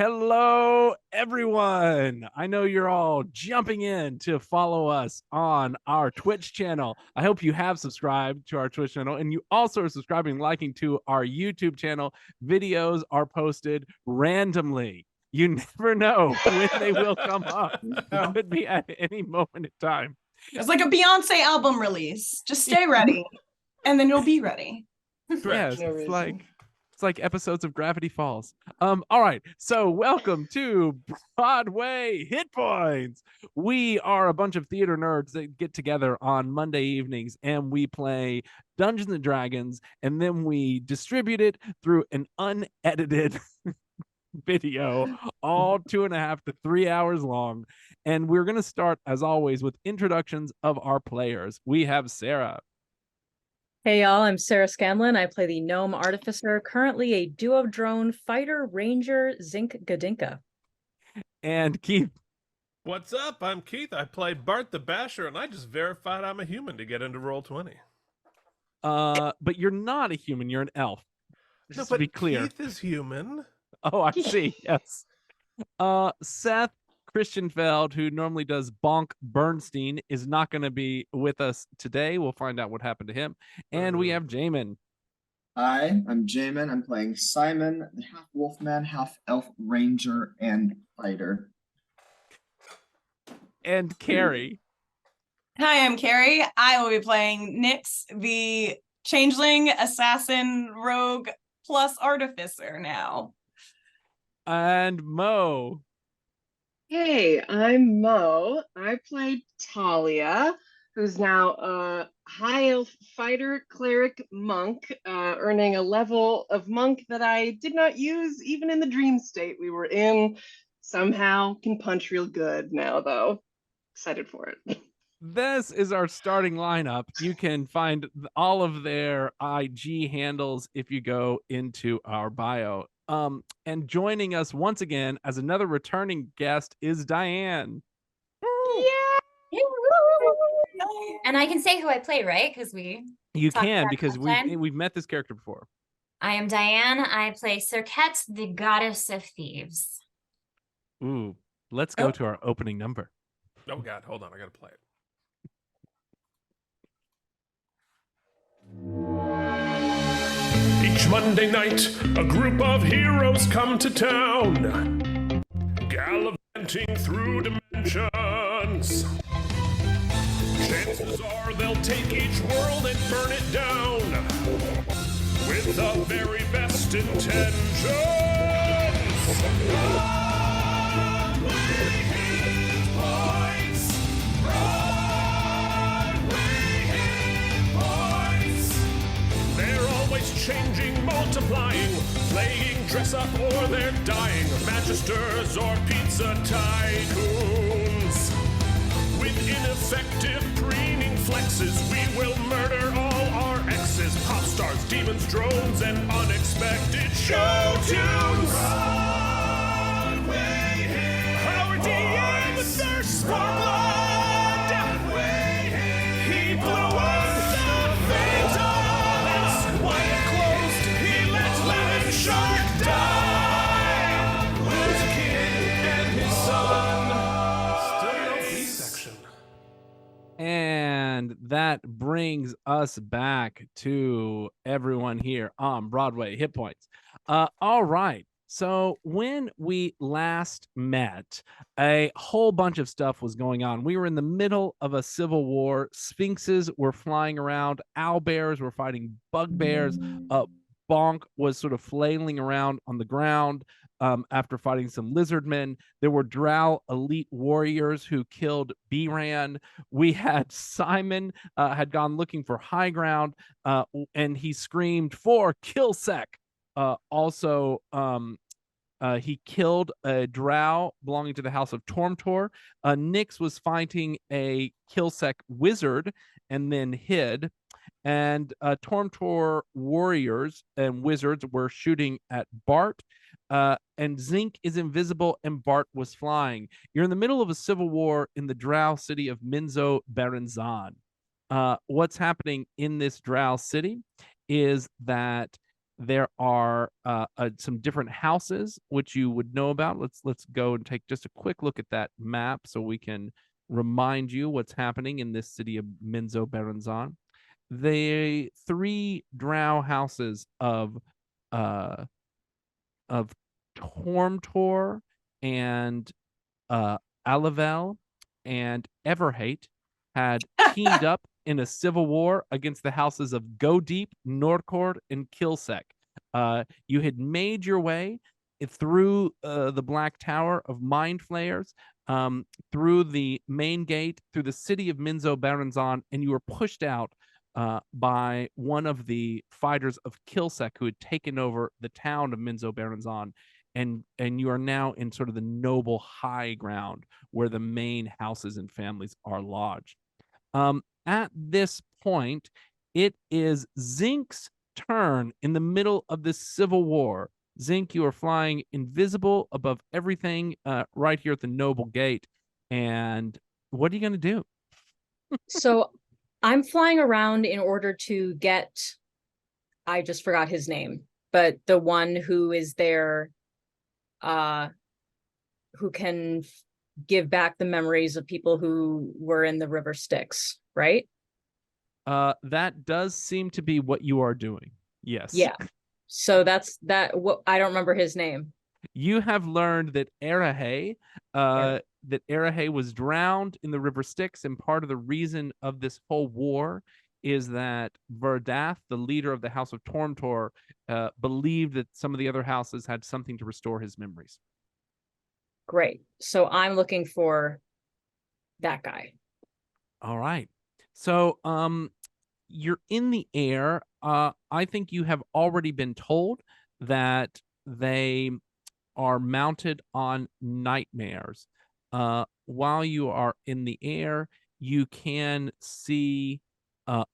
Hello, everyone. I know you're all jumping in to follow us on our Twitch channel. I hope you have subscribed to our Twitch channel and you also are subscribing, liking to our YouTube channel. Videos are posted randomly. You never know when they will come up. It could be at any moment in time. It's like a Beyonce album release. Just stay ready, and then you'll be ready. Yes, it's like episodes of Gravity Falls. All right, so welcome to Broadway Hit Points. We are a bunch of theater nerds that get together on Monday evenings and we play Dungeons and Dragons, and then we distribute it through an unedited video, all 2.5 to 3 hours long. And we're going to start, as always, with introductions of our players. We have Sarah. Hey y'all, I'm Sarah Scanlon. I play the Gnome Artificer, currently a duo drone fighter ranger Gadinka. And Keith. What's up? I'm Keith. I play Bart the Basher, and I just verified I'm a human to get into Roll20. But you're not a human, you're an elf. Just to be clear. Keith is human. Oh, I see. Yes. Seth Christenfeld, who normally does Bonk Bernstein, is not going to be with us today. We'll find out what happened to him. And we have Jamen. Hi, I'm Jamen. I'm playing Simon, the half wolfman, half elf ranger and fighter. And Kerri. Hi, I'm Kerri. I will be playing Nyx, the changeling, assassin, rogue, plus artificer now. And Mo. Hey, I'm Mo. I played Talia, who's now a high elf fighter, cleric, monk, earning a level of monk that I did not use even in the dream state we were in. Somehow can punch real good now, though. Excited for it. This is our starting lineup. You can find all of their IG handles if you go into our bio. And joining us once again as another returning guest is Diane. Yeah. And I can say who I play, right? Because you can, because we've met this character before. I am Diane. I play Serket, the goddess of thieves. Ooh, let's go to our opening number. Oh God, hold on, I gotta play it. Each Monday night, a group of heroes come to town, gallivanting through dimensions. Chances are they'll take each world and burn it down with the very best intentions. Broadway Hit Points. Broadway Hit Points. They're always changing, multiplying, playing dress up or they're dying, magisters or pizza tycoons. With ineffective preening flexes, we will murder all our exes, pop stars, demons, drones, and unexpected show tunes. Broadway Hit Howard DM thirsts for blood. Broadway Hit He blew us the phantom. That's why it closed. He let Lemon Shark die. Who's a kid and his son? Still no B-section. And that brings us back to everyone here on Broadway Hit Points. All right. So when we last met, a whole bunch of stuff was going on. We were in the middle of a civil war. Sphinxes were flying around. Owlbears were fighting bugbears. Bonk was sort of flailing around on the ground after fighting some lizardmen. There were drow elite warriors who killed Biran. We had Simon had gone looking for high ground, and he screamed for Killsec. He killed a drow belonging to the House of Tormtor. Nyx was fighting a Killsec wizard and then hid. And Tormtor warriors and wizards were shooting at Bart. And Zinc is invisible and Bart was flying. You're in the middle of a civil war in the drow city of Menzoberranzan. What's happening in this drow city is that there are some different houses which you would know about. Let's go and take just a quick look at that map so we can remind you what's happening in this city of Menzoberranzan. The 3 drow houses of Tormtor and Alavel and Everhate had teamed up in a civil war against the houses of Go Deep, Nordcord, and Kilsec. You had made your way through the Black Tower of Mind Flayers, through the main gate, through the city of Menzoberranzan, and you were pushed out by one of the fighters of Kilsec who had taken over the town of Menzoberranzan. And you are now in sort of the noble high ground where the main houses and families are lodged. At this point, it is Zink's turn in the middle of this civil war. Zink, you are flying invisible above everything right here at the noble gate. And what are you going to do? So I'm flying around in order to get, I just forgot his name, but the one who is there, who can give back the memories of people who were in the River Styx, right? That does seem to be what you are doing. Yes. Yeah. So that's that. What I don't remember his name. You have learned that Arahe, was drowned in the River Styx, and part of the reason of this whole war is that Verdath, the leader of the House of Tormtor, believed that some of the other houses had something to restore his memories. Great. So I'm looking for that guy. All right. So you're in the air. I think you have already been told that they are mounted on nightmares. While you are in the air, you can see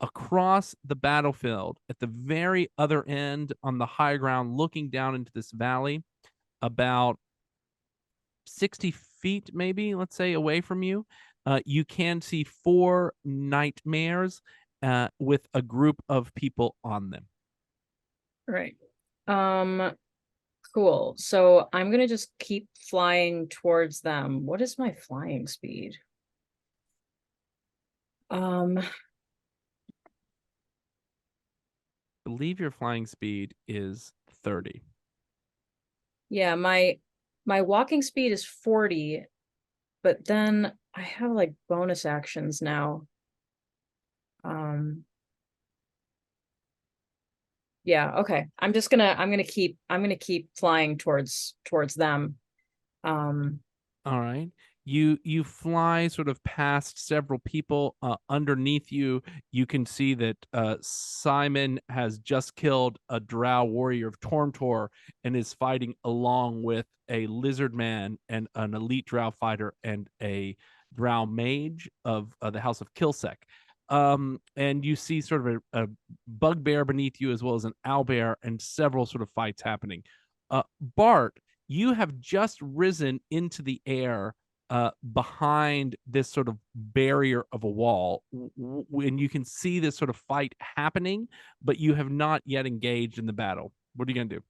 across the battlefield at the very other end on the high ground, looking down into this valley, about 60 feet, maybe, let's say, away from you, you can see 4 nightmares with a group of people on them. Right. Cool. So I'm gonna just keep flying towards them. What is my flying speed? Believe your flying speed is 30. Yeah, my walking speed is 40, but then I have like bonus actions now. Yeah, okay. I'm gonna keep flying towards them. All right. You fly sort of past several people. Underneath you, you can see that Simon has just killed a drow warrior of Tormtor and is fighting along with a lizard man and an elite drow fighter and a drow mage of the House of Kilsec. And you see sort of a bugbear beneath you, as well as an owlbear, and several sort of fights happening. Bart, you have just risen into the air behind this sort of barrier of a wall, and you can see this sort of fight happening, but you have not yet engaged in the battle. What are you gonna do?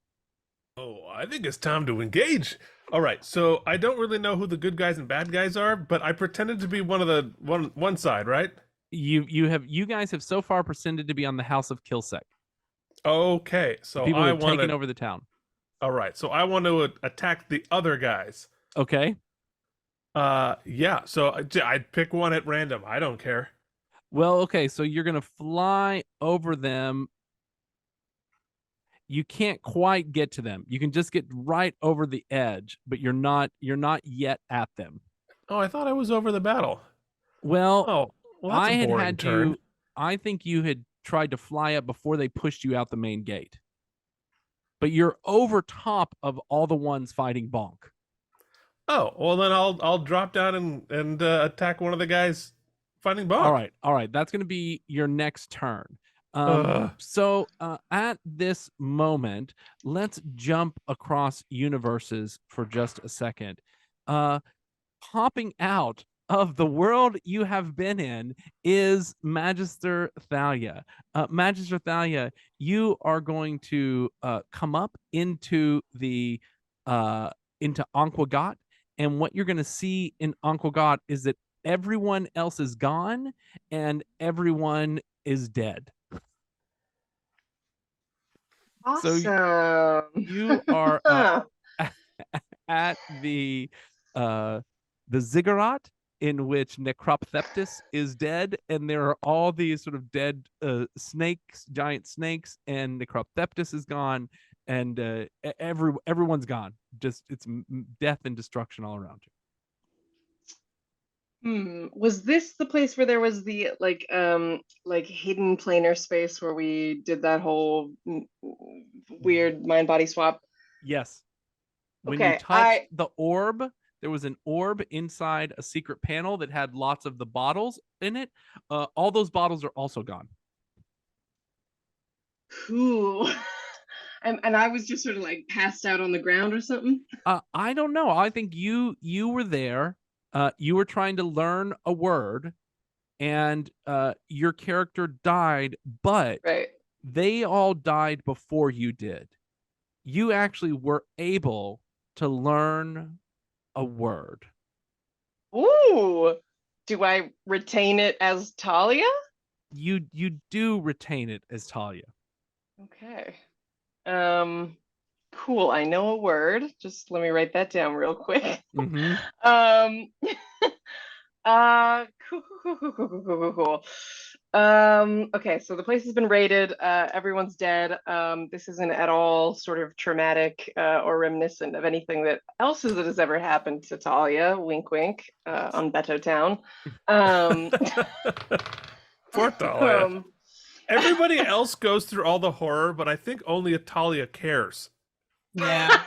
Oh, I think it's time to engage. All right, so I don't really know who the good guys and bad guys are, but I pretended to be one of the one side, right? You guys have so far pretended to be on the House of Kilsec. Okay, so People I have want taken over the town. All right, so I want to attack the other guys. Okay. Yeah, so I'd pick one at random. I don't care. Well, okay, so you're gonna fly over them. You can't quite get to them. You can just get right over the edge, but you're not yet at them. Oh, I thought I was over the battle. Well, well that's a boring turn. I think you had tried to fly up before they pushed you out the main gate. But you're over top of all the ones fighting Bonk. Oh, well then I'll drop down and attack one of the guys fighting Bonk. All right. That's going to be your next turn. So at this moment, let's jump across universes for just a second. Popping out of the world you have been in is Magister Thalia. Magister Thalia, you are going to come up into the into Anquagat, and what you're going to see in Anquagat is that everyone else is gone and everyone is dead. Awesome. So you are at the ziggurat in which Necroptheptus is dead, and there are all these sort of dead snakes, giant snakes, and Necroptheptus is gone, and everyone's gone. Just it's death and destruction all around you. Was this the place where there was the like hidden planar space where we did that whole weird mind body swap? Yes. When Okay, you touched the orb, there was an orb inside a secret panel that had lots of the bottles in it. All those bottles are also gone. Cool. And I was just sort of like passed out on the ground or something. I don't know. I think you were there. You were trying to learn a word, and your character died, but Right. they all died before you did. You actually were able to learn a word. Ooh. Do I retain it as Talia? You do retain it as Talia. Okay. Cool. I know a word. Just let me write that down real quick. Mm-hmm. Cool. Okay, so the place has been raided. Everyone's dead. This isn't at all sort of traumatic or reminiscent of anything that has ever happened to Talia. Wink, wink. On Beto Town. Poor Talia. Everybody else goes through all the horror, but I think only Talia cares. Yeah.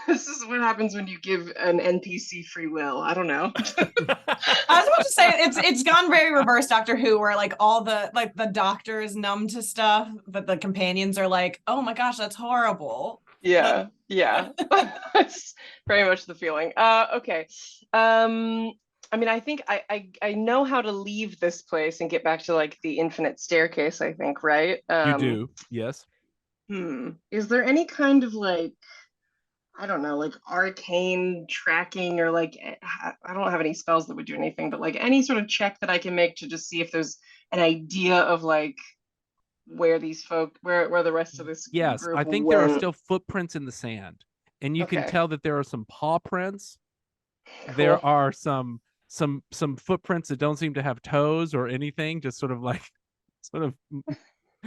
This is what happens when you give an NPC free will. I don't know. I was about to say it's gone very reverse Doctor Who, where like all the doctor is numb to stuff, but the companions are like, oh my gosh, that's horrible. Yeah. It's very much the feeling. Okay. I mean, I think I know how to leave this place and get back to like the infinite staircase, I think, right? You do, yes. Is there any kind of like, I don't know, like arcane tracking or like, I don't have any spells that would do anything, but like any sort of check that I can make to just see if there's an idea of like where these folk, where the rest of this Yes, group I think went. there are still footprints in the sand, and you can tell that there are some paw prints. Cool. There are some footprints that don't seem to have toes or anything, just sort of.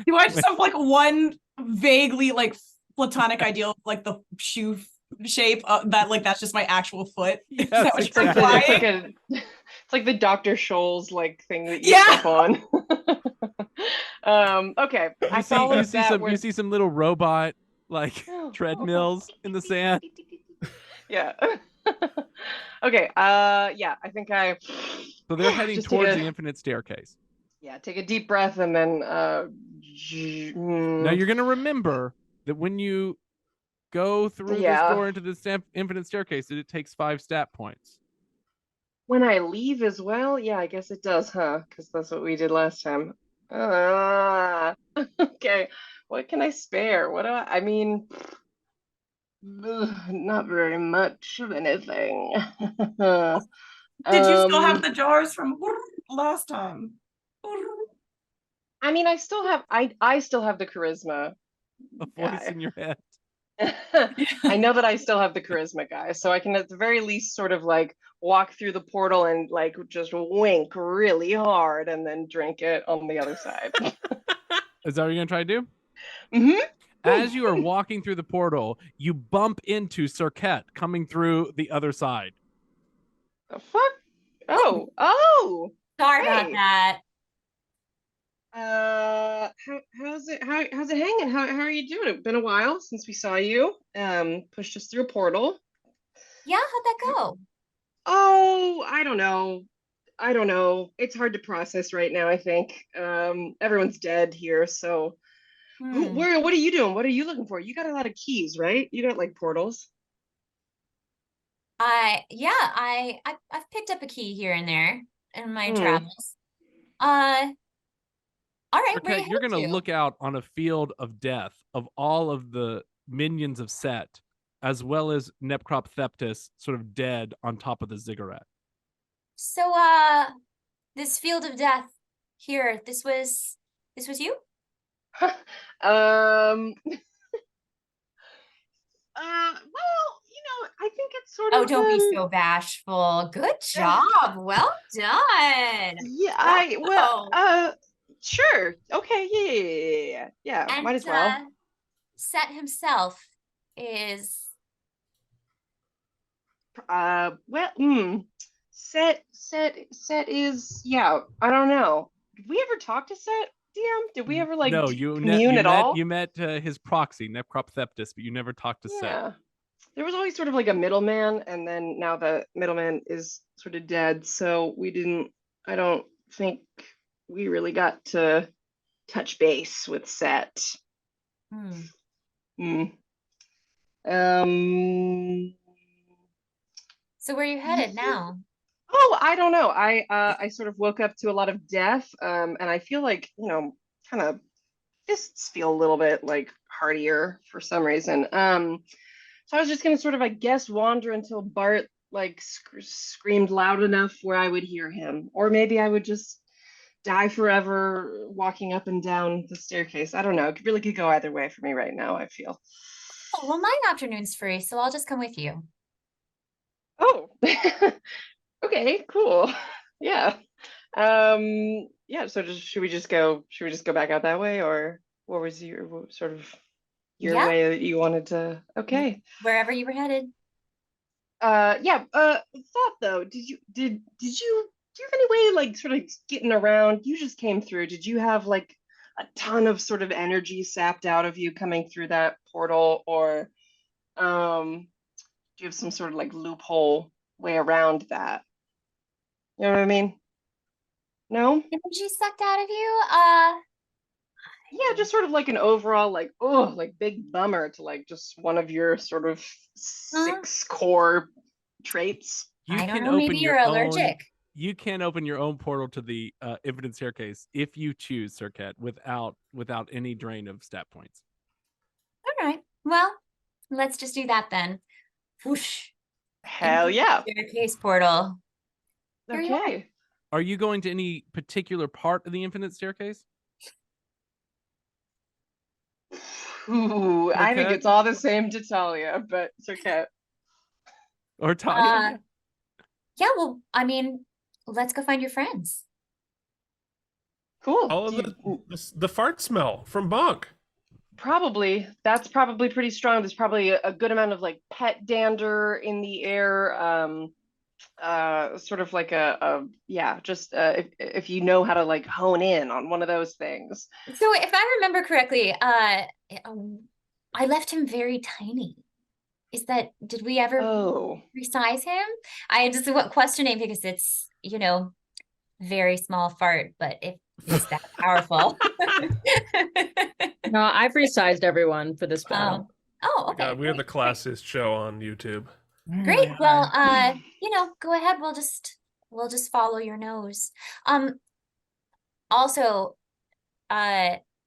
Do I just have like one vaguely like platonic ideal of like the shoe shape that like that's just my actual foot? Yes, That was exactly. It's like the Dr. Scholl's like thing that you step on. Okay. You see some little robot like treadmills in the sand. Yeah. Okay. Yeah, I think So they're heading towards the infinite staircase. Yeah, take a deep breath and then Now you're gonna remember that when you go through this door into the infinite staircase, that it takes 5 stat points. When I leave as well, yeah, I guess it does, huh? Because that's what we did last time. Okay, what can I spare? I mean, not very much of anything. Did you still have the jars from last time? I mean, I still have the charisma. A voice in your head. I know that I still have the charisma guy, so I can at the very least sort of like walk through the portal and like just wink really hard and then drink it on the other side. Is that what you're gonna try to do? Mm-hmm. As you are walking through the portal, you bump into Cirquette coming through the other side. The fuck? Oh! Sorry about that. How's it hanging? How are you doing? It's been a while since we saw you. Pushed us through a portal. Yeah, how'd that go? Oh, I don't know. It's hard to process right now, I think. Everyone's dead here, so what are you doing? What are you looking for? You got a lot of keys, right? You got like portals. I've picked up a key here and there in my travels. All right, where Okay, you you're going to headed to? look out on a field of death of all of the minions of Set, as well as Necroptheptus sort of dead on top of the ziggurat. So, this field of death here, this was you? Well, I think it's sort of. Oh, don't be so bashful. Good job. Well done. Yeah, sure. Okay, yeah. And Might as well. Set himself is Set is, I don't know. Did we ever talk to Set, DM? Did we ever No, commune at all? You met his proxy, Necroptheptus, but you never talked to Set. Yeah. There was always sort of like a middleman, and then now the middleman is sort of dead, so I don't think we really got to touch base with Set. So where are you headed now? Oh, I don't know. I sort of woke up to a lot of death, and I feel like, kind of fists feel a little bit like heartier for some reason. So I was just gonna sort of, I guess, wander until Bart screamed loud enough where I would hear him, or maybe I would just die forever walking up and down the staircase. I don't know. It really could go either way for me right now, I feel. Oh, well, my afternoon's free, so I'll just come with you. Oh, okay, cool. Yeah. Yeah, so should we just go back out that way, or what was your way that you wanted to? Okay. Wherever you were headed. Thought though, did you have any way sort of getting around? You just came through. Did you have a ton of sort of energy sapped out of you coming through that portal, or do you have some sort of loophole way around that? You know what I mean? No? Energy sucked out of you? Yeah, just sort of an overall big bummer to just one of your sort of 6 core traits. I don't know, maybe you're allergic. You can open your own portal to the infinite staircase if you choose, Circuit, without any drain of stat points. All right. Well, let's just do that then. Whoosh. Hell yeah. Staircase portal. Okay. Are you going to any particular part of the infinite staircase? Ooh, I think it's all the same to Talia, but it's okay. Or Talia? Yeah, well, I mean, let's go find your friends. Cool. All of the fart smell from Bonk. Probably. That's probably pretty strong. There's probably a good amount of pet dander in the air. Sort of if you know how to hone in on one of those things. So if I remember correctly, I left him very tiny. Did we ever resize him? I just questioning because it's, very small fart, but if it's that powerful. No, I've resized everyone for this battle. Oh, okay. Yeah, we're the classiest show on YouTube. Great. Well, go ahead. We'll just follow your nose. Also,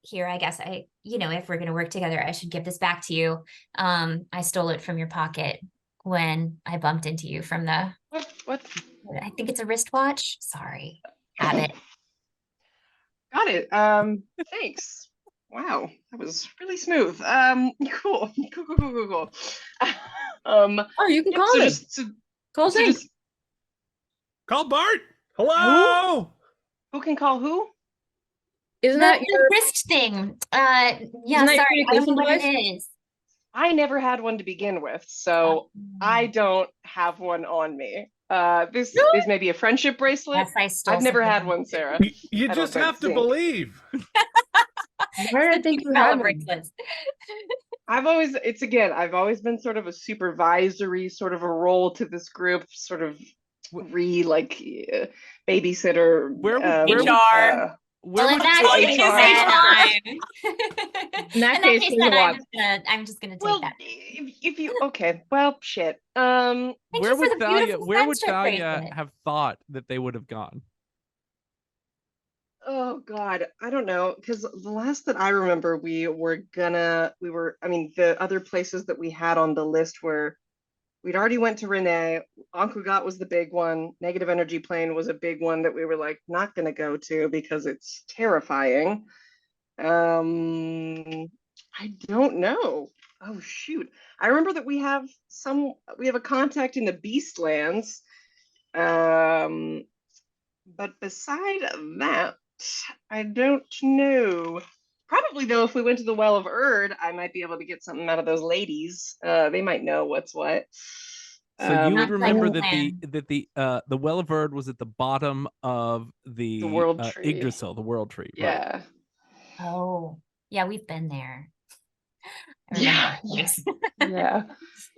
here, I guess if we're gonna work together, I should give this back to you. I stole it from your pocket when I bumped into you from the what? I think it's a wristwatch. Sorry. Have it. Got it. Thanks. Wow, that was really smooth. Cool. You can call him. Call Zink. Call Bart. Hello. Who can call who? Isn't that the your wrist thing? Isn't that sorry, I don't know what device? it is. I never had one to begin with, so I don't have one on me. This may be a friendship bracelet. Yes, I stole I've never something had from one, Sarah. You just have to believe. Where did I think you had one? bracelets? I've always been sort of a supervisory sort of a role to this group, sort of babysitter. Well, in would that the case, HR? then In that case, there's a lot. I'm just gonna take Well, that. if you okay, well, shit. Thank Where you for would the Thalia? beautiful Where would friendship Thalia bracelet. have thought that they would have gone? Oh God, I don't know, because the last that I remember, I mean, the other places that we had on the list were, we'd already went to Renee, Ankugat was the big one, Negative Energy Plane was a big one that we were like, not gonna go to because it's terrifying. I don't know. Oh shoot. I remember that we have a contact in the Beastlands. But beside that, I don't know. Probably though, if we went to the Well of Erd, I might be able to get something out of those ladies. They might know what's what. So you would Sounds like remember a that the Well of Erd was at the bottom of the World Tree. Yggdrasil, the World Tree. Right. Yeah. Oh, yeah, we've been there. I Yeah. remember this. Yeah.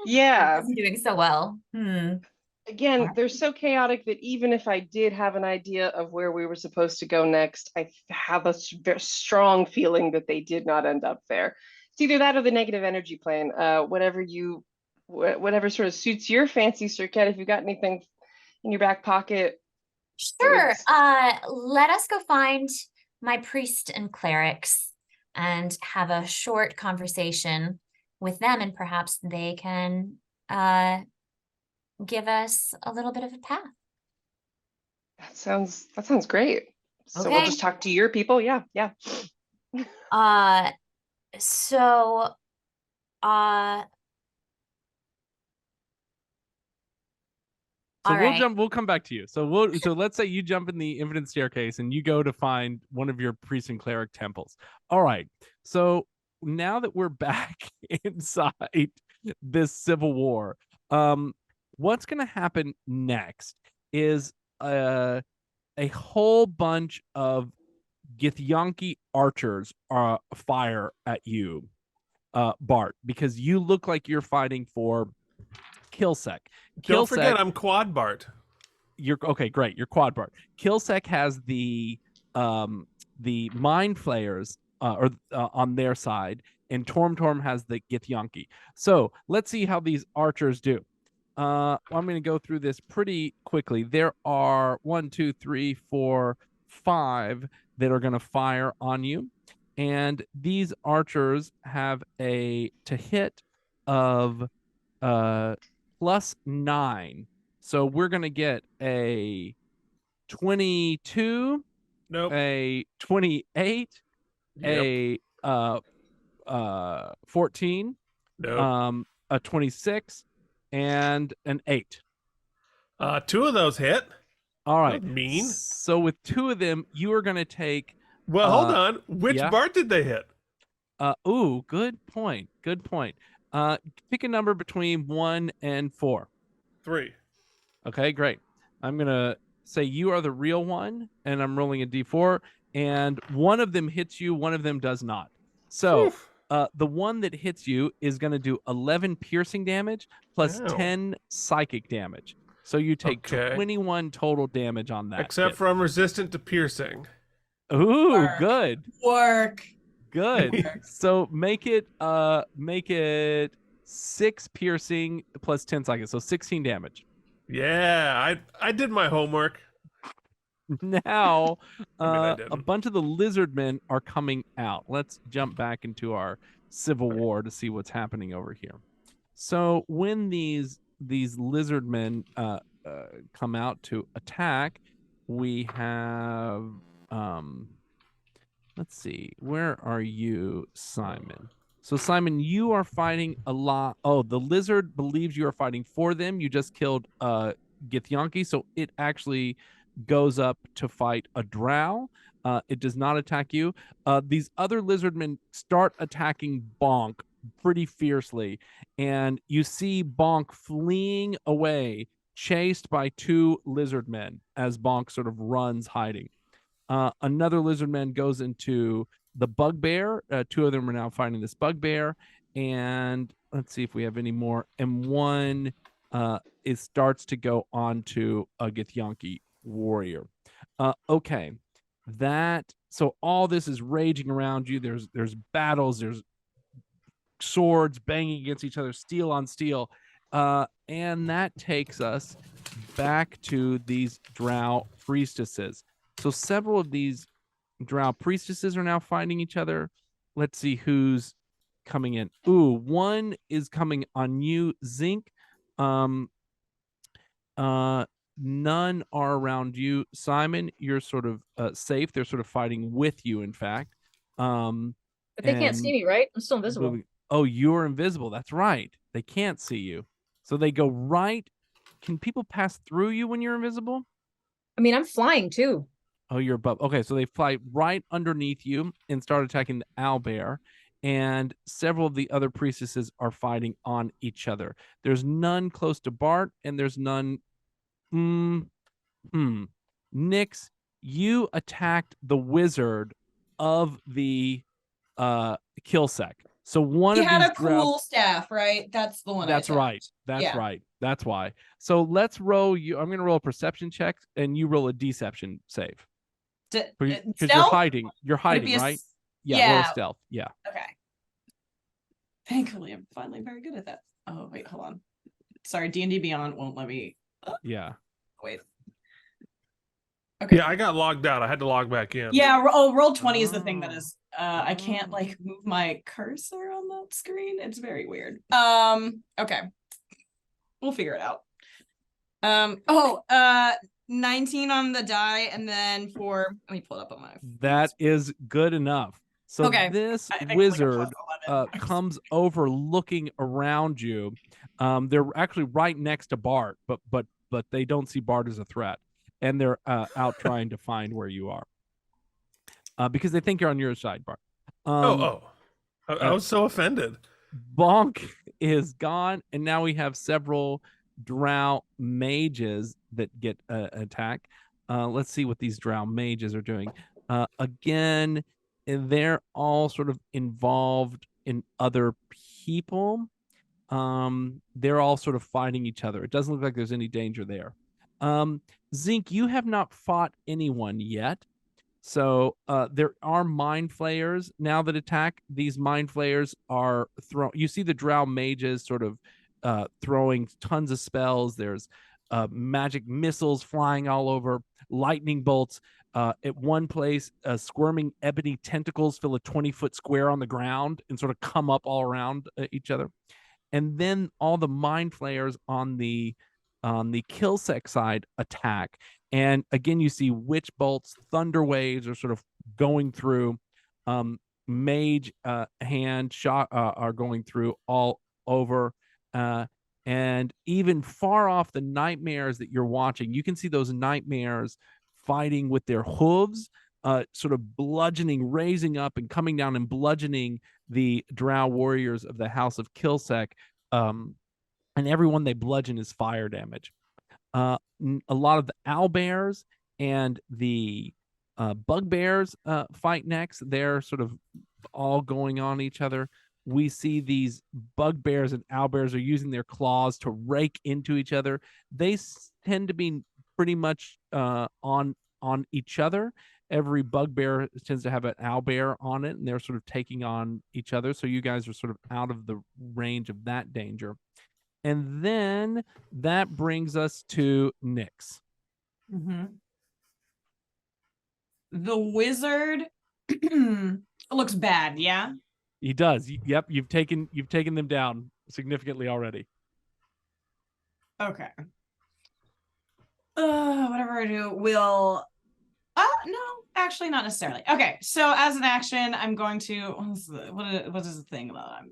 Yeah. I'm doing so well. Again, they're so chaotic that even if I did have an idea of where we were supposed to go next, I have a very strong feeling that they did not end up there. It's either that or the Negative Energy Plane. Whatever sort of suits your fancy, Sir Ket. If you've got anything in your back pocket. Sure. Let us go find my priest and clerics and have a short conversation with them, and perhaps they can give us a little bit of a path. That sounds great. So we'll Okay. just talk to your people. Yeah. So we'll come back to you. So let's say you jump in the infinite staircase and you go to find one of your priest and cleric temples. All right. So now that we're back inside this civil war, what's going to happen next is a whole bunch of Githyanki archers fire at you, Bart, because you look like you're fighting for Kilsec. Don't forget, I'm Quad Bart. You're okay, great. You're Quad Bart. Kilsec has the mind flayers on their side, and Torm has the Githyanki. So let's see how these archers do. I'm going to go through this pretty quickly. There are 1, 2, 3, 4, 5 that are going to fire on you, and these archers have a to hit of +9. So we're going to get a 22, Nope. a 28, Yep. a 14, Nope. a 26, and an 8. 2 of those hit. All right. Not mean. So with 2 of them, you are going to take. Well, hold on. Which yeah. Bart did they hit? Ooh, good point. Good point. Pick a number between 1 and 4. 3. Okay, great. I'm going to say you are the real one, and I'm rolling a d4, and one of them hits you, one of them does not. So the one that hits you is going to do 11 piercing damage plus 10 psychic damage. So you take 21 total damage on that. Except for I'm resistant to piercing. Ooh, good. Good. So make it 6 piercing plus 10 psychic, so 16 damage. Yeah, I did my homework. Now, I a bunch of the lizard men are coming out. Let's jump back into our civil war to see what's happening over here. So when these lizard men come out to attack, we have let's see, where are you, Simon? So Simon, you are fighting a lot. Oh, the lizard believes you are fighting for them. You just killed Githyanki, so it actually goes up to fight a drow. It does not attack you. These other lizardmen start attacking Bonk pretty fiercely, and you see Bonk fleeing away, chased by 2 lizardmen as Bonk sort of runs hiding. Another lizardman goes into the bugbear. 2 of them are now fighting this bugbear, and let's see if we have any more. And one starts to go on to a Githyanki warrior. Okay, that So all this is raging around you. There's battles, there's swords banging against each other, steel on steel. And that takes us back to these drow priestesses. So several of these drow priestesses are now fighting each other. Let's see who's coming in. Ooh, one is coming on you, Zinc. None are around you, Simon. You're sort of safe. They're sort of fighting with you, in fact. But they can't see me, right? I'm still invisible. Oh, you're invisible. That's right. They can't see you. So they go right. Can people pass through you when you're invisible? I mean, I'm flying too. Oh, you're above. Okay, so they fly right underneath you and start attacking the owlbear. And several of the other priestesses are fighting on each other. There's none close to Bart, and there's none. Nyx, you attacked the wizard of the Killsec. So one He of had these a cool staff, right? That's the one. That's right. That's right. That's why. So let's roll you. I'm going to roll a perception check, and you roll a deception save. Because you're hiding. You're hiding, right? Yeah. Roll a stealth. Yeah. Okay. Thankfully, I'm finally very good at that. Oh wait, hold on. Sorry, D&D Beyond won't let me. Yeah. Wait. Okay. Yeah, I got logged out. I had to log back in. Yeah. Roll 20 is the thing that is. I can't like move my cursor on that screen. It's very weird. Okay. We'll figure it out. 19 on the die, and then let me pull it up on my. That is good enough. So this wizard comes over looking around you. They're actually right next to Bart, but they don't see Bart as a threat, and they're out trying to find where you are because they think you're on your side, Bart. I was so offended. Bonk is gone, and now we have several drow mages that get attacked. Let's see what these drow mages are doing. Again, they're all sort of involved in other people. They're all sort of fighting each other. It doesn't look like there's any danger there. Zinc, you have not fought anyone yet. So there are mind flayers now that attack. These mind flayers are thrown. You see the drow mages sort of throwing tons of spells. There's magic missiles flying all over, lightning bolts. At one place, squirming ebony tentacles fill a 20-foot square on the ground and sort of come up all around each other. And then all the mind flayers on the Killsec side attack. And again, you see witch bolts, thunder waves are sort of going through. Mage hand shot are going through all over. And even far off, the nightmares that you're watching, you can see those nightmares fighting with their hooves, sort of bludgeoning, raising up and coming down and bludgeoning the drow warriors of the House of Killsec. And everyone they bludgeon is fire damage. A lot of the owlbears and the bugbears fight next. They're sort of all going on each other. We see these bugbears and owlbears are using their claws to rake into each other. They tend to be pretty much on each other. Every bugbear tends to have an owlbear on it, and they're sort of taking on each other. So you guys are sort of out of the range of that danger. And then that brings us to Nyx. Mm-hmm. The wizard looks bad, yeah? He does. Yep, you've taken them down significantly already. Okay. Whatever I do will. No, actually, not necessarily. Okay, so as an action, I'm going to. What is the thing that I'm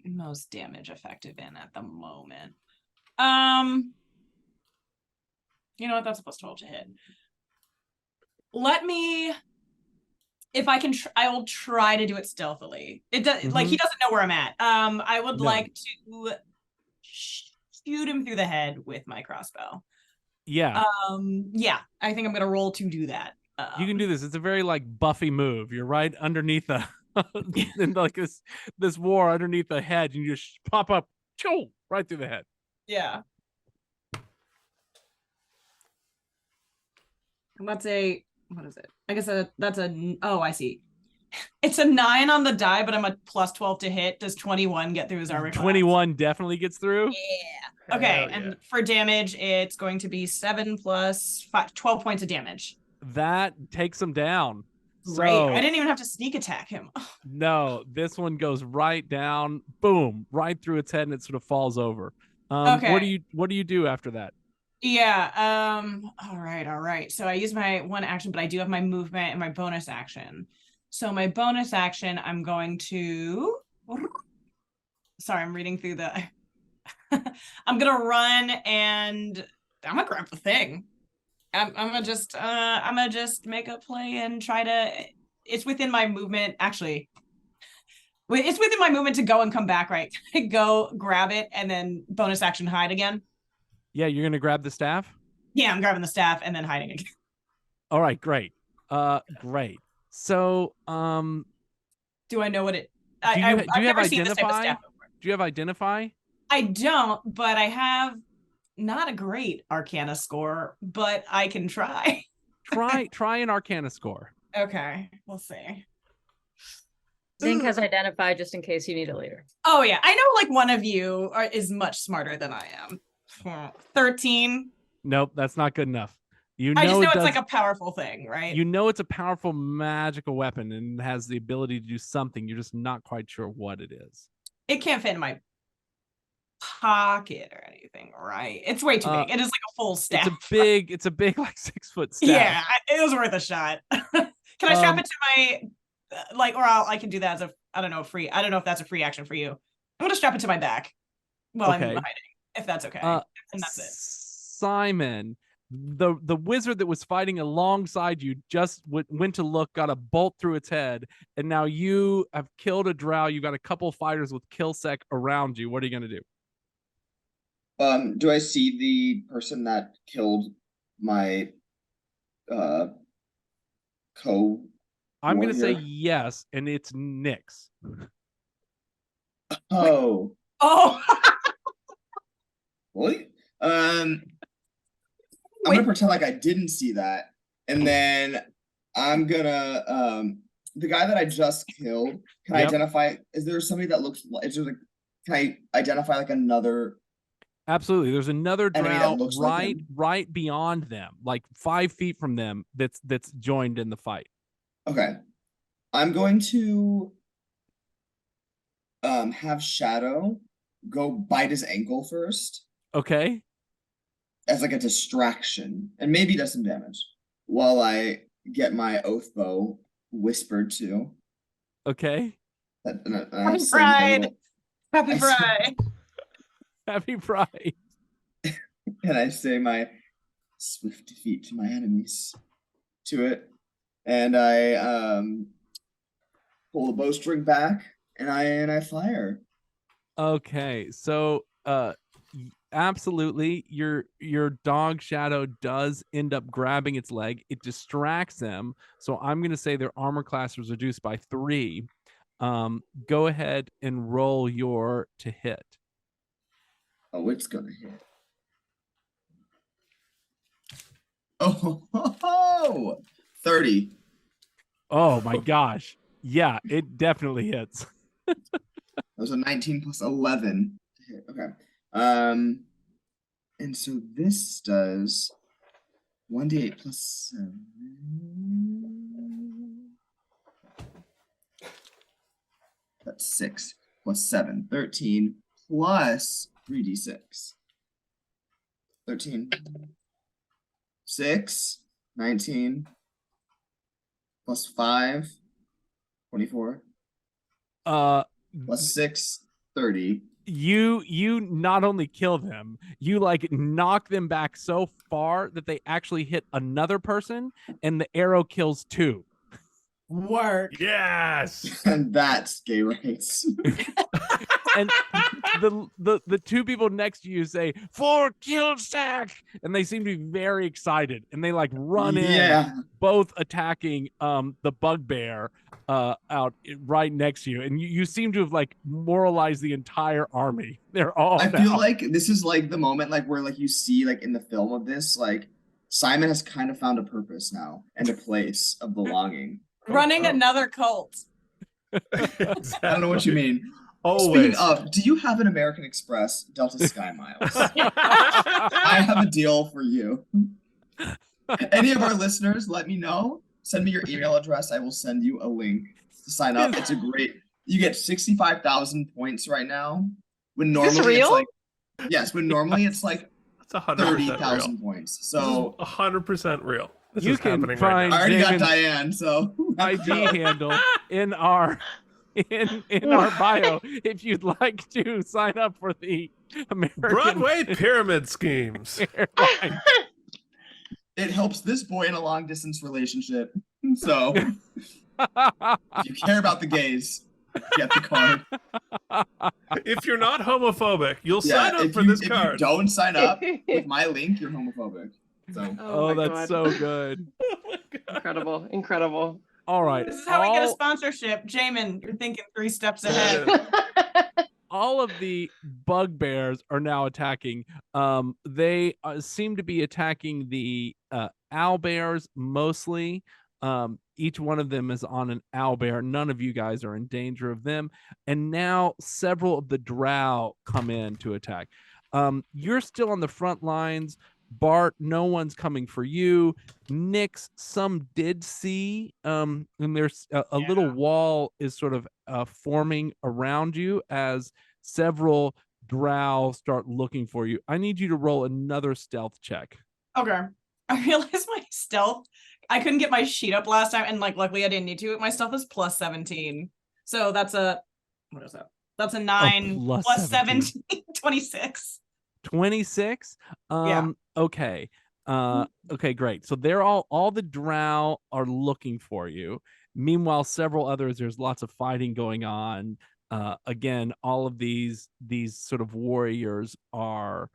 most damage effective in at the moment? You know what? That's supposed to roll to hit. Let me. If I can, I will try to do it stealthily. It does like he doesn't know where I'm at. I would like to shoot him through the head with my crossbow. Yeah. Yeah, I think I'm gonna roll to do that. You can do this. It's a very like Buffy move. You're right underneath the in like this war underneath the head, and you just pop up, right through the head. Yeah. And that's a what is it? I guess that's a, oh, I see. It's a 9 on the die, but I'm a plus 12 to hit. Does 21 get through his armor class? 21 definitely gets through. Yeah. Okay, and for damage, it's going to be 7 plus 5, 12 points of damage. That takes him down. Great. So, I didn't even have to sneak attack him. no, this one goes right down, boom, right through its head, and it sort of falls over. Okay. What do you do after that? Yeah. All right. So I use my one action, but I do have my movement and my bonus action. So my bonus action, I'm going to. Sorry, I'm reading through the. I'm gonna run and I'm gonna grab the thing. I'm gonna just make a play and try to. It's within my movement, actually. It's within my movement to go and come back, right? Go grab it and then bonus action hide again. Yeah, you're gonna grab the staff? Yeah, I'm grabbing the staff and then hiding again. All right, great. Great. So, do I know what it? Do you have identify? Do you have identify? I don't, but I have not a great Arcana score, but I can try. try an Arcana score. Okay, we'll see. Zink has identify just in case you need it later. Oh yeah, I know. Like one of you is much smarter than I am. 13. Nope, that's not good enough. I just know it's like a powerful thing, right? You know it's a powerful magical weapon and has the ability to do something. You're just not quite sure what it is. It can't fit in my pocket or anything, right? It's way too big. It is like a full staff. It's a big like 6 foot staff. Yeah, it was worth a shot. Can I strap it to my or I can do that as a I don't know if that's a free action for you. I'm gonna strap it to my back while I'm hiding, if that's okay. And that's it. Simon, the wizard that was fighting alongside you just went to look, got a bolt through its head, and now you have killed a drow. You've got a couple fighters with kill sec around you. What are you gonna do? Do I see the person that killed my co? I'm going to say yes, and it's Nyx. Oh. What? I'm going to pretend like I didn't see that, and then I'm going to the guy that I just killed, can I identify, is there somebody that looks like, can I identify like another? Absolutely. There's another drow like right beyond them, like 5 feet from them that's joined in the fight. Okay. I'm going to have Shadow go bite his ankle first. Okay. As like a distraction, and maybe does some damage while I get my oath bow whispered to. Okay. Happy Pride. Happy Pride. Happy Pride. And I say my swift defeat to my enemies to it. And I pull the bowstring back and I fire. Okay. So absolutely your dog Shadow does end up grabbing its leg. It distracts them. So I'm gonna say their armor class was reduced by 3. Go ahead and roll your to hit. Oh, it's gonna hit. Oh, 30. Oh my gosh. Yeah, it definitely hits. That was a 19 plus 11 to hit. Okay. And so this does 1d8 plus 7. That's 6 plus 7. 13 plus 3d6. 13. 6. 19. Plus 5. 24. Plus 6. 30. You not only kill them, you like knock them back so far that they actually hit another person, and the arrow kills 2. Work. Yes. And that's gay rights. And the 2 people next to you say 4 kill stack, and they seem to be very excited, and they like run in, both attacking the bugbear out right next to you, and you seem to have like moralized the entire army. They're all I feel like this is like the moment like where like you see like in the film of this like Simon has kind of found a purpose now and a place of belonging. Running another cult. I don't know what you mean. Always. Speaking of, do you have an American Express Delta Sky Miles? I have a deal for you. Any of our listeners, let me know. Send me your email address. I will send you a link to sign up. It's a great. You get 65,000 points right now. When normally Is this real? it's like, yes, when normally it's like It's 100% 30,000 real. points. So 100% real. This You is can happening find- I already got Damon's Diane. So ID handle in our bio if you'd like to sign up for the American Broadway pyramid schemes. Airline. it helps this boy in a long distance relationship. So if you care about the gays, get the card. If you're not homophobic, you'll sign up if for you, this if card. you don't sign up with my link, you're homophobic. So Oh, my that's God. so good. Oh my God. Incredible. Incredible. All right. This is how we get a sponsorship. Jamin, you're thinking 3 steps ahead. All of the bugbears are now attacking. They seem to be attacking the owlbears mostly. Each one of them is on an owlbear. None of you guys are in danger of them. And now several of the drow come in to attack. You're still on the front lines. Bart, no one's coming for you. Nyx, some did see, and there's a little wall is sort of forming around you as several drow start looking for you. I need you to roll another stealth check. Okay. I realized my stealth, I couldn't get my sheet up last time, and like luckily I didn't need to. My stealth is plus 17. So that's a, what is that? That's a 9 plus 17, 26. 26? Yeah. Okay. Okay, great. So they're all the drow are looking for you. Meanwhile, several others, there's lots of fighting going on. Again, all of these sort of warriors are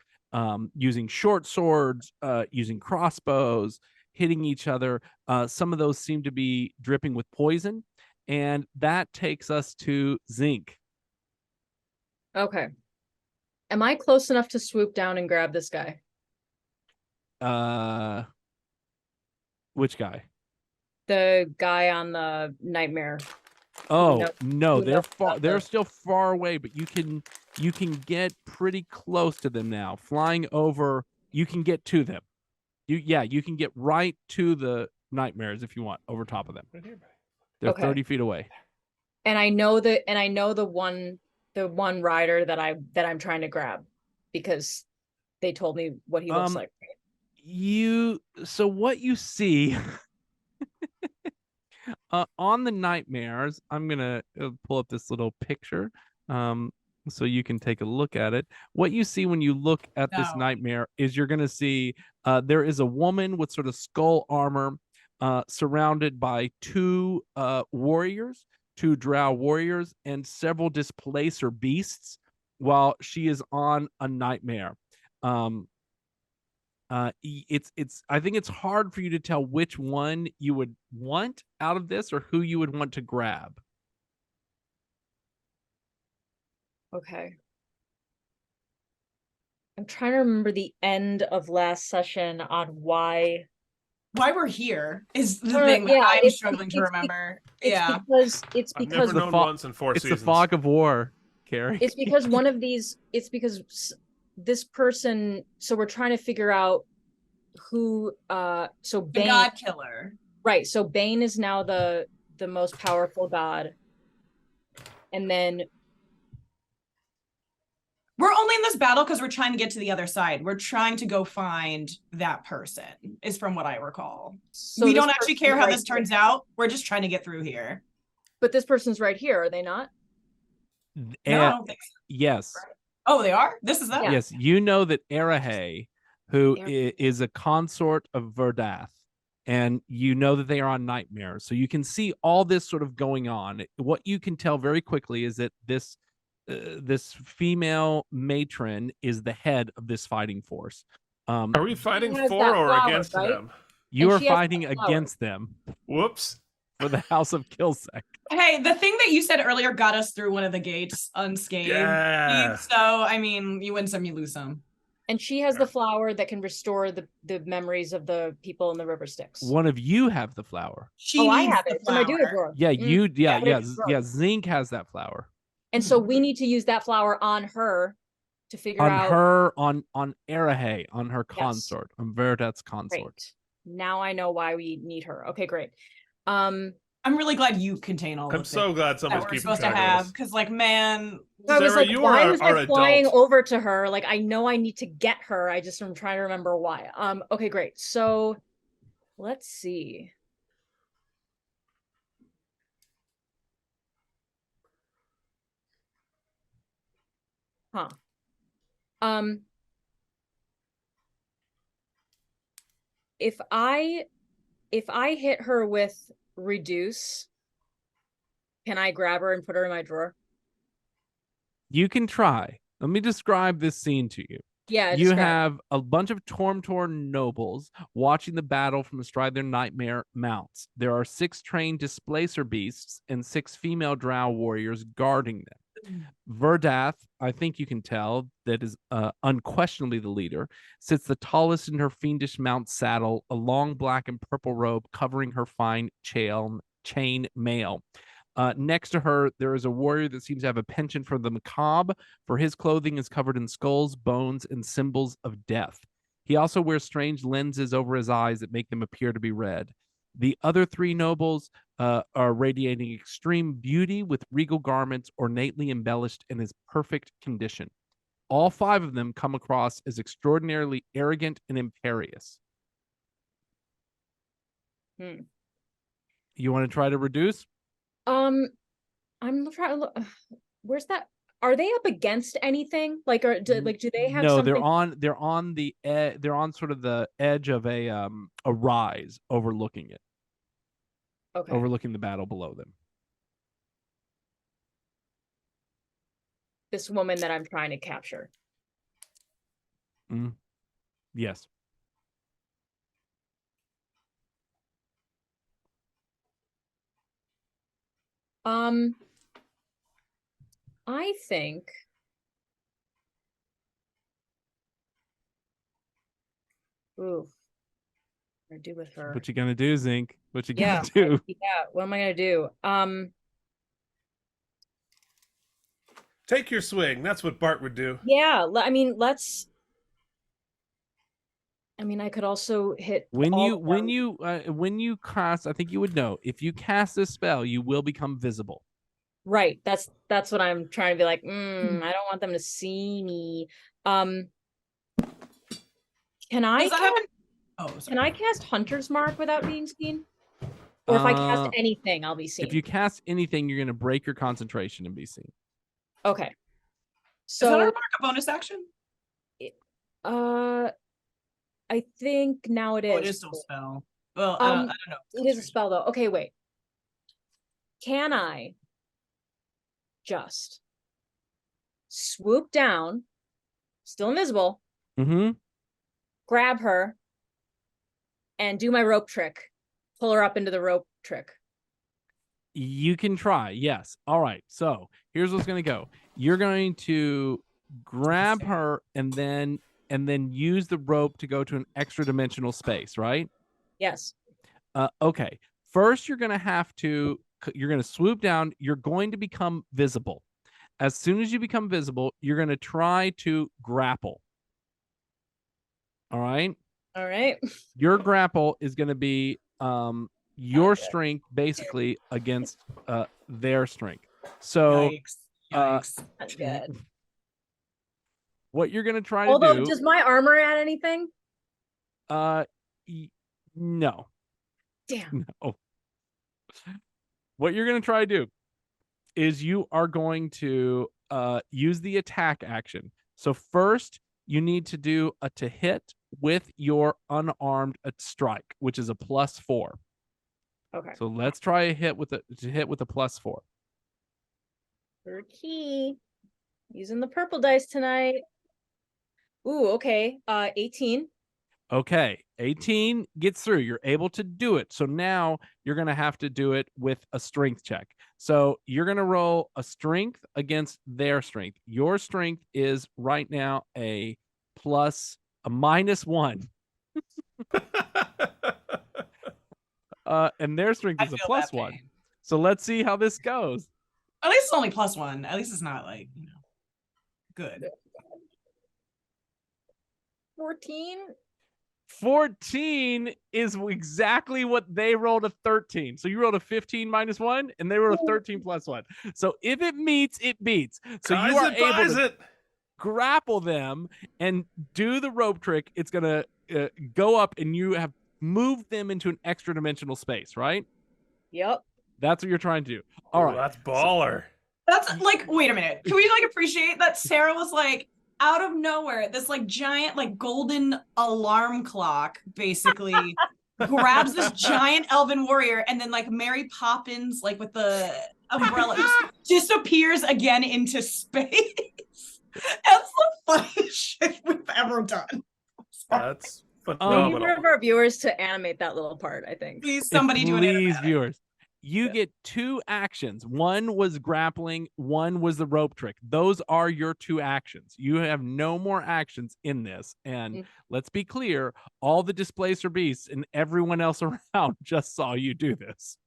using short swords, using crossbows, hitting each other. Some of those seem to be dripping with poison. And that takes us to Zinc. Okay. Am I close enough to swoop down and grab this guy? Which guy? The guy on the nightmare. Oh no, who they're knows far. about They're this? still far away, but you can get pretty close to them now. Flying over, you can get to them. You can get right to the nightmares if you want, over top of them. They're Okay. 30 feet away. And I know the one rider that I'm trying to grab because they told me what he looks like. So what you see on the nightmares, I'm gonna pull up this little picture so you can take a look at it. What you see when you look at this nightmare is you're gonna see there is a woman with sort of skull armor surrounded by two warriors, two drow warriors, and several displacer beasts while she is on a nightmare. It's I think it's hard for you to tell which one you would want out of this or who you would want to grab. Okay. I'm trying to remember the end of last session on why Why we're here is the Uh, thing that yeah, I'm it's- struggling to it's- remember. it's Yeah. because it's I've because never known once in 4 It's seasons. the fog of war, Kerri. it's because one of these it's because this person, so we're trying to figure out who so The Bane, God Killer. right, so Bane is now the most powerful god, and then We're only in this battle because we're trying to get to the other side. We're trying to go find that person, is from what I recall. so We this don't actually care person's how right this turns here. out. We're just trying to get through here. But this person's right here, are they not? No, I don't think so. Yes. Oh, they are? This is that? Yeah. Yes, you know that Arahe, who Arahe. is a consort of Verdath, and you know that they are on nightmares. So you can see all this sort of going on. What you can tell very quickly is that this female matron is the head of this fighting force. Are we fighting has for that or flower, against right? them? You And are she has fighting that flower. against them Whoops. for the House of Kilsec. Hey, the thing that you said earlier got us through one of the gates unscathed. Yeah. So, I mean, you win some, you lose some. And she has the flower that can restore the memories of the people in the river Styx. One of you have the flower. I have it. It's in my duo drawer. Yeah, Zinc has that flower. And so we need to use that flower on her to figure out on Arahe, on her consort, on Veridat's consort. Great. Now I know why we need her. Okay, great. I'm really glad you contain all I'm of so glad someone's we're keeping supposed to track of have, this. because like, man, I was Sarah, like, you why are was our I flying adult. over to her? Like, I know I need to get her. I'm trying to remember why. Okay, great. So let's see. Huh. If I hit her with reduce, can I grab her and put her in my drawer? You can try. Let me describe this scene to you. Yeah, you have a bunch of torn nobles watching the battle from astride their nightmare mounts. There are 6 trained displacer beasts and 6 female drow warriors guarding them. Verdath, I think you can tell, that is unquestionably the leader, sits the tallest in her fiendish mount saddle, a long black and purple robe covering her fine chain mail. Next to her, there is a warrior that seems to have a penchant for the macabre, for his clothing is covered in skulls, bones, and symbols of death. He also wears strange lenses over his eyes that make them appear to be red. The other 3 nobles are radiating extreme beauty with regal garments ornately embellished in his perfect condition. All 5 of them come across as extraordinarily arrogant and imperious. You want to try to reduce? I'm trying to look. Where's that? Are they up against anything? Like, do they have? No, something? they're on sort of the edge of a rise overlooking it. Okay. Overlooking the battle below them. This woman that I'm trying to capture. Yes. I think what I do with her? What you gonna do, Zinc? What you gonna do? What am I gonna do? Take your swing. That's what Bart would do. Yeah, I mean, I could also hit when you cast. I think you would know, if you cast this spell, you will become visible. Right. That's what I'm trying to be like. I don't want them to see me. Can I cast Hunter's Mark without being seen? Or if I cast anything, I'll be seen. If you cast anything, you're gonna break your concentration and be seen. Okay. So is Hunter's Mark a bonus action? I think now it is. Oh, it is still a spell. Well, I don't know. It is a spell though. Okay, wait. Can I just swoop down, still invisible, grab her, and do my rope trick, pull her up into the rope trick? You can try, yes. All right, so here's what's going to go. You're going to grab her and then use the rope to go to an extra dimensional space, right? Yes. Okay. First, you're going to swoop down. You're going to become visible. As soon as you become visible, you're going to try to grapple. All right? All right. Your grapple is going to be your strength basically against their strength. So Yikes. That's good. What you're going to try to do... does my armor add anything? No. Damn. No. What you're going to try to do is you are going to use the attack action. So first, you need to do to hit with your unarmed strike, which is a +4. Okay. So let's try a hit with a +4. Key. Using the purple dice tonight. Ooh, okay. 18. Okay, 18 gets through. You're able to do it. So now you're going to have to do it with a strength check. So you're going to roll a strength against their strength. Your strength is right now a plus a -1. And their strength is a +1. So let's see how this goes. At least it's only +1. At least it's not like, good. 14. 14 is exactly what they rolled, a 13. So you rolled a 15 -1, and they rolled a 13 +1. So if it meets, it beats. So you are able to grapple them and do the rope trick. It's going to go up, and you have moved them into an extra dimensional space, right? Yep. That's what you're trying to do. All right. That's baller. That's like, wait a minute. Can we like appreciate that Sarah was like, out of nowhere, this like giant like golden alarm clock basically grabs this giant elven warrior, and then like Mary Poppins like with the umbrella just disappears again into space. That's the funniest shit we've ever done. That's We phenomenal. need one of our viewers to animate that little part, I think. Please, somebody do it. Please, viewers. You get 2 actions. One was grappling, one was the rope trick. Those are your 2 actions. You have no more actions in this. And let's be clear, all the displacer beasts and everyone else around just saw you do this.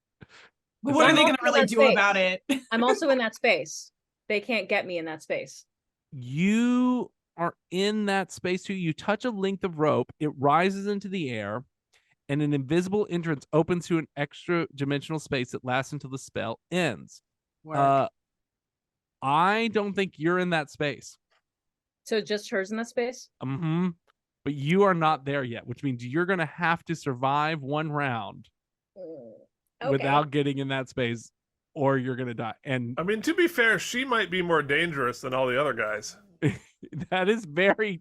But what are they going to really do about it? I'm also in that space. They can't get me in that space. You are in that space too. You touch a length of rope, it rises into the air, and an invisible entrance opens to an extra dimensional space that lasts until the spell ends. I don't think you're in that space. So just hers in that space? But you are not there yet, which means you're going to have to survive 1 round without getting in that space, or you're going to die. And I mean, to be fair, she might be more dangerous than all the other guys. That is very...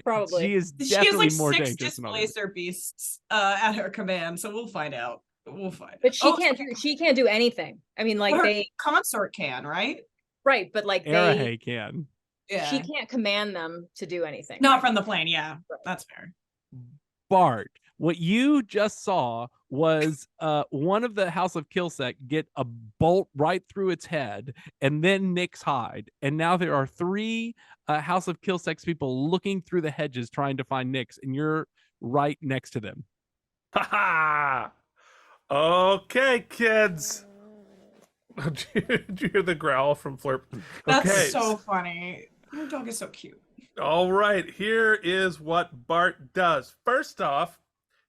Probably. She is She definitely has like more 6 dangerous than others. displacer beasts at her command, so we'll find out. But she can't do anything. I mean, like, Well, her they consort can, right? right, but like Arahe can. Yeah. she can't command them to do anything. Not from the plane, yeah. That's fair. Bart, what you just saw was one of the House of Kilsec get a bolt right through its head, and then Nick's hide. And now there are 3 House of Kilsec's people looking through the hedges trying to find Nick's, and you're right next to them. Ha ha! Okay, kids. Did you hear the growl from Flurp? That's Okay. so funny. Your dog is so cute. All right, here is what Bart does. First off,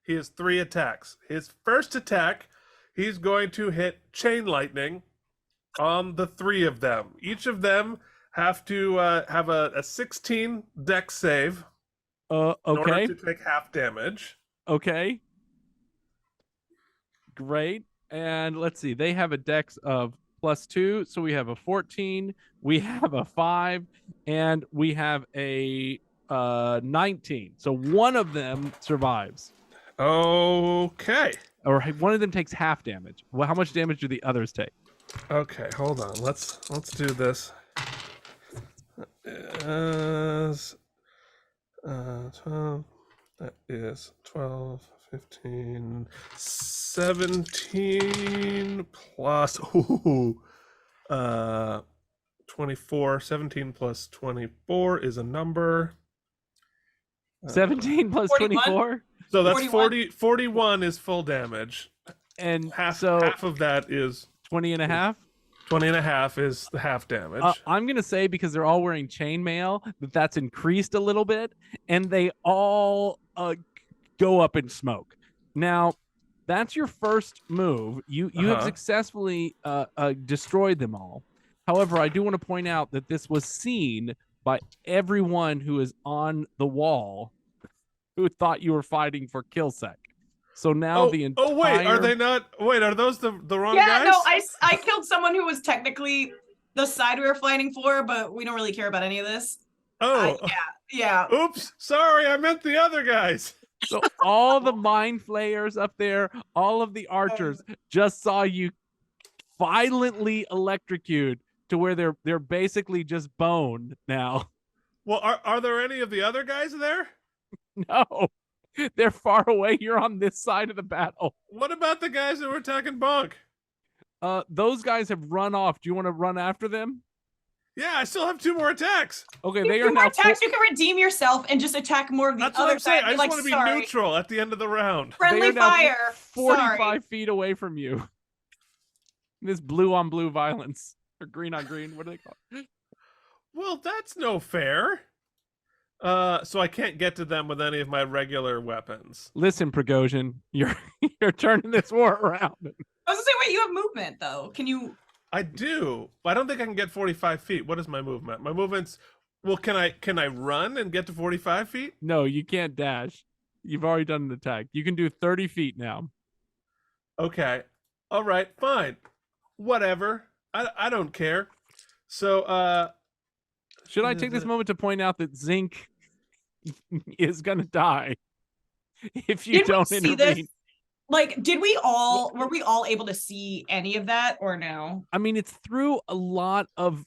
he has 3 attacks. His first attack, he's going to hit Chain Lightning on the 3 of them. Each of them have to have a 16 dex save in order Okay. to take half damage. Okay. Great. And let's see. They have a dex of +2. So we have a 14. We have a 5. And we have a 19. So one of them survives. Okay. Or one of them takes half damage. Well, how much damage do the others take? Okay, hold on. Let's do this. As 12, that is 12, 15, 17 plus 24. 17 plus 24 is a number. 17 plus 41? 24. So that's 41? 41 is full damage. And Half so of that is 20 and a half. 20 and a half is the half damage. I'm going to say, because they're all wearing chainmail, that's increased a little bit, and they all go up in smoke. Now, that's your first move. You have successfully destroyed them all. However, I do want to point out that this was seen by everyone who is on the wall who thought you were fighting for Kilsec. So now the entire... Oh, wait, are they not... Wait, are those the wrong guys? Yeah, no, I killed someone who was technically the side we were fighting for, but we don't really care about any of this. Oh. Yeah. Oops, sorry, I meant the other guys. So all the mind flayers up there, all of the archers just saw you violently electrocute to where they're basically just bone now. Well, are there any of the other guys there? No, they're far away. You're on this side of the battle. What about the guys that were attacking Bonk? Those guys have run off. Do you want to run after them? Yeah, I still have 2 more attacks. Okay, You they have are 2 more now. attacks. You can redeem yourself and just attack more of the That's what other I'm saying. side. I just Like, want to be sorry, neutral at the end of the round. They friendly are now fire. 45 Sorry. feet away from you. This blue on blue violence or green on green. What do they call it? Well, that's no fair. So I can't get to them with any of my regular weapons. Listen, Prigozhin, you're turning this war around. I was gonna say, wait, you have movement though. Can you? I do. I don't think I can get 45 feet. What is my movement? My movement's can I run and get to 45 feet? No, you can't dash. You've already done an attack. You can do 30 feet now. Okay. All right, fine. Whatever. I don't care. So should I take this moment to point out that Zinc is gonna die if you don't intervene? This? Like, were we all able to see any of that or no? I mean, it's through a lot of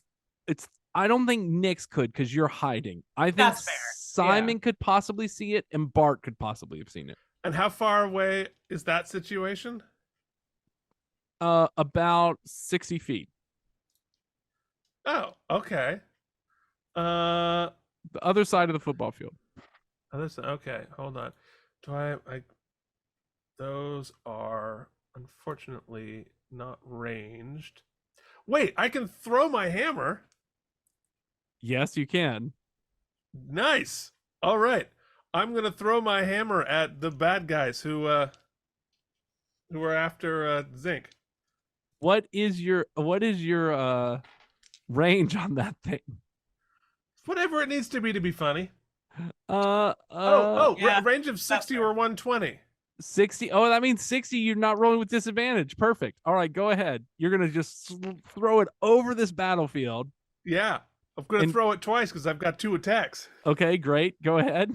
I don't think Nyx could because you're hiding. I think That's fair. Simon could possibly see it and Bart could possibly have seen it. And how far away is that situation? About 60 feet. Oh, okay. The other side of the football field. Okay, hold on. Those are unfortunately not ranged. Wait, I can throw my hammer. Yes, you can. Nice. All right. I'm going to throw my hammer at the bad guys who are after Zinc. What is your range on that thing? Whatever it needs to be funny. Yeah, range of 60 or 120. 60. Oh, that means 60. You're not rolling with disadvantage. Perfect. All right, go ahead. You're gonna just throw it over this battlefield. Yeah, I'm gonna throw it twice because I've got 2 attacks. Okay, great. Go ahead.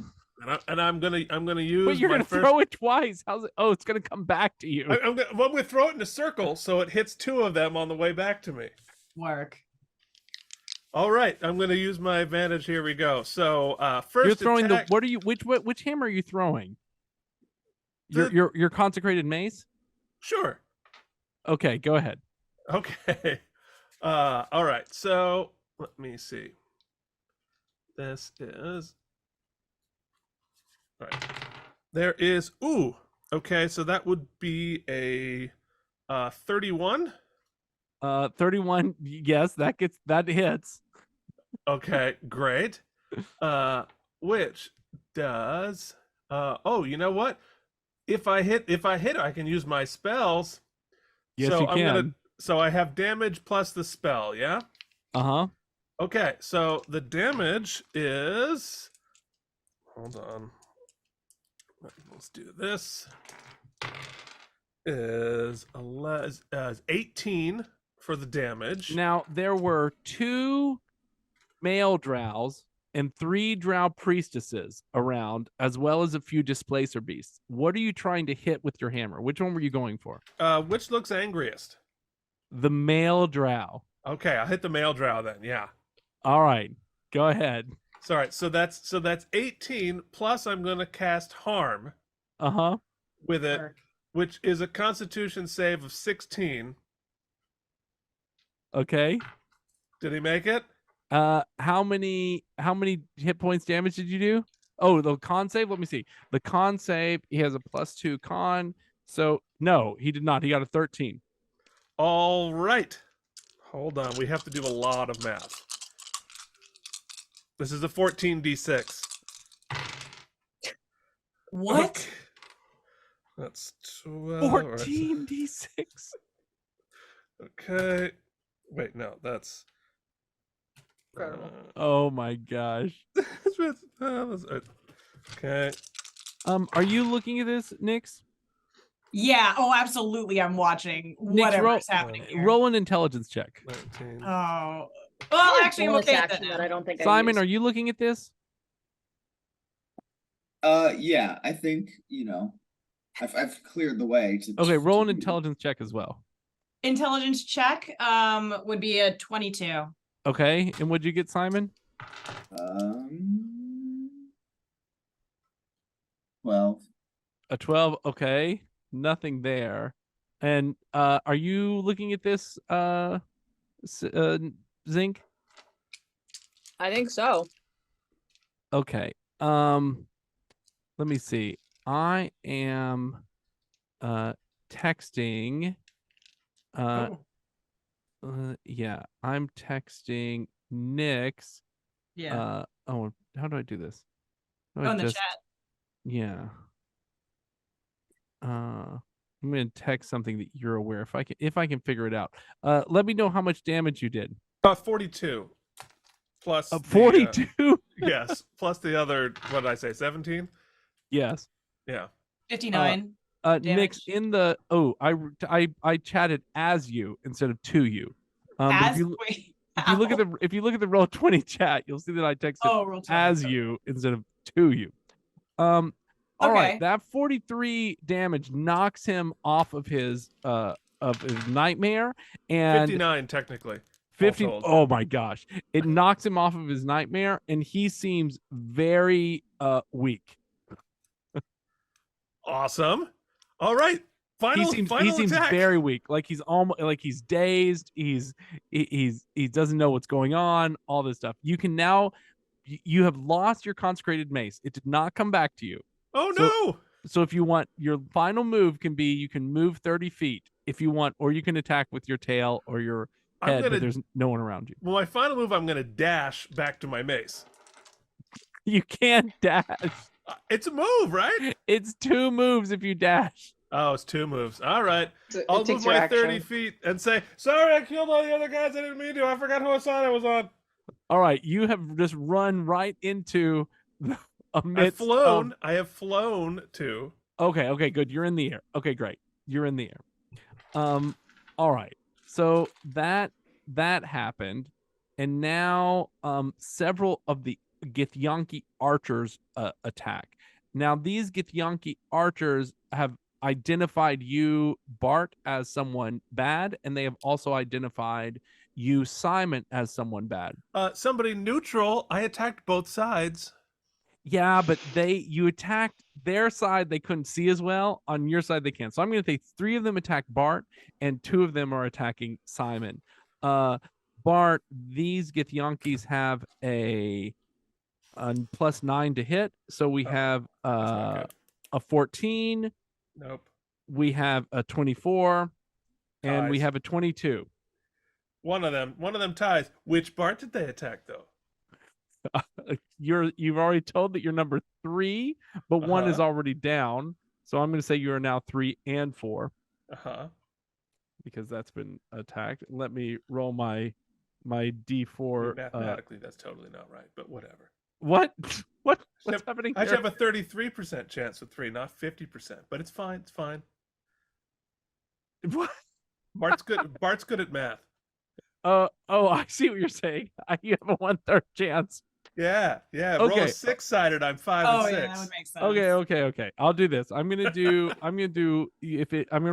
And I'm gonna use. But you're gonna throw it twice. How's it? Oh, it's gonna come back to you. I'm gonna throw it in a circle so it hits 2 of them on the way back to me. Work. All right, I'm gonna use my advantage. Here we go. So first, you're throwing attack, What are you? Which hammer are you throwing? Your consecrated mace? Sure. Okay, go ahead. Okay. All right. So let me see. This is. All right. There is. Ooh. Okay. So that would be a 31. 31. Yes, that hits. Okay. Great. Which does. Oh, you know what? If I hit, I can use my spells. Yes, so you can. So I have damage plus the spell, yeah? Uh-huh. Okay, so the damage is... Hold on. Let's do this. Is 18 for the damage. Now, there were 2 male drows and 3 drow priestesses around, as well as a few displacer beasts. What are you trying to hit with your hammer? Which one were you going for? Which looks angriest? The male drow. Okay, I'll hit the male drow then, yeah. All right, go ahead. Sorry, so that's 18, plus I'm going to cast Harm. Uh-huh. With it, which is a Constitution save of 16. Okay. Did he make it? How many hit points damage did you do? Oh, the con save. Let me see. The con save. He has a +2 con. So no, he did not. He got a 13. All right. Hold on. We have to do a lot of math. This is a 14d6. What? Okay. That's 12. 14d6. Okay. Wait, no, that's. Oh my gosh. Okay. Are you looking at this, Nyx? Yeah. Oh, absolutely. I'm watching whatever is happening here. Roll an intelligence check. 19. Oh. Well, actually, I'm okay with that. I don't think Simon, are you looking at this? Yeah, I think, I've cleared the way to. Okay, roll an intelligence check as well. Intelligence check would be a 22. Okay, and what'd you get, Simon? 12. A 12. Okay, nothing there. And are you looking at this, Zinc? I think so. Okay. Let me see. I am texting yeah, I'm texting Nyx. Yeah. Oh, how do I do this? In the chat. Yeah. I'm gonna text something that you're aware if I can figure it out. Let me know how much damage you did. 42 plus 42. Yes, plus the other. What did I say? 17. Yes. Yeah. 59. Nyx, in the I chatted as you instead of to you. As if you look at the Roll20 chat, you'll see that I texted as you instead of to you. All right, that 43 damage knocks him off of his nightmare, and 59 technically. 50. Oh my gosh, it knocks him off of his nightmare, and he seems very weak. Awesome. All right. Final he seems attack. very weak. Like he's almost like he's dazed. He doesn't know what's going on. All this stuff. You can now. You have lost your consecrated mace. It did not come back to you. Oh no! So if you want, your final move can be you can move 30 feet if you want, or you can attack with your tail or your head, but there's no one around you. Well, my final move, I'm gonna dash back to my mace. You can't dash. It's a move, right? It's 2 moves if you dash. Oh, it's 2 moves. All right. I'll move my 30 feet and say, sorry, I killed all the other guys. I didn't mean to. I forgot whose side I was on. All right. You have just run right into I've flown. I have flown to. Okay, good. You're in the air. Okay, great. You're in the air. All right. So that happened. And now several of the Githyanki archers attack. Now these Githyanki archers have identified you, Bart, as someone bad, and they have also identified you, Simon, as someone bad. Somebody neutral. I attacked both sides. Yeah, but you attacked their side, they couldn't see as well. On your side, they can. So I'm going to say 3 of them attack Bart, and 2 of them are attacking Simon. Bart, these Githyankis have a +9 to hit, so we have a 14. Nope. We have a 24, and we have a 22. One of them ties. Which Bart did they attack though? You've already told that you're number 3, but 1 is already down. So I'm going to say you are now 3 and 4. Because that's been attacked. Let me roll my D4. Mathematically, that's totally not right, but whatever. What's happening here? I should have a 33% chance with 3, not 50%, but it's fine. It's fine. What? Bart's good at math. Oh, I see what you're saying. You have a 1/3 chance. Yeah. Okay. Roll a 6-sided. I'm 5 and 6. Yeah, that would make sense. Okay. I'll do this. I'm gonna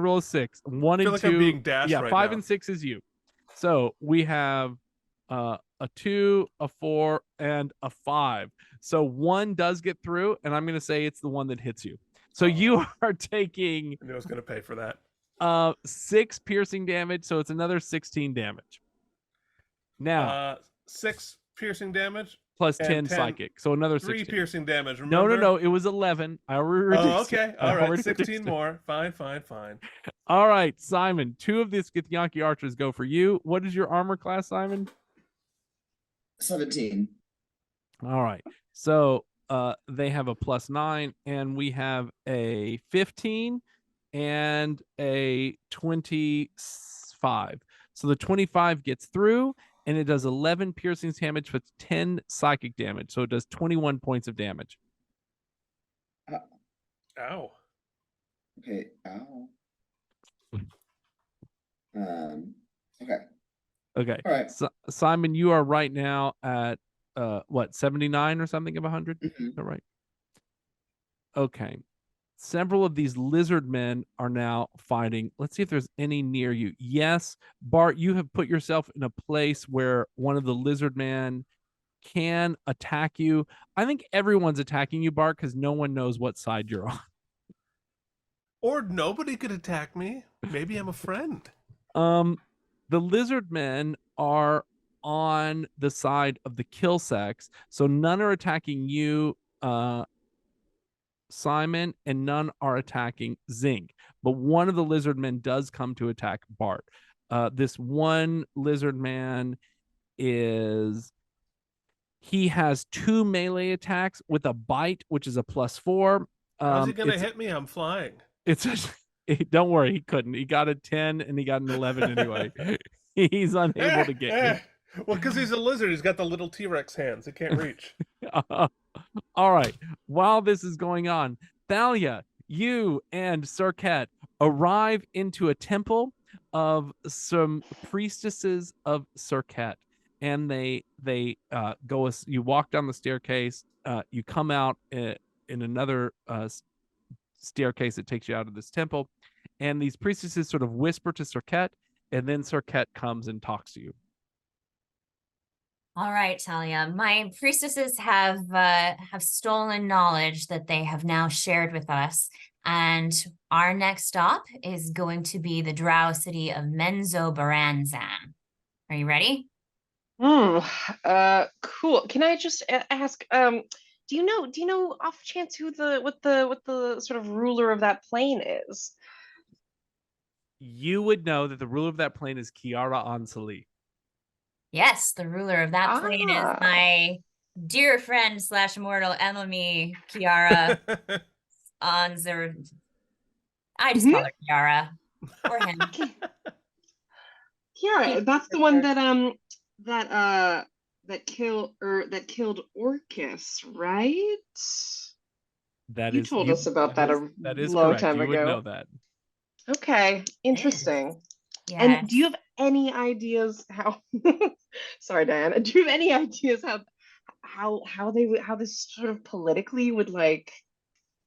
roll a 6. 1 and 2. Like I'm being dashed. Yeah, right 5 now. and 6 is you. So we have a 2, a 4, and a 5. So 1 does get through, and I'm gonna say it's the one that hits you. So you are taking. I knew I was gonna pay for that. 6 piercing damage, so it's another 16 damage. Now 6 piercing damage plus 10 psychic, so another 3 16. piercing damage. Remember? No, it was 11. I already reduced okay. it. All right, 16 more. Fine. All right, Simon. 2 of these Githyanki archers go for you. What is your armor class, Simon? 17. All right. So they have a +9, and we have a 15 and a 25. So the 25 gets through, and it does 11 piercing damage with 10 psychic damage. So it does 21 points of damage. Ow. Okay. Ow. Okay. Okay. All right. So, Simon, you are right now at 79 or something of 100? Mm-hmm. Is that right? Okay. Several of these lizard men are now fighting. Let's see if there's any near you. Yes, Bart, you have put yourself in a place where one of the lizard men can attack you. I think everyone's attacking you, Bart, because no one knows what side you're on. Or nobody could attack me. Maybe I'm a friend. The lizard men are on the side of the kill sex. So none are attacking you, Simon, and none are attacking Zing. But one of the lizard men does come to attack Bart. This one lizard man he has 2 melee attacks with a bite, which is a +4. How's he gonna hit me? I'm flying. Don't worry, he couldn't. He got a 10 and he got an 11 anyway. He's unable to get you. Well, because he's a lizard, he's got the little T-Rex hands. He can't reach. All right. While this is going on, Thalia, you and Serket arrive into a temple of some priestesses of Serket, and they go. You walk down the staircase. You come out in another staircase that takes you out of this temple, and these priestesses sort of whisper to Serket, and then Serket comes and talks to you. All right, Talia. My priestesses have stolen knowledge that they have now shared with us, and our next stop is going to be the drow city of Menzoberranzan. Are you ready? Cool. Can I just ask? Do you know off chance who what the sort of ruler of that plane is? You would know that the ruler of that plane is Kiara Ansali. Yes, the ruler of that plane is my dear friend / immortal enemy, Kiara Anzer. I just call her Kiara, or him. Kiara, that's the one that killed Orcus, right? You told us about that a long time ago. You would know that. Okay, interesting. Yes. And do you have any ideas how? Sorry, Diana. Do you have any ideas how this sort of politically would, like?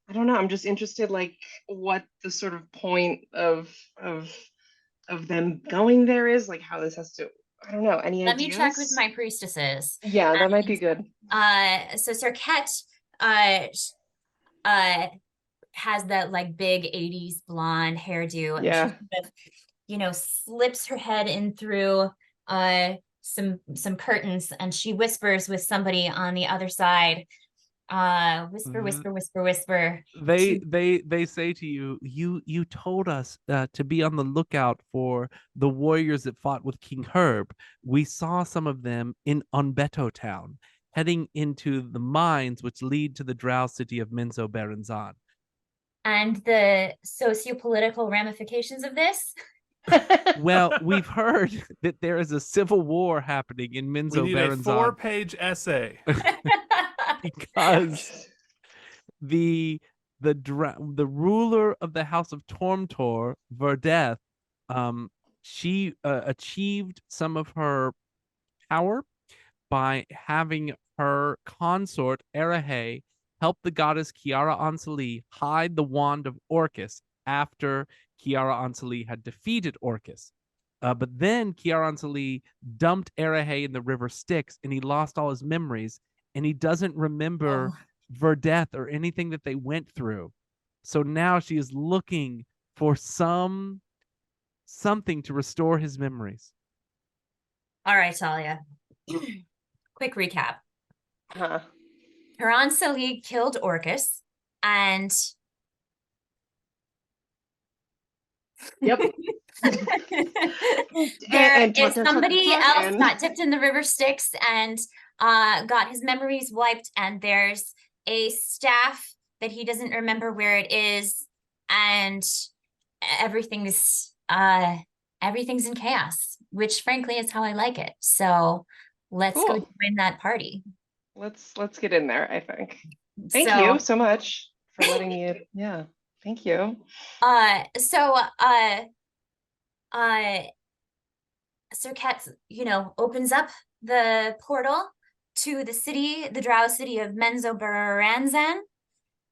I don't know. I'm just interested, like, what the sort of point of them going there is, like, how this has to. I don't know. Any Let ideas? me check with my priestesses. Yeah, that might be good. So Serket has that like big 80s blonde hairdo. Yeah. And she sort of, slips her head in through some curtains, and she whispers with somebody on the other side. Whisper, whisper, whisper, whisper. They say to you, you told us to be on the lookout for the warriors that fought with King Herb. We saw some of them in Onbeto town, heading into the mines which lead to the drow city of Menzoberranzan. And the socio-political ramifications of this? Well, we've heard that there is a civil war happening in Menzoberranzan. We need a 4-page essay. Because the ruler of the House of Tormtor, Verdeth, she achieved some of her power by having her consort Erahe help the goddess Kiara Ansali hide the wand of Orcus after Kiara Ansali had defeated Orcus. But then Kiara Ansali dumped Erahe in the river Styx, and he lost all his memories, and he doesn't remember Verdeth or anything that they went through. So now she is looking for something to restore his memories. All right, Talia. Quick recap. Huh. Kiara Ansali killed Orcus, and yep. There is somebody else got dipped in the river Styx and got his memories wiped, and there's a staff that he doesn't remember where it is, and everything's in chaos, which frankly is how I like it. So let's go join that party. Let's get in there, I think. Thank you so much for letting me. Yeah, thank you. Serket, opens up the portal to the city, the drow city of Menzoberranzan,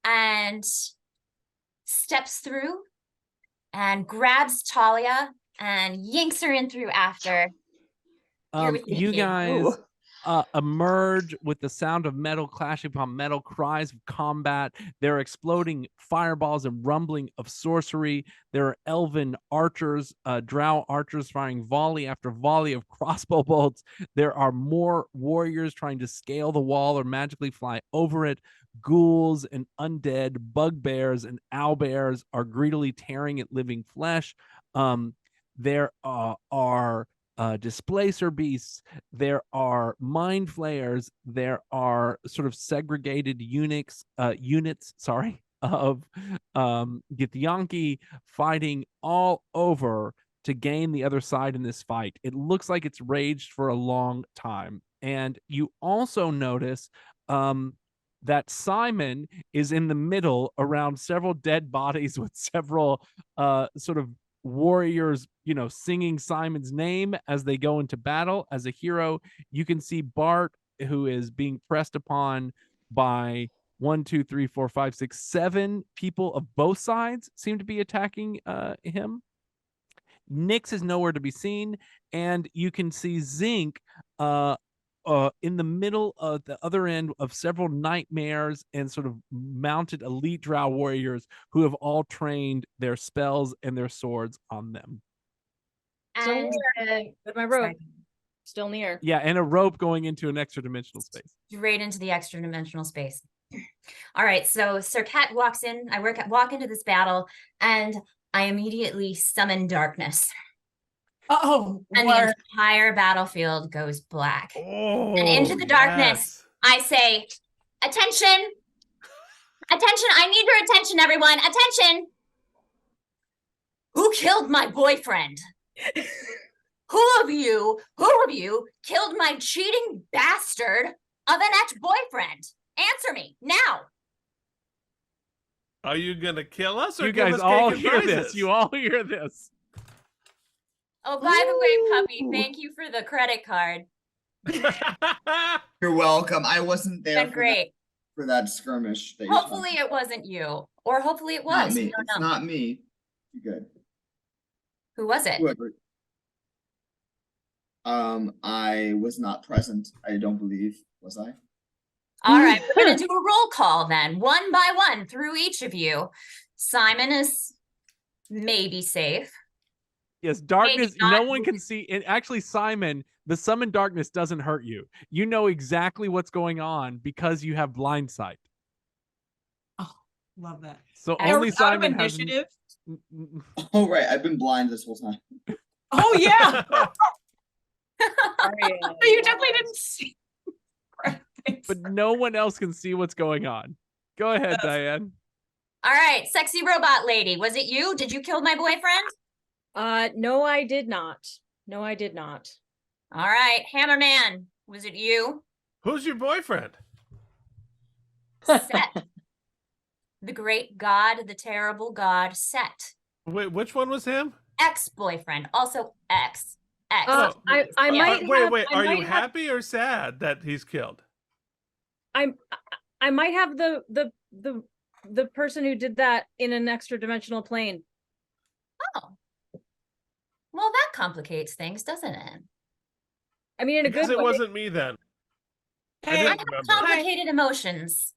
and steps through and grabs Talia and yanks her in through after. You guys emerge with the sound of metal clashing upon metal, cries of combat. There are exploding fireballs and rumbling of sorcery. There are elven archers, drow archers firing volley after volley of crossbow bolts. There are more warriors trying to scale the wall or magically fly over it. Ghouls and undead, bugbears and owlbears are greedily tearing at living flesh. There are displacer beasts. There are mind flayers. There are sort of segregated units of Githyanki fighting all over to gain the other side in this fight. It looks like it's raged for a long time. And you also notice that Simon is in the middle around several dead bodies with several sort of warriors, singing Simon's name as they go into battle as a hero. You can see Bart, who is being pressed upon by 1, 2, 3, 4, 5, 6, 7 people of both sides seem to be attacking him. Nyx is nowhere to be seen, and you can see Zinc in the middle of the other end of several nightmares and sort of mounted elite drow warriors who have all trained their spells and their swords on them. And with my rope still near. Yeah, and a rope going into an extra dimensional space. Right into the extra dimensional space. All right, so Sir Cat walks in. I walk into this battle, and I immediately summon darkness. Oh, and the entire battlefield goes black. And into the darkness, I say, attention! Attention, I need your attention, everyone. Attention! Who killed my boyfriend? Who of you killed my cheating bastard of an ex-boyfriend? Answer me, now! Are you gonna kill us or you give guys us all cake and hear prizes? this. You all hear this. Oh, by the way, puppy, thank you for the credit card. You're welcome. I wasn't there for that skirmish. Hopefully it wasn't you. Or hopefully it was. Not me. It's not me. You're good. Who was it? Whoever. I was not present. I don't believe. Was I? All right, we're going to do a roll call then, one by one through each of you. Simon is maybe safe. Yes, darkness, no one can see. And actually, Simon, the summoned darkness doesn't hurt you. You know exactly what's going on because you have blind sight. Oh, love that. So only Simon has initiative. Oh, right. I've been blind this whole time. Oh, yeah. You definitely didn't see. But no one else can see what's going on. Go ahead, Diane. All right, sexy robot lady. Was it you? Did you kill my boyfriend? No, I did not. No, I did not. All right, Hammerman. Was it you? Who's your boyfriend? Set. The great god, the terrible god, Set. Wait, which one was him? Ex-boyfriend. Also ex. I might. Wait. Are you happy or sad that he's killed? I might have the person who did that in an extra dimensional plane. Oh. Well, that complicates things, doesn't it? I mean, in a good way. It wasn't me then. Hey, I have complicated emotions.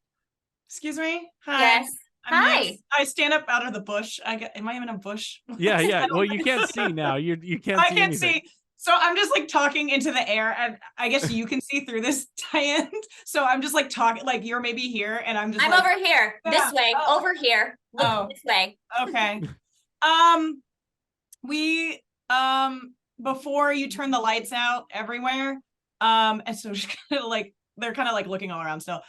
Excuse me? Hi. Yes. Hi. I stand up out of the bush. Am I in a bush? Yeah. Well, you can't see now. You can't. I can't see. So I'm just like talking into the air, and I guess you can see through this, Diane. So I'm just like talking, like you're maybe here, and I'm like, over here, this way, over here. Look this way. Okay. We before you turn the lights out everywhere, and so just kind of like they're kind of like looking all around still.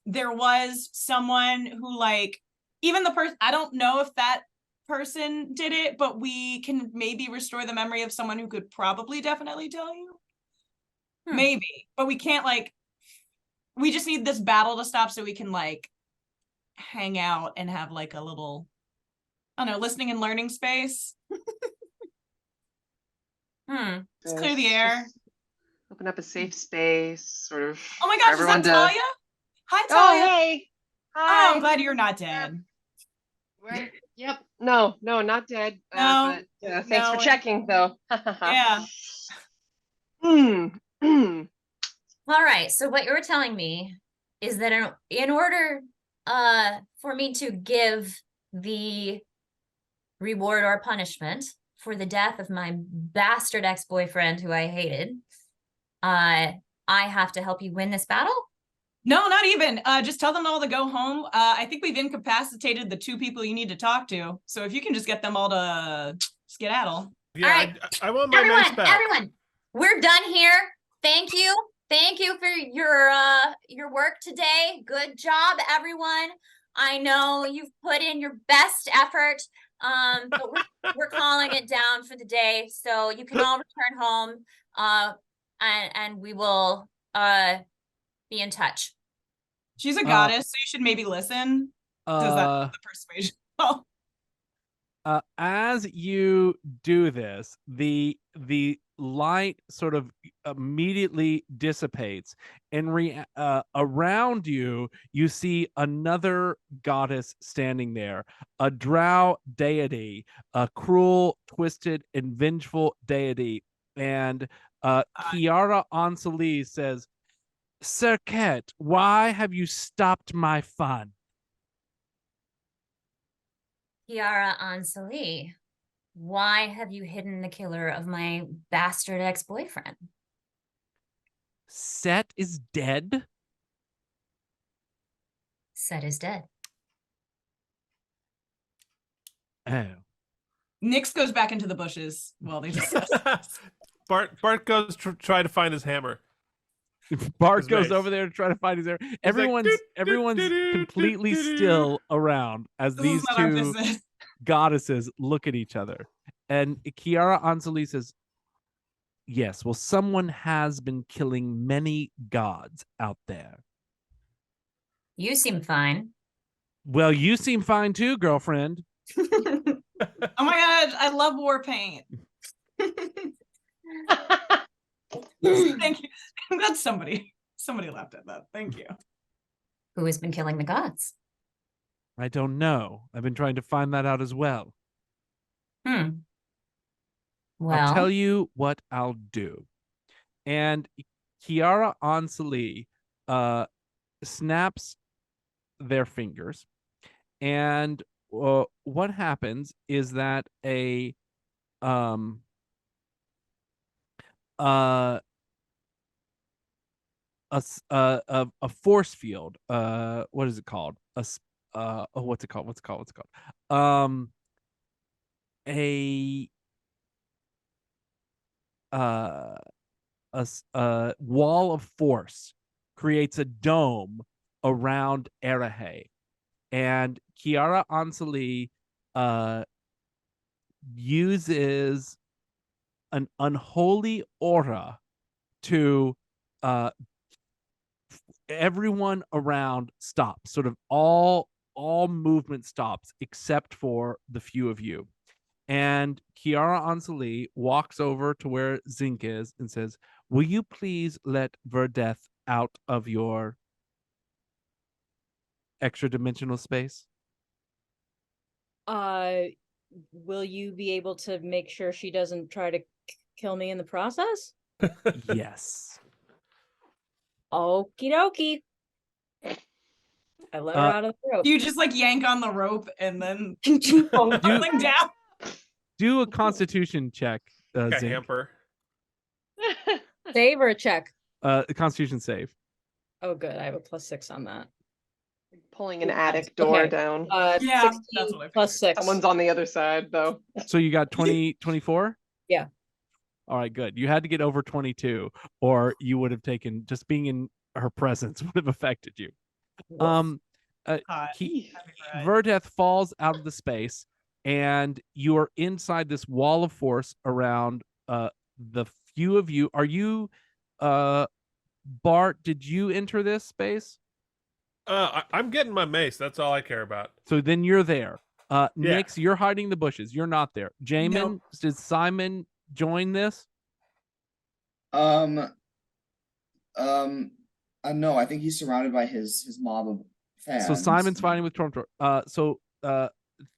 There was someone who like even the person, I don't know if that person did it, but we can maybe restore the memory of someone who could probably definitely tell you. Maybe, but we can't like, we just need this battle to stop so we can like hang out and have like a little, I don't know, listening and learning space. Just clear the air. Open up a safe space, sort of. Oh my gosh, is that Talia? Hi, Talia. Oh, hey. Hi. Oh, I'm glad you're not dead. Yep. No, not dead. No. But, thanks for checking, though. Yeah. All right. So what you're telling me is that in order for me to give the reward or punishment for the death of my bastard ex-boyfriend who I hated, I have to help you win this battle? No, not even. Just tell them all to go home. I think we've incapacitated the 2 people you need to talk to. So if you can just get them all to skedaddle. Yeah, All right. I want my mace back. Everyone, we're done here. Thank you. Thank you for your work today. Good job, everyone. I know you've put in your best effort, but we're calling it down for the day. So you can all return home, and we will be in touch. She's a goddess, so you should maybe listen. Does that the persuasion? As you do this, the light sort of immediately dissipates, and around you see another goddess standing there, a drow deity, a cruel, twisted, and vengeful deity. And Kiara Anseli says, "Sir Ket, why have you stopped my fun?" Kiara Anseli, why have you hidden the killer of my bastard ex-boyfriend? Set is dead? Set is dead. Oh. Nyx goes back into the bushes while they discuss. Bart goes try to find his hammer. Bart goes over there to try to find his hammer. Everyone's completely still around as these 2 goddesses look at each other. And Kiara Anseli says, "Yes, well, someone has been killing many gods out there." You seem fine. Well, you seem fine too, girlfriend. Oh my god, I love war paint. Thank you. That's somebody laughed at that. Thank you. Who has been killing the gods? I don't know. I've been trying to find that out as well. Well, I'll tell you what I'll do. And Kiara Anseli snaps their fingers, and what happens is that a force field, what is it called? What's it called? A wall of force creates a dome around Arahe, and Kiara Anseli uses an unholy aura to everyone around stops, sort of all movement stops except for the few of you. And Kiara Anseli walks over to where Zinc is and says, "Will you please let Verdeth out of your extra dimensional space?" Will you be able to make sure she doesn't try to kill me in the process? Yes. Okie dokie. I let her out of the rope. You just like yank on the rope and then falling down. Do a Constitution check, Like a Zinc. hamper. Save or a check? Constitution save. Oh, good. I have a +6 on that. Pulling an attic door down. Yeah, 16 that's what I plus 6. Someone's on the other side, though. So you got 24? Yeah. All right, good. You had to get over 22, or you would have taken, just being in her presence would have affected you. Verdeth falls out of the space, and you are inside this wall of force around the few of you. Are you, Bart, did you enter this space? I'm getting my mace. That's all I care about. So then you're there. Nyx, you're hiding in the bushes. You're not there. Jamen, Nope. Did Simon join this? No, I think he's surrounded by his mob of fans. So Simon's fighting with Stormtrooper.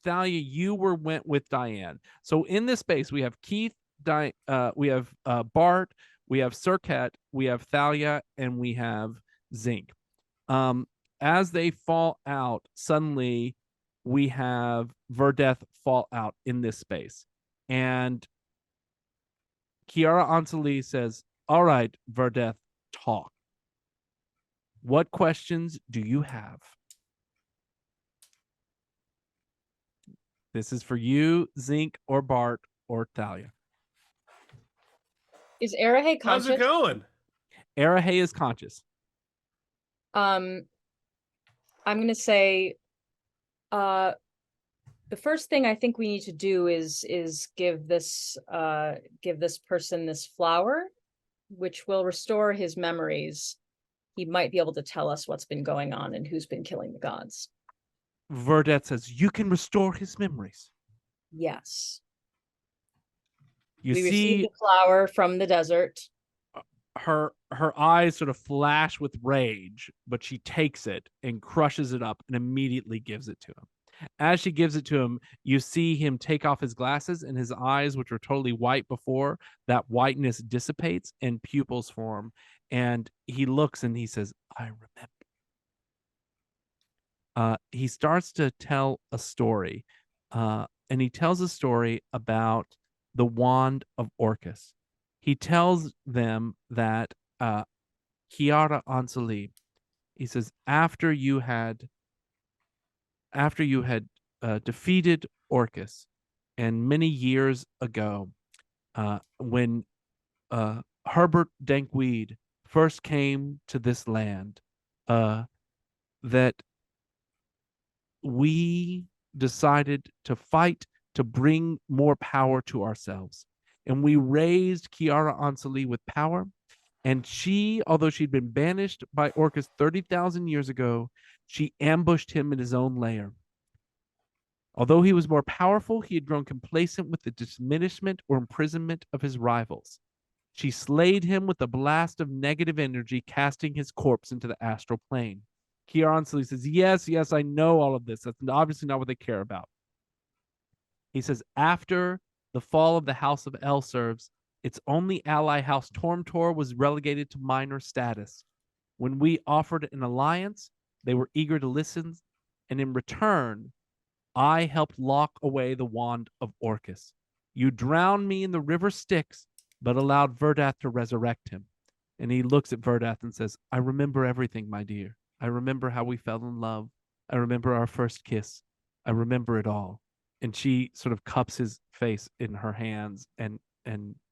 Thalia, you went with Diane. So in this space, we have Keith, we have Bart, we have Serket, we have Thalia, and we have Zinc. As they fall out, suddenly we have Verdeth fall out in this space. And Kiara Anseli says, all right, Verdeth, talk. What questions do you have? This is for you, Zinc, or Bart, or Thalia. Is Arahe conscious? How's it going? Arahe is conscious. I'm gonna say the first thing I think we need to do is give this person this flower, which will restore his memories. He might be able to tell us what's been going on and who's been killing the gods. Verdeth says, you can restore his memories. Yes. We received the flower from the desert. Her eyes sort of flash with rage, but she takes it and crushes it up and immediately gives it to him. As she gives it to him, you see him take off his glasses, and his eyes, which were totally white before, that whiteness dissipates and pupils form. And he looks and he says, I remember. He starts to tell a story, and he tells a story about the wand of Orcus. He tells them that Kiara Anseli, he says, after you had defeated Orcus, and many years ago, when Herbert Dankweed first came to this land, that we decided to fight to bring more power to ourselves. And we raised Kiara Anseli with power. And she, although she'd been banished by Orcus 30,000 years ago, she ambushed him in his own lair. Although he was more powerful, he had grown complacent with the diminishment or imprisonment of his rivals. She slayed him with a blast of negative energy, casting his corpse into the astral plane. Kiara Anseli says, yes, I know all of this. That's obviously not what they care about. He says, after the fall of the House of Elserves, its only ally house Tormtor was relegated to minor status. When we offered an alliance, they were eager to listen, and in return, I helped lock away the wand of Orcus. You drowned me in the river Styx, but allowed Verdeth to resurrect him. And he looks at Verdeth and says, I remember everything, my dear. I remember how we fell in love. I remember our first kiss. I remember it all. And she sort of cups his face in her hands and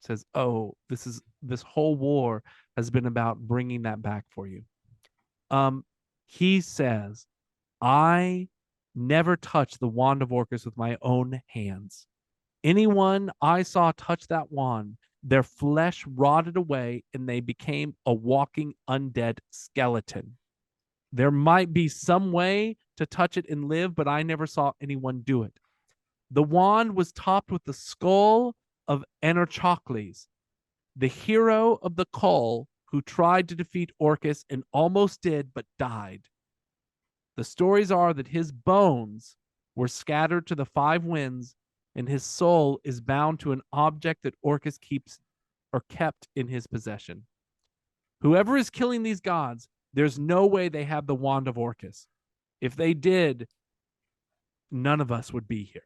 says, oh, this whole war has been about bringing that back for you. He says, I never touched the wand of Orcus with my own hands. Anyone I saw touch that wand, their flesh rotted away and they became a walking undead skeleton. There might be some way to touch it and live, but I never saw anyone do it. The wand was topped with the skull of Anarchocles, the hero of the Cull who tried to defeat Orcus and almost did, but died. The stories are that his bones were scattered to the five winds, and his soul is bound to an object that Orcus keeps or kept in his possession. Whoever is killing these gods, there's no way they have the wand of Orcus. If they did, none of us would be here.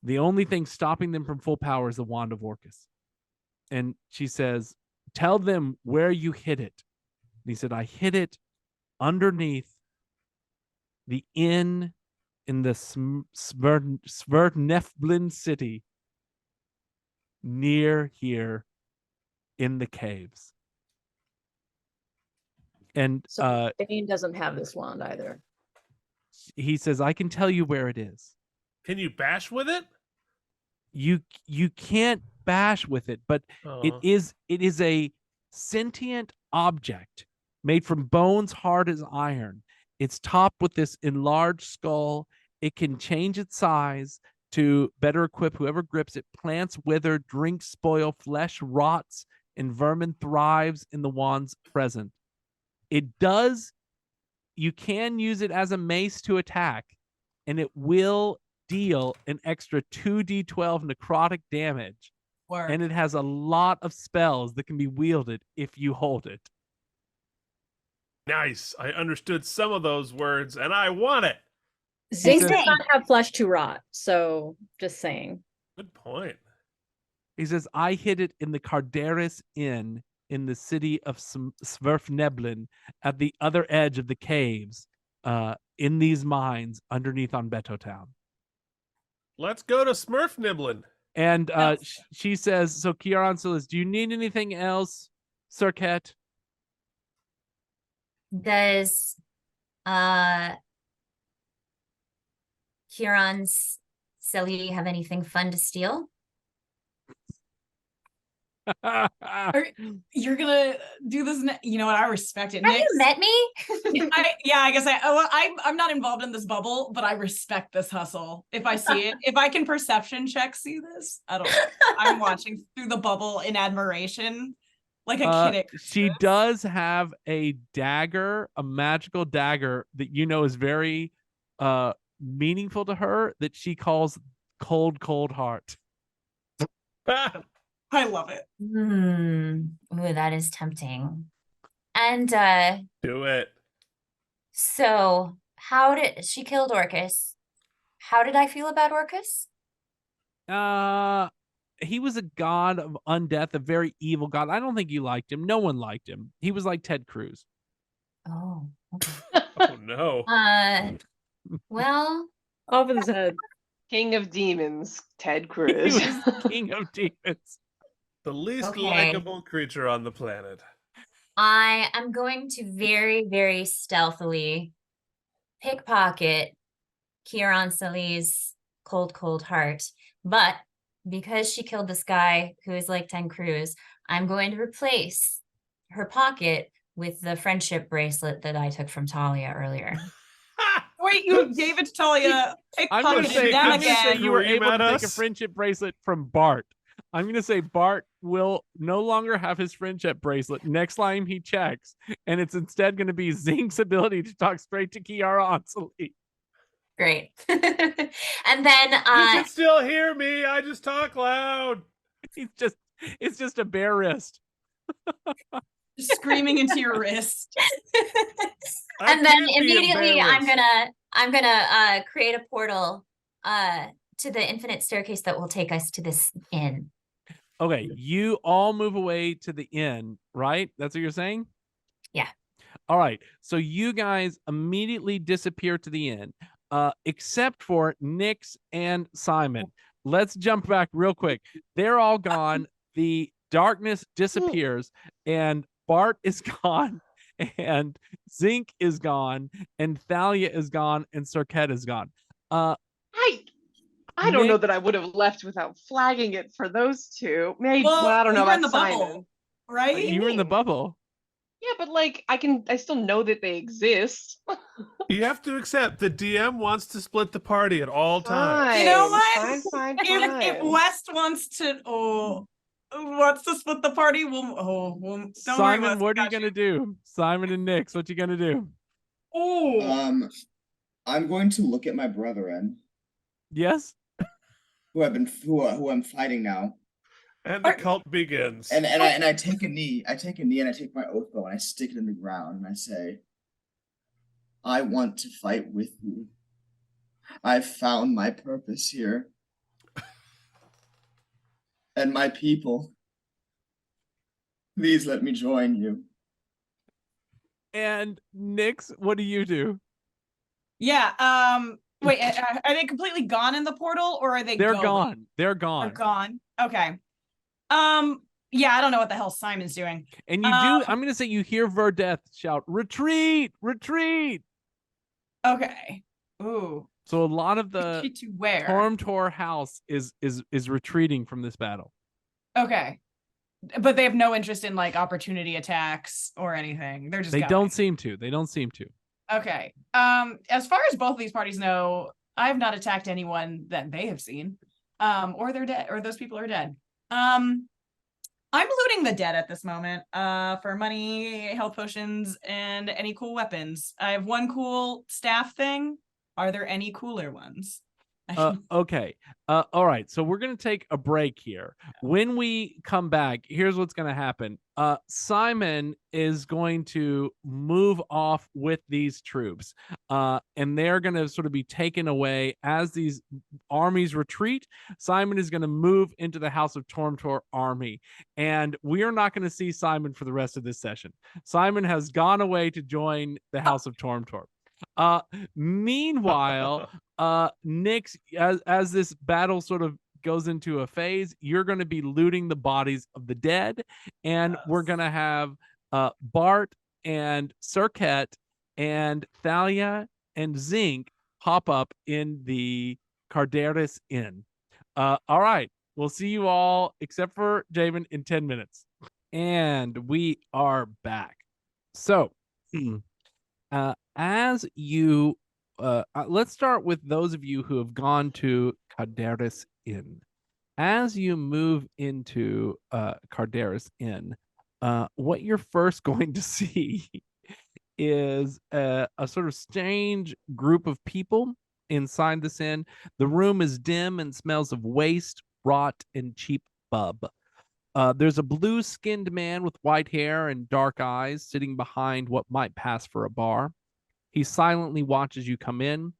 The only thing stopping them from full power is the wand of Orcus. And she says, tell them where you hid it. And he said, I hid it underneath the inn in the Sverdnefblin city near here in the caves. And so Dane doesn't have this wand either. He says, I can tell you where it is. Can you bash with it? You can't bash with it, but it is a sentient object made from bones hard as iron. It's topped with this enlarged skull. It can change its size to better equip whoever grips it. Plants wither, drinks spoil, flesh rots, and vermin thrives in the wand's present. It does, you can use it as a mace to attack, and it will deal an extra 2d12 necrotic damage and it has a lot of spells that can be wielded if you hold it. Nice. I understood some of those words, and I want it. Zinc says- does not have flesh to rot, so just saying. Good point. He says, I hid it in the Caderis Inn in the city of Sverfneblin at the other edge of the caves in these mines underneath on Beto Town. Let's go to Smurf Niblin. And she says, so Kieran says, do you need anything else, Cirquette? Does Kieran's Selly have anything fun to steal? You're gonna do this? You know what? I respect it. Have you met me? I guess I'm not involved in this bubble, but I respect this hustle. If I see it, if I can perception check, see this, I don't know. I'm watching through the bubble in admiration, like a kid. She does have a dagger, a magical dagger that you know is very meaningful to her that she calls Cold Heart. I love it. Ooh, that is tempting. And Do it. so how did she killed Orcus? How did I feel about Orcus? He was a god of undeath, a very evil god. I don't think you liked him. No one liked him. He was like Ted Cruz. Oh, okay. Oh no. Well, Off his head. King of Demons, Ted He Cruz. was king of demons. The least Okay. likable creature on the planet. I am going to very, very stealthily pickpocket Kieran Sally's cold heart. But because she killed this guy who is like Ted Cruz, I'm going to replace her pocket with the friendship bracelet that I took from Talia earlier. Wait, you gave it to Talia. I'm gonna say Them again. you were Scream able to at take a us. friendship bracelet from Bart. I'm gonna say Bart will no longer have his friendship bracelet next time he checks, and it's instead gonna be Zink's ability to talk straight to Kiara Anseli. Great. And then You can still hear me. I just talk loud. It's just a bare wrist. Just screaming into your wrist. I and then can't be immediately embarrassed. I'm gonna create a portal to the infinite staircase that will take us to this inn. Okay, you all move away to the inn, right? That's what you're saying? Yeah. All right. So you guys immediately disappear to the inn, except for Nyx and Simon. Let's jump back real quick. They're all gone. The darkness disappears, and Bart is gone, and Zink is gone, and Thalia is gone, and Cirquette is gone. I don't know Nick- that I would have left without flagging it for those two. Maybe Well, I don't know you were in about the bubble, Simon. right? You were in the mean? bubble. Yeah, but like I still know that they exist. You have to accept the DM wants to split the party at all times. You know what? Fine. If West wants to split the party, don't worry, Simon, West, what are you got gonna do? Simon and Nyx, what you gonna do? Oh, I'm going to look at my brethren Yes? who I'm fighting now. And the cult begins. And I take a knee. I take a knee and I take my oath bow and I stick it in the ground and I say, I want to fight with you. I've found my purpose here. And my people. Please let me join you. And Nyx, what do you do? yeah. Wait, are they completely gone in the portal, or are they? They're going? gone. They're They're gone. gone. Okay. Yeah, I don't know what the hell Simon's doing. And you do, I'm gonna say you hear Verdeth shout, retreat, retreat. Okay. Ooh. So a lot of the Retreat to where? Tormtor house is retreating from this battle. Okay. But they have no interest in like opportunity attacks or anything. They're just They going. don't seem to. They don't seem to. Okay. As far as both of these parties know, I have not attacked anyone that they have seen. Or they're dead, or those people are dead. I'm looting the dead at this moment, for money, health potions, and any cool weapons. I have one cool staff thing. Are there any cooler ones? Okay. All right. So we're going to take a break here. When we come back, here's what's going to happen. Simon is going to move off with these troops, and they're going to sort of be taken away as these armies retreat. Simon is going to move into the House of Tormtor army, and we are not going to see Simon for the rest of this session. Simon has gone away to join the House of Tormtor. Meanwhile, Nyx, as this battle sort of goes into a phase, you're going to be looting the bodies of the dead, and we're going to have Bart and Serket and Thalia and Zinc pop up in the Caderis Inn. All right, we'll see you all, except for Jamin, in 10 minutes. And we are back. So, as you let's start with those of you who have gone to Caderis Inn. As you move into Caderis Inn, what you're first going to see is a sort of strange group of people inside this inn. The room is dim and smells of waste, rot, and cheap bub. There's a blue-skinned man with white hair and dark eyes sitting behind what might pass for a bar. He silently watches you come in.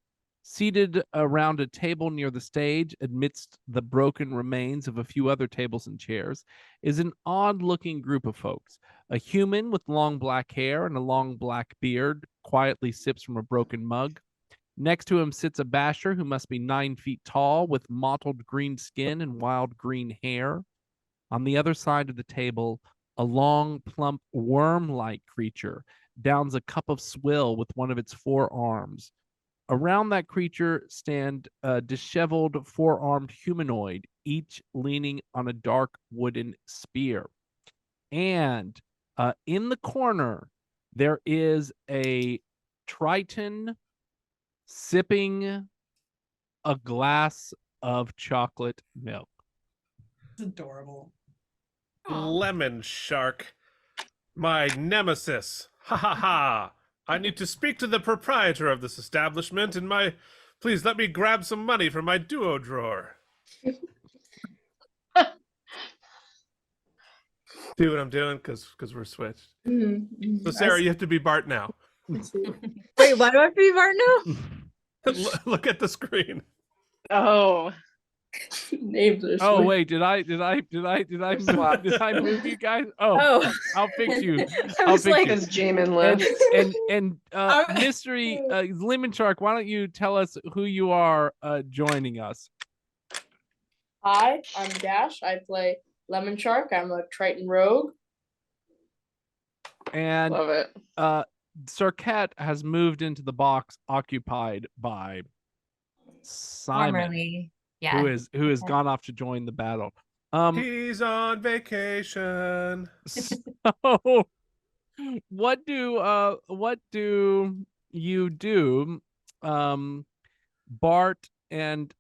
Seated around a table near the stage, amidst the broken remains of a few other tables and chairs, is an odd-looking group of folks. A human with long black hair and a long black beard quietly sips from a broken mug. Next to him sits a basher who must be 9 feet tall, with mottled green skin and wild green hair. On the other side of the table, a long, plump, worm-like creature downs a cup of swill with one of its 4 arms. Around that creature stand a disheveled 4-armed humanoid, each leaning on a dark wooden spear. And in the corner, there is a Triton sipping a glass of chocolate milk. It's adorable. Lemon Shark, my nemesis. Ha ha ha. I need to speak to the proprietor of this establishment and please let me grab some money from my duo drawer. See what I'm doing? Because we're switched. So Sarah, you have to be Bart now. Wait, why do I have to be Bart now? Look at the screen. Oh. Names are Oh sweet. wait, did I move you guys? Oh, I'll fix you. I'll fix you. Because Jamin left. And mystery Lemon Shark, why don't you tell us who you are joining us? Hi, I'm Dash. I play Lemon Shark. I'm a Triton rogue. And Love it. Serket has moved into the box occupied by Simon. Formerly, yeah. Who has gone off to join the battle. He's on vacation. So what do you do, Bart and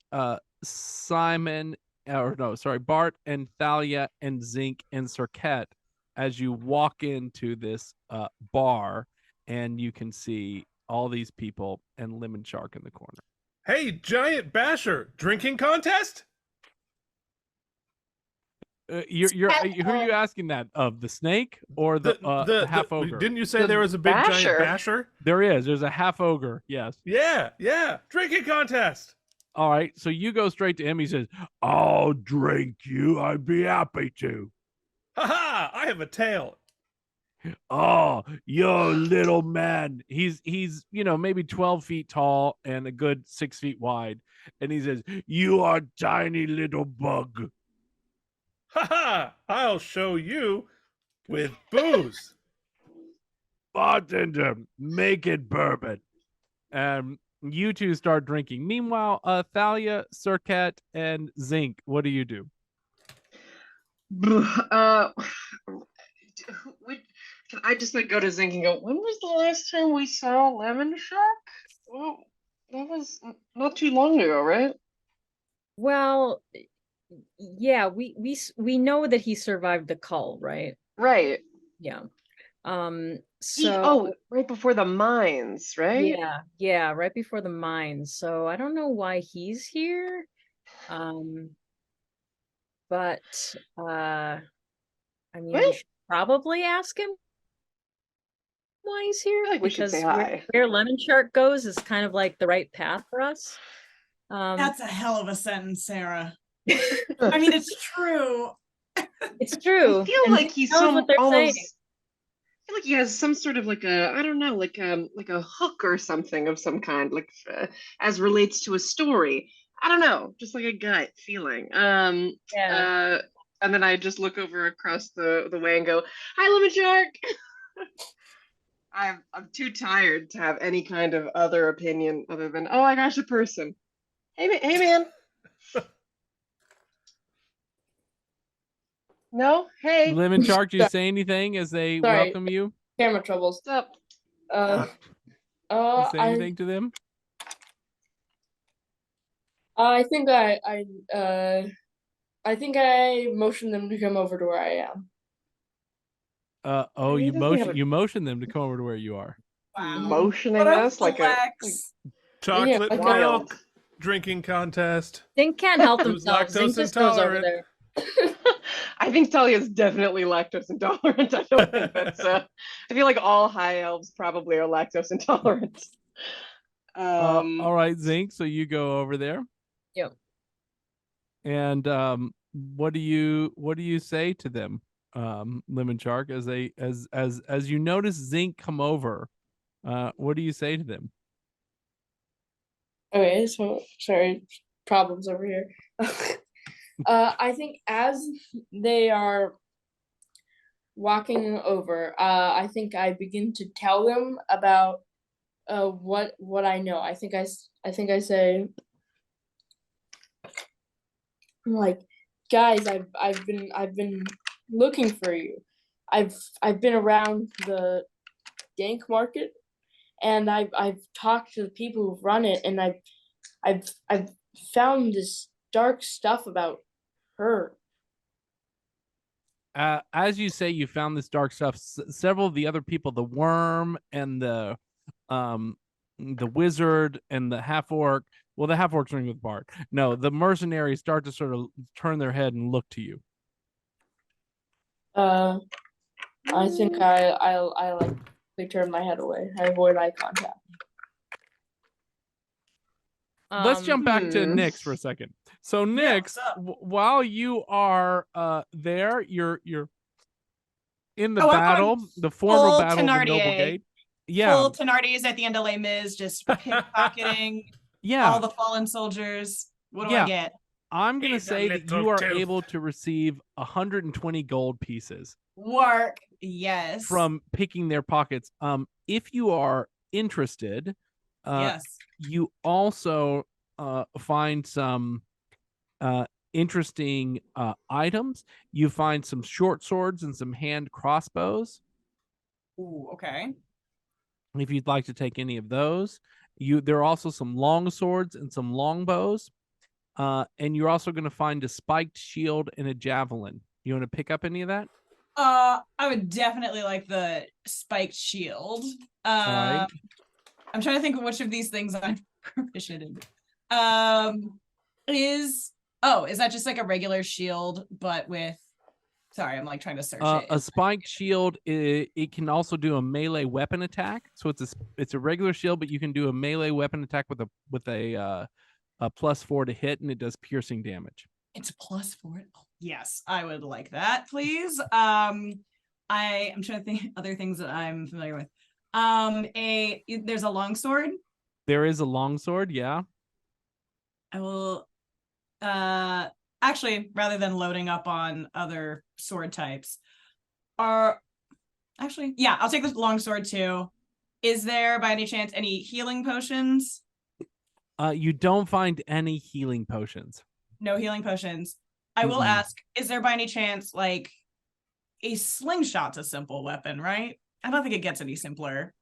Simon, or no, sorry, Bart and Thalia and Zinc and Serket, as you walk into this bar and you can see all these people and Lemon Shark in the corner? Hey, Giant Basher, drinking contest? Who are you asking that of? The snake or the half ogre? Didn't you say there was a big giant basher? There is. There's a half ogre. Yes. Yeah. Drinking contest. All right. So you go straight to him. He says, "I'll drink you. I'd be happy to." Ha! I have a tail. Oh, you little man. He's maybe 12 feet tall and a good 6 feet wide. And he says, "You are tiny little bug." Ha! I'll show you with booze. Bartender, make it bourbon. You two start drinking. Meanwhile, Thalia, Serket, and Zinc, what do you do? Can I just go to Zinc and go, when was the last time we saw Lemon Shark? Well, that was not too long ago, right? Well, yeah, we know that he survived the cull, right? Right. Yeah. So right before the mines, right? yeah, right before the mines. So I don't know why he's here. But I mean, we should probably ask him why he's here, like we should say hi. where Lemon Shark goes is kind of like the right path for us. That's a hell of a sentence, Sarah. I mean, it's true. It's true. I feel like he's what they're saying. I feel like he has some sort of like a, I don't know, like a hook or something of some kind, like as relates to a story. I don't know, just like a gut feeling. And then I just look over across the way and go, "Hi, Lemon Shark." I'm too tired to have any kind of other opinion other than, oh my gosh, a person. Hey man. No? Hey. Lemon Shark, do you say anything as they welcome you? Camera troubles. What's up? You say anything to them? I think I motioned them to come over to where I am. You motion them to come over to where you are. Wow. Motioning us like chocolate like milk drinking contest. Zink can't help themselves. Zink just goes over there. I think Talia's definitely lactose intolerant. I don't think that's I feel like all high elves probably are lactose intolerant. All right, Zink, so you go over there. Yep. And what do you say to them, Lemon Shark, as you notice Zink come over? What do you say to them? Okay, so sorry, problems over here. I think as they are walking over, I think I begin to tell them about what I know. I think I say, I'm like, guys, I've been looking for you. I've been around the dank market, and I've talked to the people who run it, and I've found this dark stuff about her. As you say, you found this dark stuff. Several of the other people, the worm and the wizard and the half orc. Well, the half orc's ring with Bart. No, the mercenaries start to sort of turn their head and look to you. I think I like they turn my head away. I avoid eye contact. Let's jump back to Nyx for a second. So Nyx, while you are there, you're in the battle, the formal battle of the Noble Gate. Yeah, full Thenardier at the end of Les Mis, just pickpocketing. All the fallen soldiers. What do I get? I'm gonna say that you are able to receive 120 gold pieces. Work, yes. From picking their pockets. If you are interested, yes. You also find some interesting items. You find some short swords and some hand crossbows. Ooh, okay. If you'd like to take any of those, there are also some long swords and some long bows. And you're also going to find a spiked shield and a javelin. You want to pick up any of that? I would definitely like the spiked shield. Right. I'm trying to think of which of these things I'm proficient in. Is that just like a regular shield, but with? Sorry, I'm like trying to search it. A spiked shield, it can also do a melee weapon attack. So it's a regular shield, but you can do a melee weapon attack with a +4 to hit, and it does piercing damage. It's a +4. Oh, yes, I would like that, please. I'm trying to think other things that I'm familiar with. There's a longsword. There is a longsword, yeah. I will actually, rather than loading up on other sword types, I'll take the longsword too. Is there by any chance any healing potions? You don't find any healing potions. No healing potions. I will ask, is there by any chance like a slingshot's a simple weapon, right? I don't think it gets any simpler.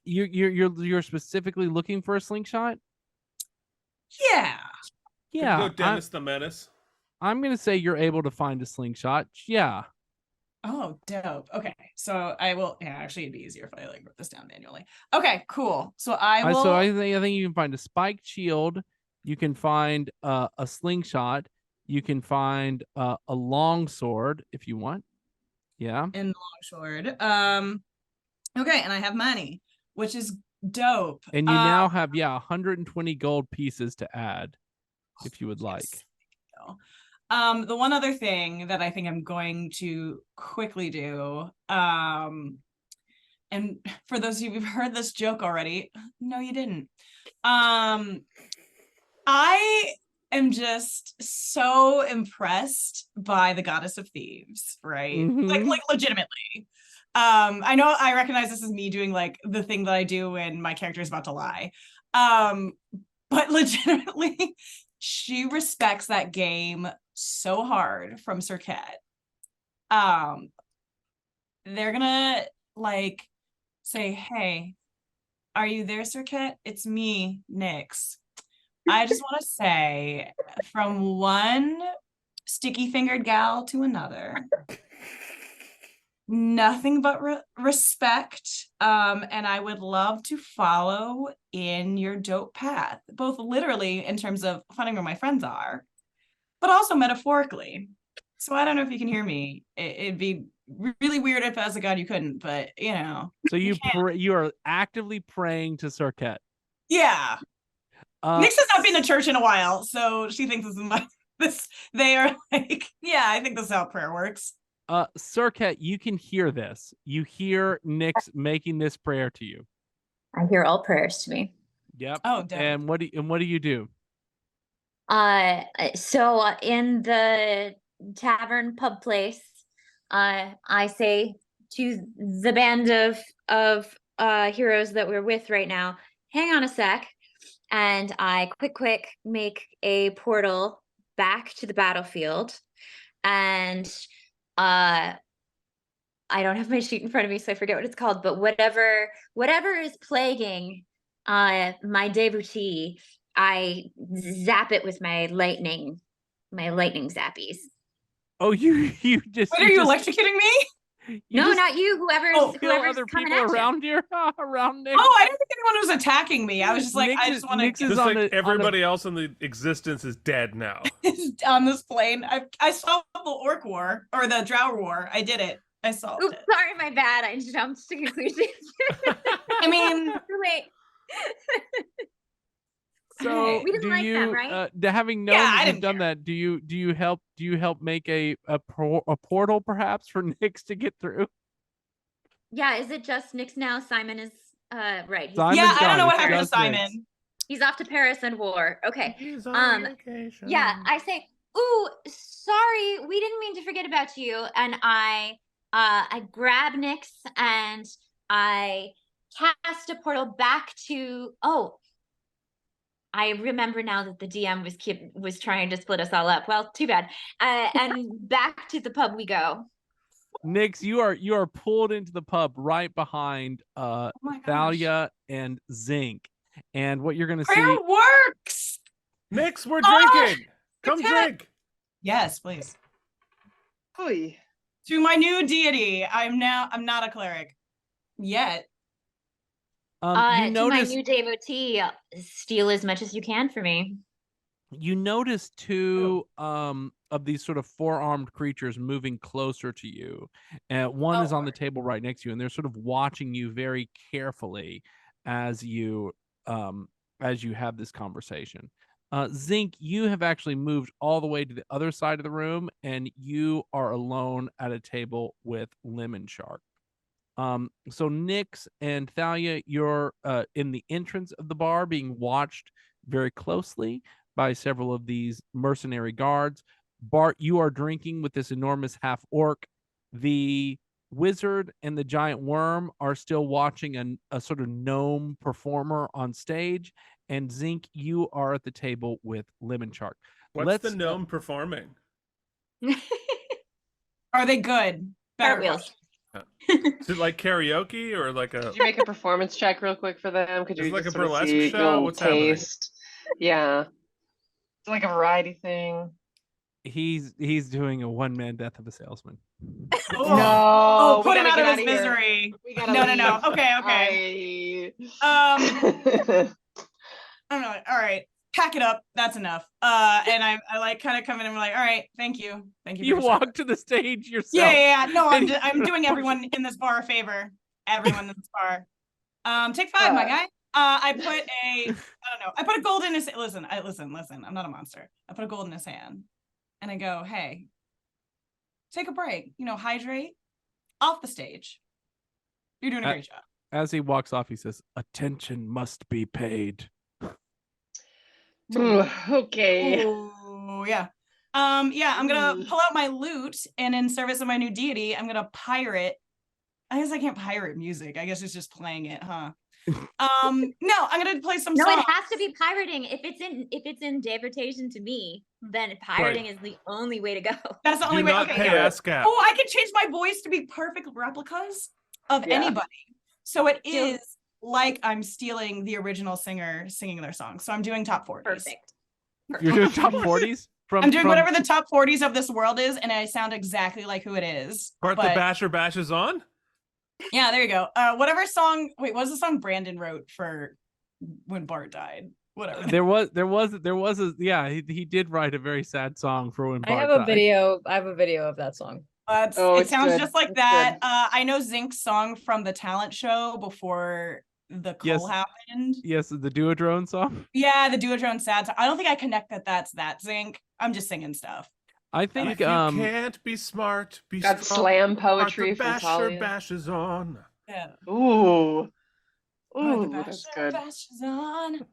You're specifically looking for a slingshot? Yeah. Yeah. Go Dennis the Menace. I'm gonna say you're able to find a slingshot. Yeah. Oh, dope. Okay. So I will, yeah, actually it'd be easier if I like wrote this down manually. Okay, cool. So I will. So I think you can find a spiked shield. You can find a slingshot. You can find a long sword if you want. Yeah. And long sword. Okay, and I have money, which is dope. And you now have 120 gold pieces to add if you would like. The one other thing that I think I'm going to quickly do, and for those of you who've heard this joke already, no, you didn't. I am just so impressed by the Goddess of Thieves, right? Mhm. Like legitimately. I know I recognize this as me doing like the thing that I do when my character is about to lie. But legitimately, she respects that game so hard from Cirquette. They're gonna like say, "Hey, are you there, Cirquette? It's me, Nyx. I just want to say, from one sticky-fingered gal to another, nothing but respect. And I would love to follow in your dope path, both literally in terms of finding where my friends are, but also metaphorically. So I don't know if you can hear me. It'd be really weird if as a god you couldn't, but you know. So you are actively praying to Cirquette. Yeah. Nyx has not been to church in a while, so she thinks they are like, yeah, I think this is how prayer works. Cirquette, you can hear this. You hear Nyx making this prayer to you. I hear all prayers to me. Yep. Oh, dope. And what do you do? So in the tavern pub place, I say to the band of heroes that we're with right now, hang on a sec. And I quick make a portal back to the battlefield. And I don't have my sheet in front of me, so I forget what it's called, but whatever is plaguing my devotee, I zap it with my lightning zappies. Oh, you just. Wait, are you electrocuting me? No, not you. Whoever's other coming people at around you. Around Nyx. Oh, I didn't think anyone was attacking me. I was just like, Nyx I just want to. Just like everybody else in the existence is dead now. On this plane. I solved the orc war or the drow war. I did it. I solved Oops, it. sorry, my bad. I jumped to conclusions. I mean, wait. So we didn't like you, them, right? having known that you've done that, do you help make a portal perhaps for Nyx to get through? Yeah, is it just Nyx now? Simon is right. Simon's yeah, I don't know gone. what It's happened to just Nyx. Simon. He's off to Paris and war. Okay. He's on vacation. Yeah, I say, ooh, sorry, we didn't mean to forget about you. And I grab Nyx and I cast a portal back to I remember now that the DM was trying to split us all up. Well, too bad. And back to the pub we go. Nyx, you are pulled into the pub right behind Thalia and Zinc. And what you're gonna see Prayer works. Nyx, we're drinking. Come drink. Yes, please. Oy. To my new deity. I'm not a cleric yet. you notice to my new devotee, steal as much as you can for me. You notice two of these sort of four-armed creatures moving closer to you. One is on the table right next to you, and they're sort of watching you very carefully as you have this conversation. Zinc, you have actually moved all the way to the other side of the room, and you are alone at a table with Lemon Shark. So Nyx and Thalia, you're in the entrance of the bar being watched very closely by several of these mercenary guards. Bart, you are drinking with this enormous half-orc. The wizard and the giant worm are still watching a sort of gnome performer on stage. And Zinc, you are at the table with Lemon Shark. What's the gnome performing? Are they good? Cartwheels. Is it like karaoke or like a? Could you make a performance check real quick for them? Could you Is it like just a sort of burlesque see, show? little What's happening? taste? Yeah, it's like a variety thing. He's doing a one-man death of a salesman. No, put him out of his misery. No. Okay. I don't know. All right, pack it up. That's enough. And I like kind of come in and I'm like, all right, thank you. You walk to the stage yourself. Yeah. No, I'm doing everyone in this bar a favor. Everyone in this bar. Take 5, my guy. I put a gold in his listen, I'm not a monster. I put a gold in his hand and I go, hey, take a break, hydrate off the stage. You're doing a great job. As he walks off, he says, attention must be paid. Okay. Oh, yeah. I'm gonna pull out my lute and in service of my new deity, I'm gonna pirate. I guess I can't pirate music. I guess it's just playing it, huh? No, I'm gonna play some songs. It has to be pirating. If it's in divertation to me, then pirating is the only way to go. That's the only way. Okay. I can change my voice to be perfect replicas of anybody. So it is like I'm stealing the original singer singing their song. So I'm doing top 40s. Perfect. You're doing top 40s? I'm doing whatever the top 40s of this world is, and I sound exactly like who it is. Bart the Basher bashes on? Yeah, there you go. Whatever song. Wait, what was the song Brandon wrote for when Bart died? Whatever. There was he did write a very sad song for when Bart died. I have a video of that song. It sounds just like that. I know Zink's song from the talent show before the call happened. Yes, the Duodrone song. Yeah, the Duodrone sad song. I don't think I connect that's that Zink. I'm just singing stuff. I think if you can't be smart, be that's strong. slam poetry from Basher Talia. bashes on. Yeah. Ooh, that's good. Bashes on.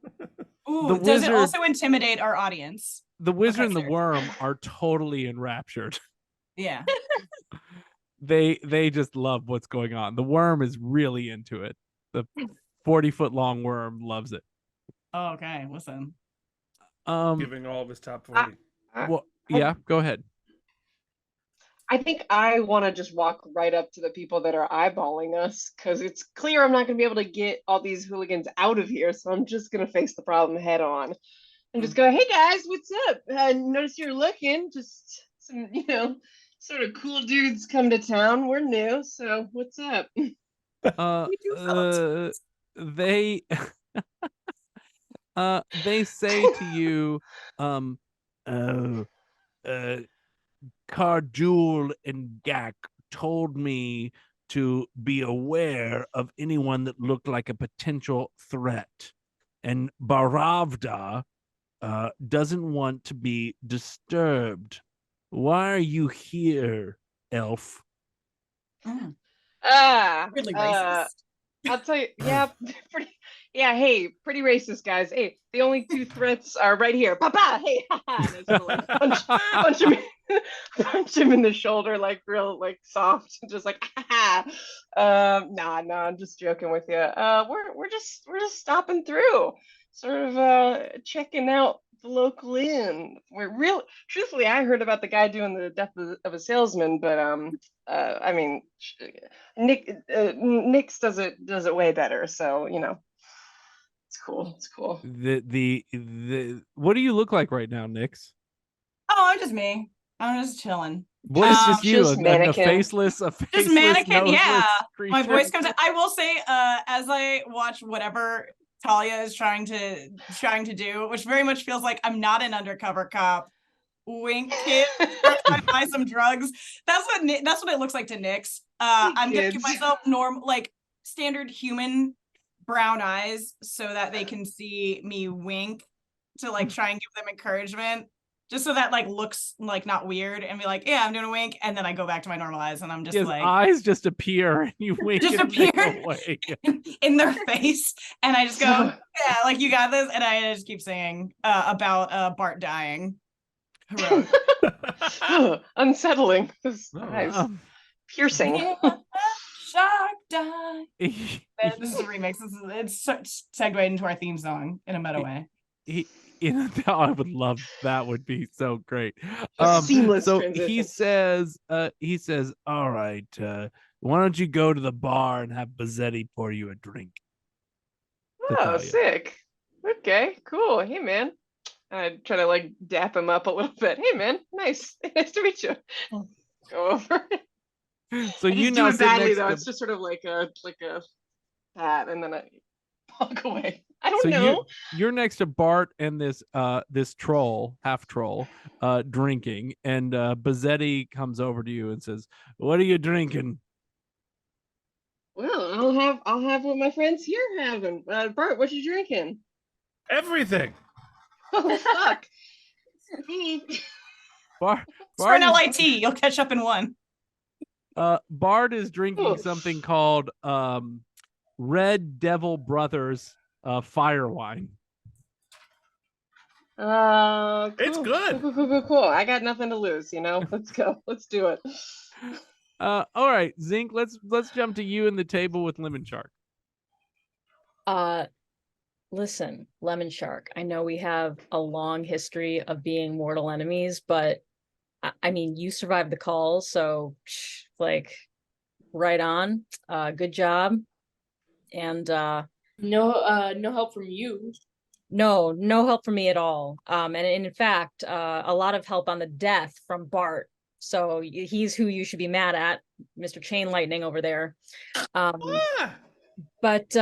Ooh, does it also intimidate our audience? The wizard and the worm are totally enraptured. Yeah. They just love what's going on. The worm is really into it. The 40-foot long worm loves it. Oh, okay, listen. Giving all of his top 40. Go ahead. I think I want to just walk right up to the people that are eyeballing us because it's clear I'm not going to be able to get all these hooligans out of here. So I'm just going to face the problem head on and just go, hey guys, what's up? I notice you're looking. Just some, sort of cool dudes come to town. We're new. So what's up? They say to you, Cardul and Gak told me to be aware of anyone that looked like a potential threat. And Baravda doesn't want to be disturbed. Why are you here, elf? Really racist. I'll tell you, pretty racist, guys. Hey, the only 2 threats are right here. Papa, hey, punch him in the shoulder, like real, like soft, just like, I'm just joking with you. We're just stopping through, sort of checking out the local inn. Truthfully, I heard about the guy doing the death of a salesman, but I mean, Nix does it way better. So it's cool. The what do you look like right now, Nix? Oh, I'm just me. I'm just chilling. What is just you? Just a faceless just mannequin. Yeah, creature? My voice comes out. I will say, as I watch whatever Talia is trying to do, which very much feels like I'm not an undercover cop. Wink, kid. Trying to buy some drugs. That's what it looks like to Nix. I'm gonna give myself standard human brown eyes so that they can see me wink to try and give them encouragement, just so that looks not weird and be like, yeah, I'm doing a wink, and then I go back to my normal eyes and I'm just eyes just appear and you wink just appear in their face and I just go, yeah, you got this, and I just keep saying about Bart dying. Heroic. Unsettling. Nice. Piercing. Shark die. This is a remix. It's segued into our theme song in a meta way. I would love that. Would be so great. Seamless. So transition. he says, all right, why don't you go to the bar and have Bazzetti pour you a drink? Oh, sick. Okay, cool. Hey, man. I try to like dap him up a little bit. Hey man, nice to meet you. Go over. So He's now doing sit badly next though. to- It's just sort of like a that, and then I walk away. I don't So know. you're next to Bart and this troll, half troll, drinking, and Bazzetti comes over to you and says, "What are you drinking?" Well, I'll have what my friends here having. Bart, what you drinking? Everything. Oh fuck. Bart For an is- LIT, you'll catch up in one. Bart is drinking Oh. something called Red Devil Brothers fire wine. Cool. It's good. Cool. I got nothing to lose, Let's go. Let's do it. All right, Zinc, let's jump to you in the table with Lemon Shark. Listen, Lemon Shark, I know we have a long history of being mortal enemies, but I mean, you survived the call, so like right on. Good job. And no help from you. No help from me at all. And in fact, a lot of help on the death from Bart. So he's who you should be mad at, Mr. Chain Lightning over there. But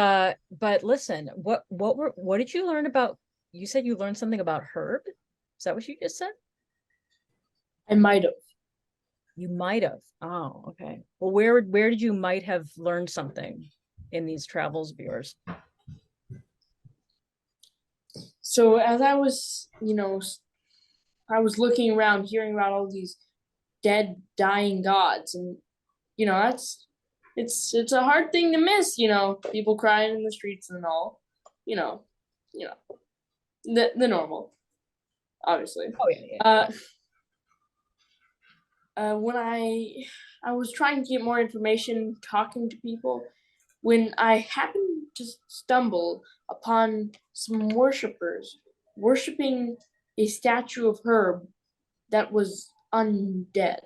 listen, what did you learn about? You said you learned something about Herb. Is that what you just said? I might have. You might have. Oh, okay. Well, where did you might have learned something in these travels of yours? So as I was, I was looking around, hearing about all these dead, dying gods, and it's a hard thing to miss, people crying in the streets and all, the normal, obviously. Oh yeah. When I was trying to get more information, talking to people, when I happened to stumble upon some worshippers worshiping a statue of Herb that was undead.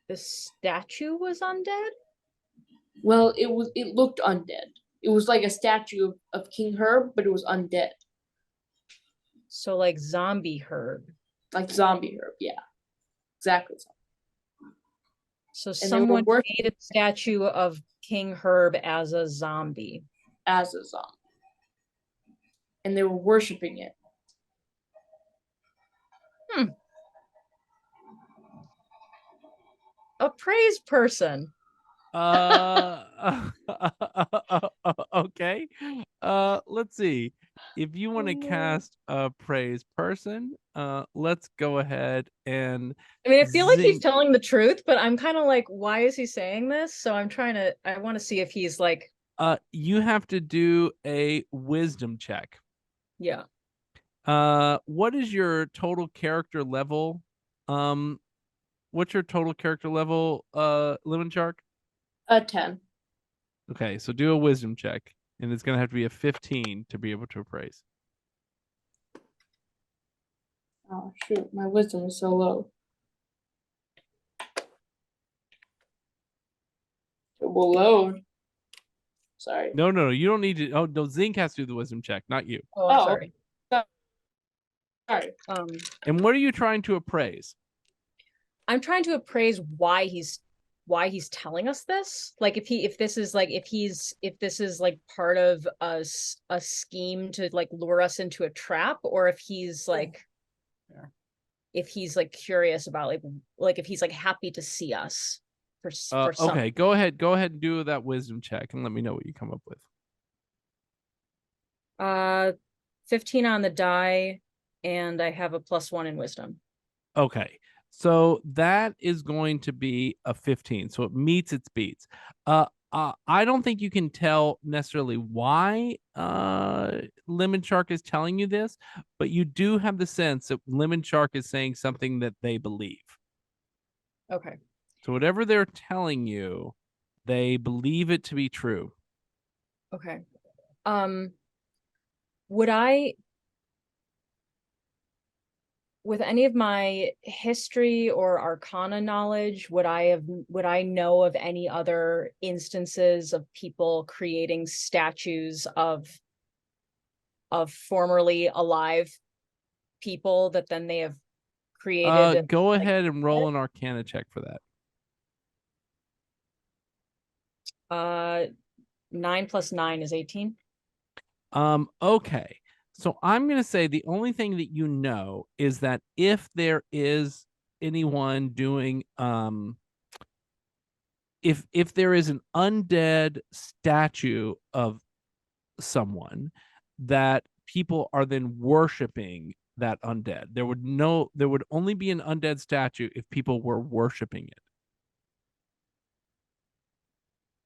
The statue was undead? Well, it looked undead. It was like a statue of King Herb, but it was undead. So like zombie Herb. Like zombie Herb, yeah. Exactly. So someone made a statue of King Herb as a zombie. As a zombie. And they were worshiping it. A praise person. Okay. Let's see. If you want to cast a praise person, let's go ahead and I mean, I feel like he's telling the truth, but I'm kind of like, why is he saying this? So I want to see if he's like, you have to do a wisdom check. Yeah. What is your total character level? What's your total character level, Lemon Shark? 10. Okay, so do a wisdom check, and it's gonna have to be a 15 to be able to appraise. Oh shoot, my wisdom is so low. It will load. Sorry. No, you don't need to. Oh, no, Zinc has to do the wisdom check, not you. Oh, I'm sorry. Sorry. And what are you trying to appraise? I'm trying to appraise why he's telling us this. Like if this is like part of a scheme to like lure us into a trap, or if he's like curious about like if he's like happy to see us for something. Okay, go ahead and do that wisdom check and let me know what you come up with. 15 on the die, and I have a +1 in wisdom. Okay. So that is going to be a 15. So it meets its beats. I don't think you can tell necessarily why Lemon Shark is telling you this, but you do have the sense that Lemon Shark is saying something that they believe. Okay. So whatever they're telling you, they believe it to be true. Okay. Would I, with any of my history or arcana knowledge, would I know of any other instances of people creating statues of formerly alive people that then they have created. Go ahead and roll an Arcana check for that. 9 + 9 is 18. Okay. So I'm going to say the only thing that you know is that if there is anyone doing if there is an undead statue of someone, that people are then worshiping that undead. There would only be an undead statue if people were worshiping it.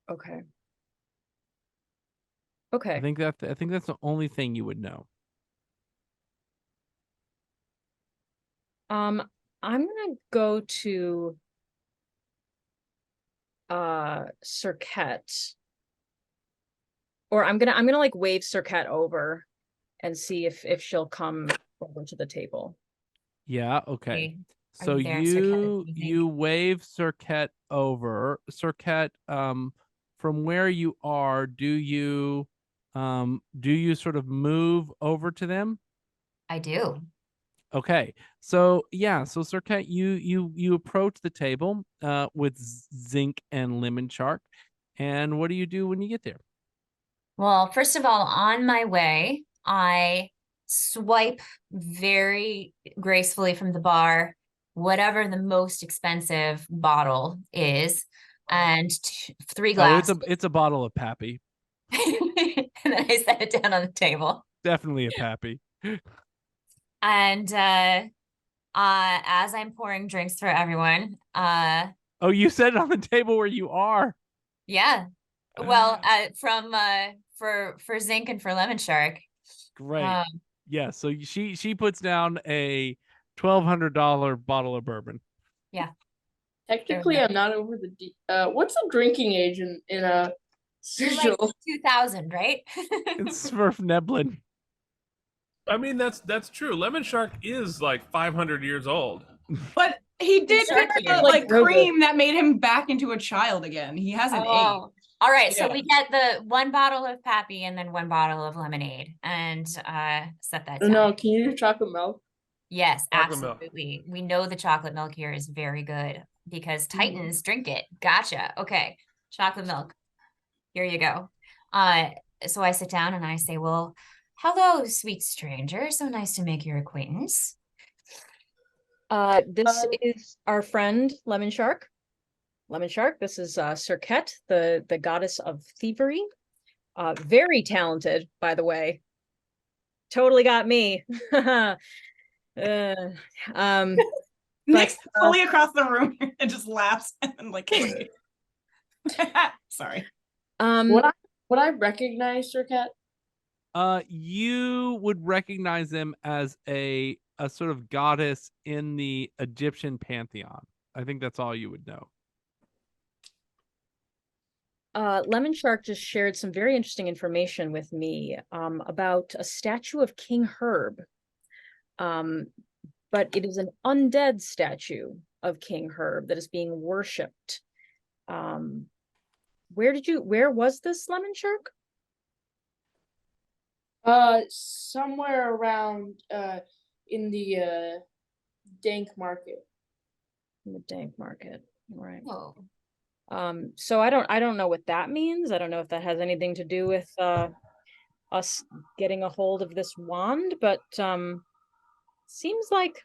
Okay. Okay. I think that's the only thing you would know. I'm gonna go to Cirquette. Or I'm gonna like wave Cirquette over and see if she'll come over to the table. Yeah, okay. Okay. So Are you there, Cirquette? you wave Cirquette over. Cirquette, from where you are, do you sort of move over to them? I do. Okay. So yeah, so Cirquette, you approach the table with Zinc and Lemon Shark. And what do you do when you get there? Well, first of all, on my way, I swipe very gracefully from the bar whatever the most expensive bottle is, and 3 glasses. Oh, it's a bottle of Pappy. And then I set it down on the table. Definitely a Pappy. And as I'm pouring drinks for everyone, oh, you set it on the table where you are. yeah. Well, for Zinc and for Lemon Shark. Great. Yeah, so she puts down a $1,200 bottle of bourbon. Yeah. Technically, I'm not over the. What's the drinking age in a Sigil? Like 2000, right? It's Smurf Neblin. I mean, that's true. Lemon Shark is like 500 years old. But he did pick Exactly. the Like cream that made him back into a child again. He hasn't aged. All right, so Yeah. we get the 1 bottle of Pappy and then 1 bottle of lemonade, and set that down. No, can you do chocolate milk? Yes, Chocolate milk. absolutely. We know the chocolate milk here is very good because Titans drink it. Gotcha. Okay, chocolate milk. Here you go. So I sit down and I say, well, hello, sweet stranger. So nice to make your acquaintance. This is our friend Lemon Shark. Lemon Shark, this is Cirquette, the goddess of thievery. Very talented, by the way. Totally got me. Nick's fully across the room and just laughs and like sorry. Would I recognize Cirquette? You would recognize them as a sort of goddess in the Egyptian pantheon. I think that's all you would know. Lemon Shark just shared some very interesting information with me about a statue of King Herb. But it is an undead statue of King Herb that is being worshipped. Where was this, Lemon Shark? Somewhere around in the Dank Market. In the Dank Market, right. Oh. So I don't know what that means. I don't know if that has anything to do with us getting a hold of this wand, but seems like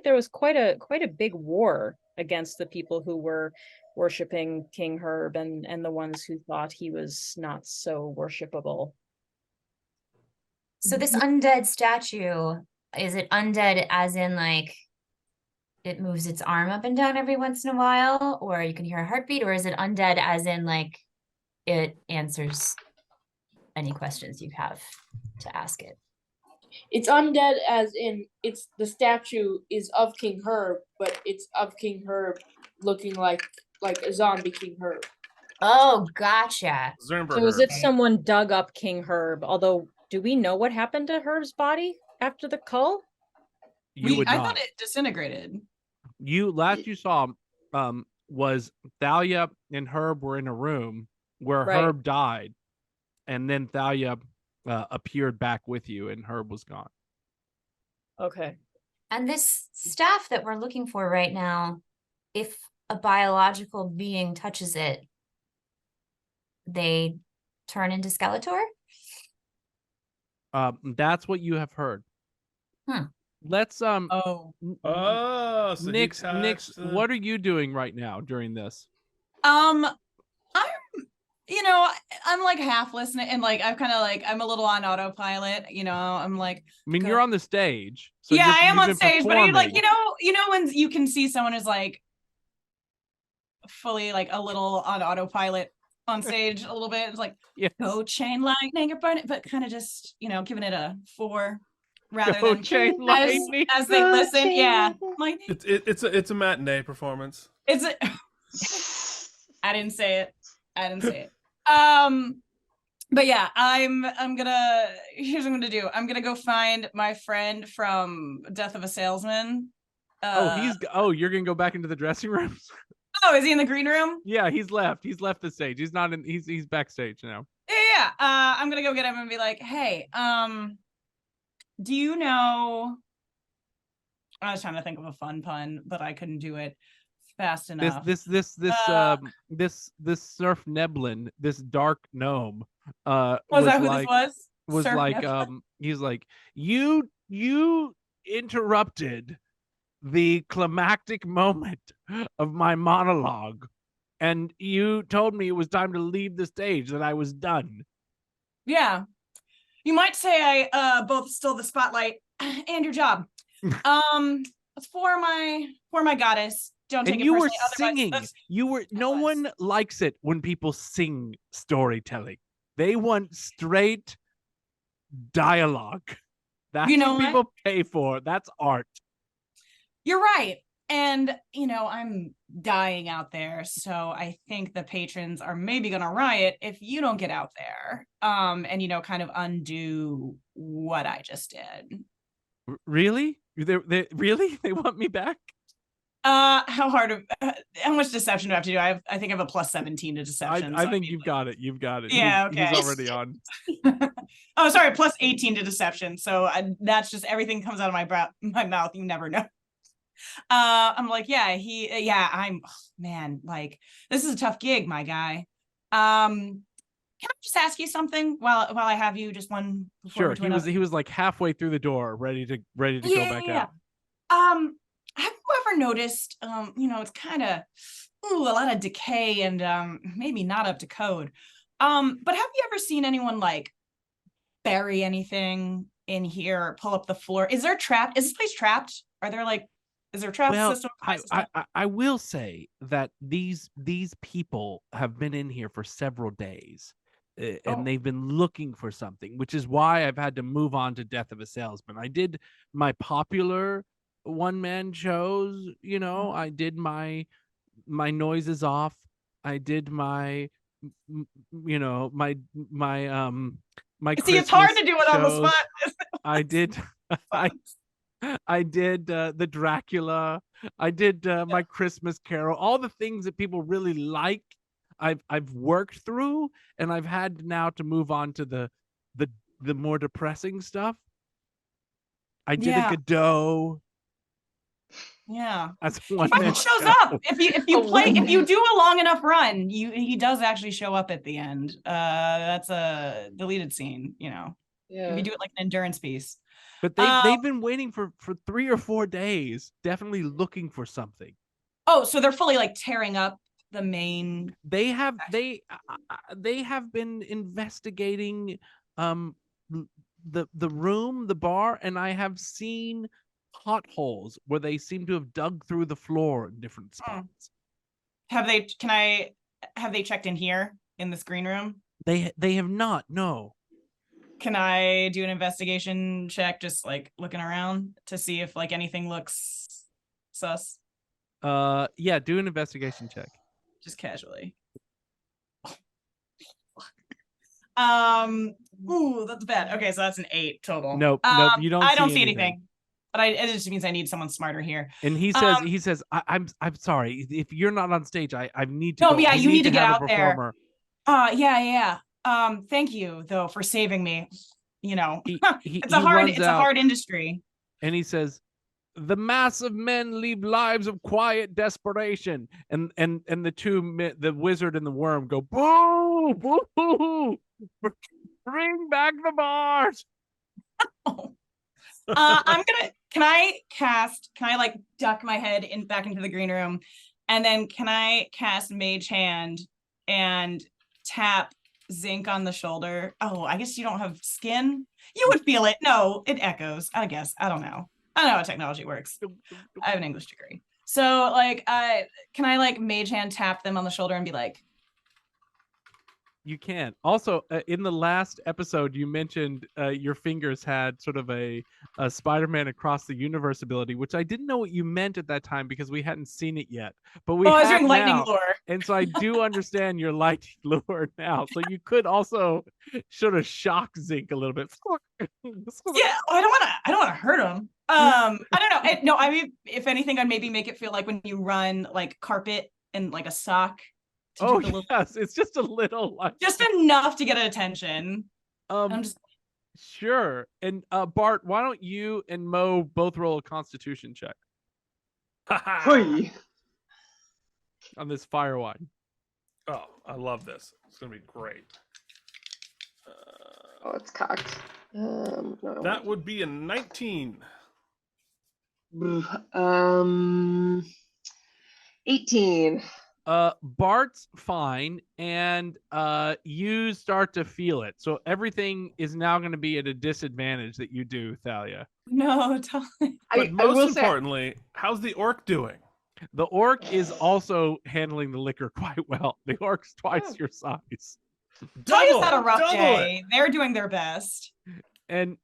there was quite a big war against the people who were worshiping King Herb and the ones who thought he was not so worshipable. So this undead statue, is it undead as in like it moves its arm up and down every once in a while, or you can hear a heartbeat, or is it undead as in like it answers any questions you have to ask it? It's undead as in the statue is of King Herb, but it's of King Herb looking like a zombie King Herb. Oh, gotcha. Zernberger. So is it someone dug up King Herb? Although, do we know what happened to Herb's body after the cull? I thought it disintegrated. You saw was Thalia and Herb were in a room where Right. Herb died, and then Thalia appeared back with you, and Herb was gone. Okay. And this staff that we're looking for right now, if a biological being touches it, they turn into Skeletor? That's what you have heard. Let's so Nix, what are you doing right now during this? I'm like half listening, and like I'm a little on autopilot, I'm like, I mean, you're on the stage. So yeah, I am on been stage, but you're like, performing. when you can see someone is like fully like a little on autopilot on stage a little bit. It's like, go chain lightning or burn it, but kind of just, giving it a 4 rather Go than chain lightning. as they listen. Yeah. Lightning. It's a matinee performance. I didn't say it. But yeah, here's what I'm gonna do. I'm gonna go find my friend from Death of a Salesman. You're gonna go back into the dressing room? Oh, is he in the green room? Yeah, he's left the stage. He's not in. He's backstage now. Yeah. I'm gonna go get him and be like, hey, do you know? I was trying to think of a fun pun, but I couldn't do it fast enough. This Surf Neblin, this dark gnome, was that who this was? Was Surf like Neblin? He's like, you interrupted the climactic moment of my monologue, and you told me it was time to leave the stage, that I was done. Yeah, you might say I both stole the spotlight and your job. It's for my goddess. Don't take and it you were personally, singing. No one likes it when people sing storytelling. They want straight dialogue. That's what people pay for. That's art. You're right. And, I'm dying out there. So I think the patrons are maybe going to riot if you don't get out there and, kind of undo what I just did. Really? Really? They want me back? How much deception do I have to do? I think I have a +17 to deception. I think you've got it. Yeah, okay. He's already on. Oh, sorry, +18 to deception. So that's just everything comes out of my mouth. You never know. I'm like, man, like, this is a tough gig, my guy. Can I just ask you something while I have you? Just one. Sure. He was like halfway through the door, ready to go back out. Have you ever noticed? It's kind of a lot of decay and maybe not up to code. But have you ever seen anyone like bury anything in here or pull up the floor? Is this place trapped? Is there a trap system? I will say that these people have been in here for several days. And they've been looking for something, which is why I've had to move on to Death of a Salesman. I did my popular one-man shows, I did my noises off. I did my my See, it's hard to do it on the spot. I did the Dracula. I did my Christmas Carol. All the things that people really like. I've worked through, and I've had now to move on to the more depressing stuff. I did a Godot. Yeah, that's one. He shows up if you do a long enough run. He does actually show up at the end. That's a deleted scene. Yeah. If you do it like an endurance piece. But they've been waiting for 3 or 4 days, definitely looking for something. Oh, so they're fully like tearing up the main. They have been investigating the room, the bar, and I have seen potholes where they seem to have dug through the floor in different spots. Have they checked in here in this green room? They have not, no. Can I do an investigation check, just like looking around to see if like anything looks sus? Yeah, do an investigation check. Just casually. Ooh, that's bad. Okay, so that's an 8 total. Nope, you don't. I don't see anything. But it just means I need someone smarter here. And he says, I'm sorry, if you're not on stage, I need to. No, go. yeah, you need to get have out there. Yeah. Thank you though for saving me. it's a hard industry. And he says, the mass of men lead lives of quiet desperation. And the two, the wizard and the worm, go, boo, boo, boo, bring back the bars. Can I like duck my head back into the green room, and then can I cast Mage Hand and tap Zinc on the shoulder? Oh, I guess you don't have skin. You would feel it. No, it echoes. I guess. I don't know how technology works. I have an English degree. So like, can I like Mage Hand tap them on the shoulder and be like, you can. Also, in the last episode, you mentioned your fingers had sort of a Spider-Man across the universe ability, which I didn't know what you meant at that time because we hadn't seen it yet. But I was doing lightning lure, and so I do understand your lightning lure now. So you could also sort of shock Zinc a little bit. Yeah, I don't want to hurt him. I don't know. No, I mean, if anything, I'd maybe make it feel like when you run like carpet and like a sock. Oh yes, it's just a little, like, just enough to get attention. Sure. And Bart, why don't you and Mo both roll a Constitution check on this fire wine? Oh, I love this. It's gonna be great. Oh, it's cocked. No, that would be a 19. 18. Bart's fine, and you start to feel it. So everything is now going to be at a disadvantage that you do, Thalia. No, totally. But most importantly, how's the orc doing? The orc is also handling the liquor quite well. The orc's twice your size. Thalia's had a rough day. They're doing their best. And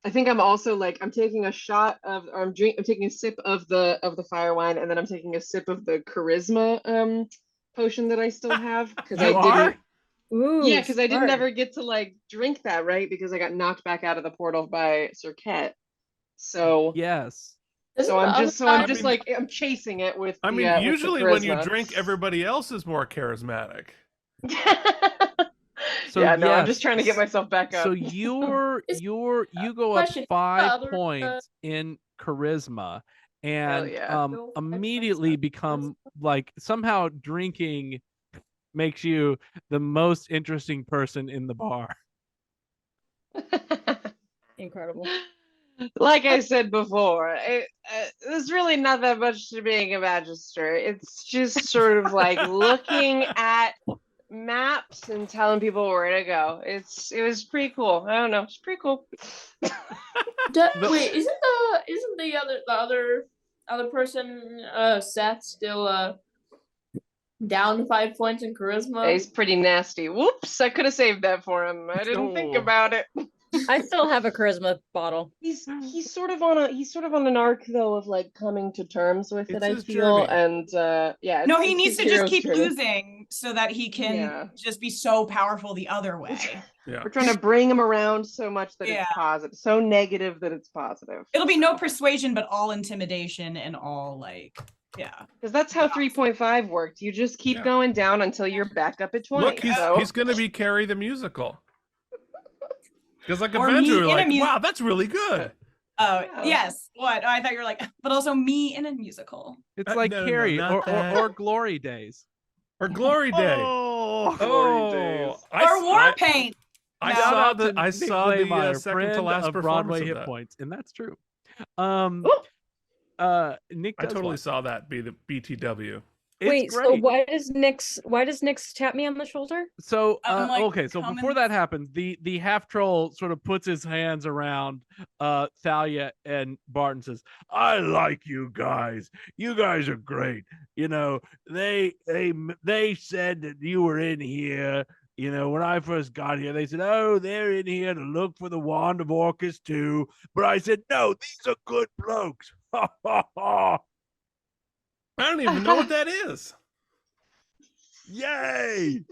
I think I'm also like, I'm taking a shot of, or I'm taking a sip of the fire wine, and then I'm taking a sip of the charisma potion that I still have because I didn't. Ooh, yeah, because I didn't ever get to like drink that, right? Because I got knocked back out of the portal by Serket. So yes. So I'm just like I'm chasing it with. I mean, usually when you drink, everybody else is more charismatic. So yeah, no, I'm just trying to get myself back up. So you go up 5 points in charisma, and immediately become like, somehow drinking makes you the most interesting person in the bar. Incredible. Like I said before, there's really not that much to being a magister. It's just sort of like looking at maps and telling people where to go. It was pretty cool. I don't know, it's pretty cool. Wait, isn't the other person Seth still down 5 points in charisma? He's pretty nasty. Whoops, I could have saved that for him. I didn't think about it. I still have a charisma bottle. He's sort of on an arc though of like coming to terms with it, I feel. Journey. And yeah. No, he needs to just keep losing so that he can just be so powerful the other way. Yeah. We're trying to bring him around so much that it's positive, so negative that it's positive. It'll be no persuasion, but all intimidation and all like, because that's how 3.5 worked. You just keep going down until you're back up at 20. Look, he's gonna be Kerri the musical. Because like eventually you're like, wow, that's really good. Oh, yes. What? I thought you were like, but also me in a musical. It's like Kerri or Glory Days. Or Glory Day. Glory Days. Or War Paint. I saw the second to last of Broadway Hit Points, and that's true. Nick, I totally saw that be the BTW. Wait, so why does Nyx tap me on the shoulder? So okay, so before that happens, the half troll sort of puts his hands around Thalia and Bart and says, "I like you guys. You guys are great. You know, they said that you were in here. You know, when I first got here, they said, oh, they're in here to look for the Wand of Orcus too. But I said, no, these are good blokes. Ha ha ha. I don't even know what that is. Yay!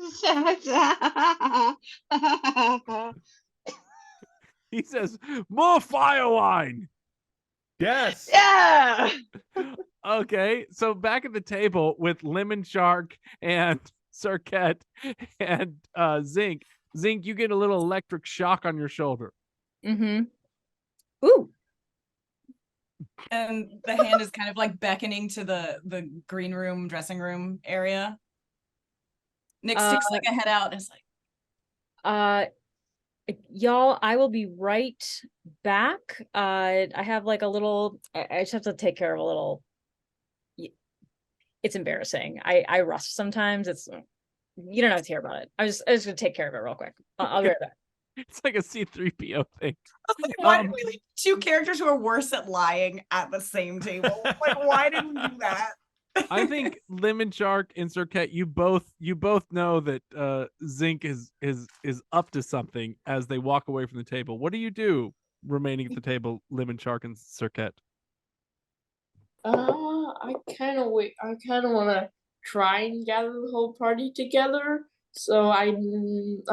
He says, more fire wine. Yes. Yeah. Okay, so back at the table with Lemon Shark and Serket and Zinc, Zink, you get a little electric shock on your shoulder. Mm-hmm. Ooh. And the hand is kind of like beckoning to the green room, dressing room area. Nick sticks like a head out and is like, y'all, I will be right back. I have like a little, I just have to take care of a little, it's embarrassing. I rust sometimes. You don't have to hear about it. I was just gonna take care of it real quick. I'll be right back. It's like a C-3PO thing. Why did we leave two characters who are worse at lying at the same table? Like, why did we do that? I think Lemon Shark and Cirquette, you both know that Zink is up to something as they walk away from the table. What do you do remaining at the table, Lemon Shark and Cirquette? I kind of want to try and gather the whole party together. So I'm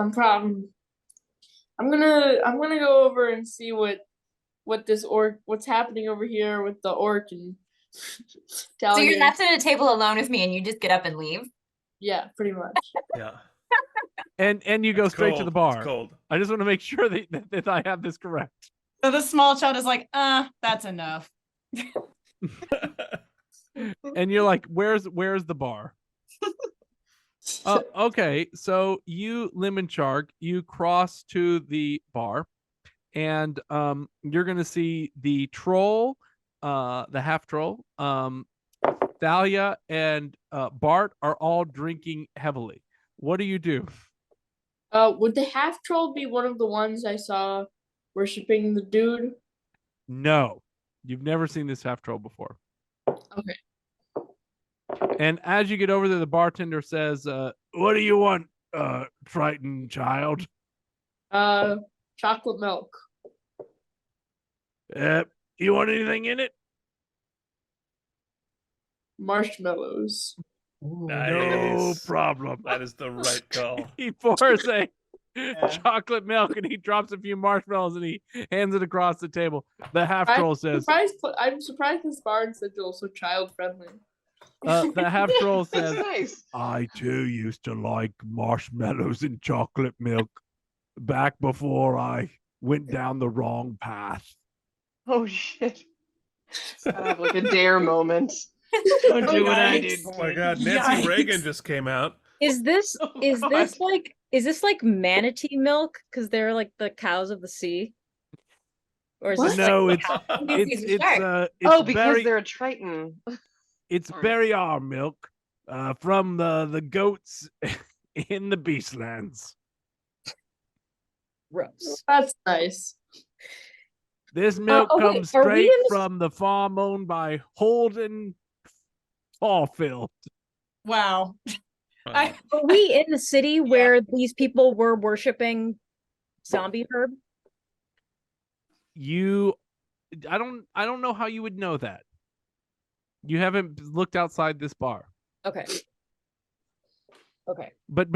gonna go over and see what's happening over here with the orc and So you're left at a table alone with me and you just get up and leave? Yeah, pretty much. Yeah. And you go straight to the bar. It's cold. I just want to make sure that I have this correct. So the small child is like, that's enough. And you're like, where's the bar? Okay, so you, Lemon Shark, you cross to the bar, and you're gonna see the troll, the half troll, Thalia, and Bart are all drinking heavily. What do you do? Would the half troll be one of the ones I saw worshiping the dude? No, you've never seen this half troll before. Okay. And as you get over there, the bartender says, what do you want, Triton child? Chocolate milk. You want anything in it? Marshmallows. Nice. No problem. That is the right call. He pours a chocolate milk and he drops a few marshmallows and he hands it across the table. The half troll says, I'm surprised this bar and Sigil so child friendly. the half troll says, Nice. I too used to like marshmallows and chocolate milk back before I went down the wrong path. Oh shit. I have like a dare moment. Don't do what I did. Oh my god, Nancy Reagan just came out. Is this like manatee milk? Because they're like the cows of the sea? Or is this No, like it's because very, they're a Triton. it's berry our milk from the goats in the Beastlands. gross? That's nice. This milk wait, comes are we straight in this- from the farm owned by Holden Caulfield. Wow. Are we in the city where these people were worshiping zombie herb? I don't know how you would know that. You haven't looked outside this bar. Okay. But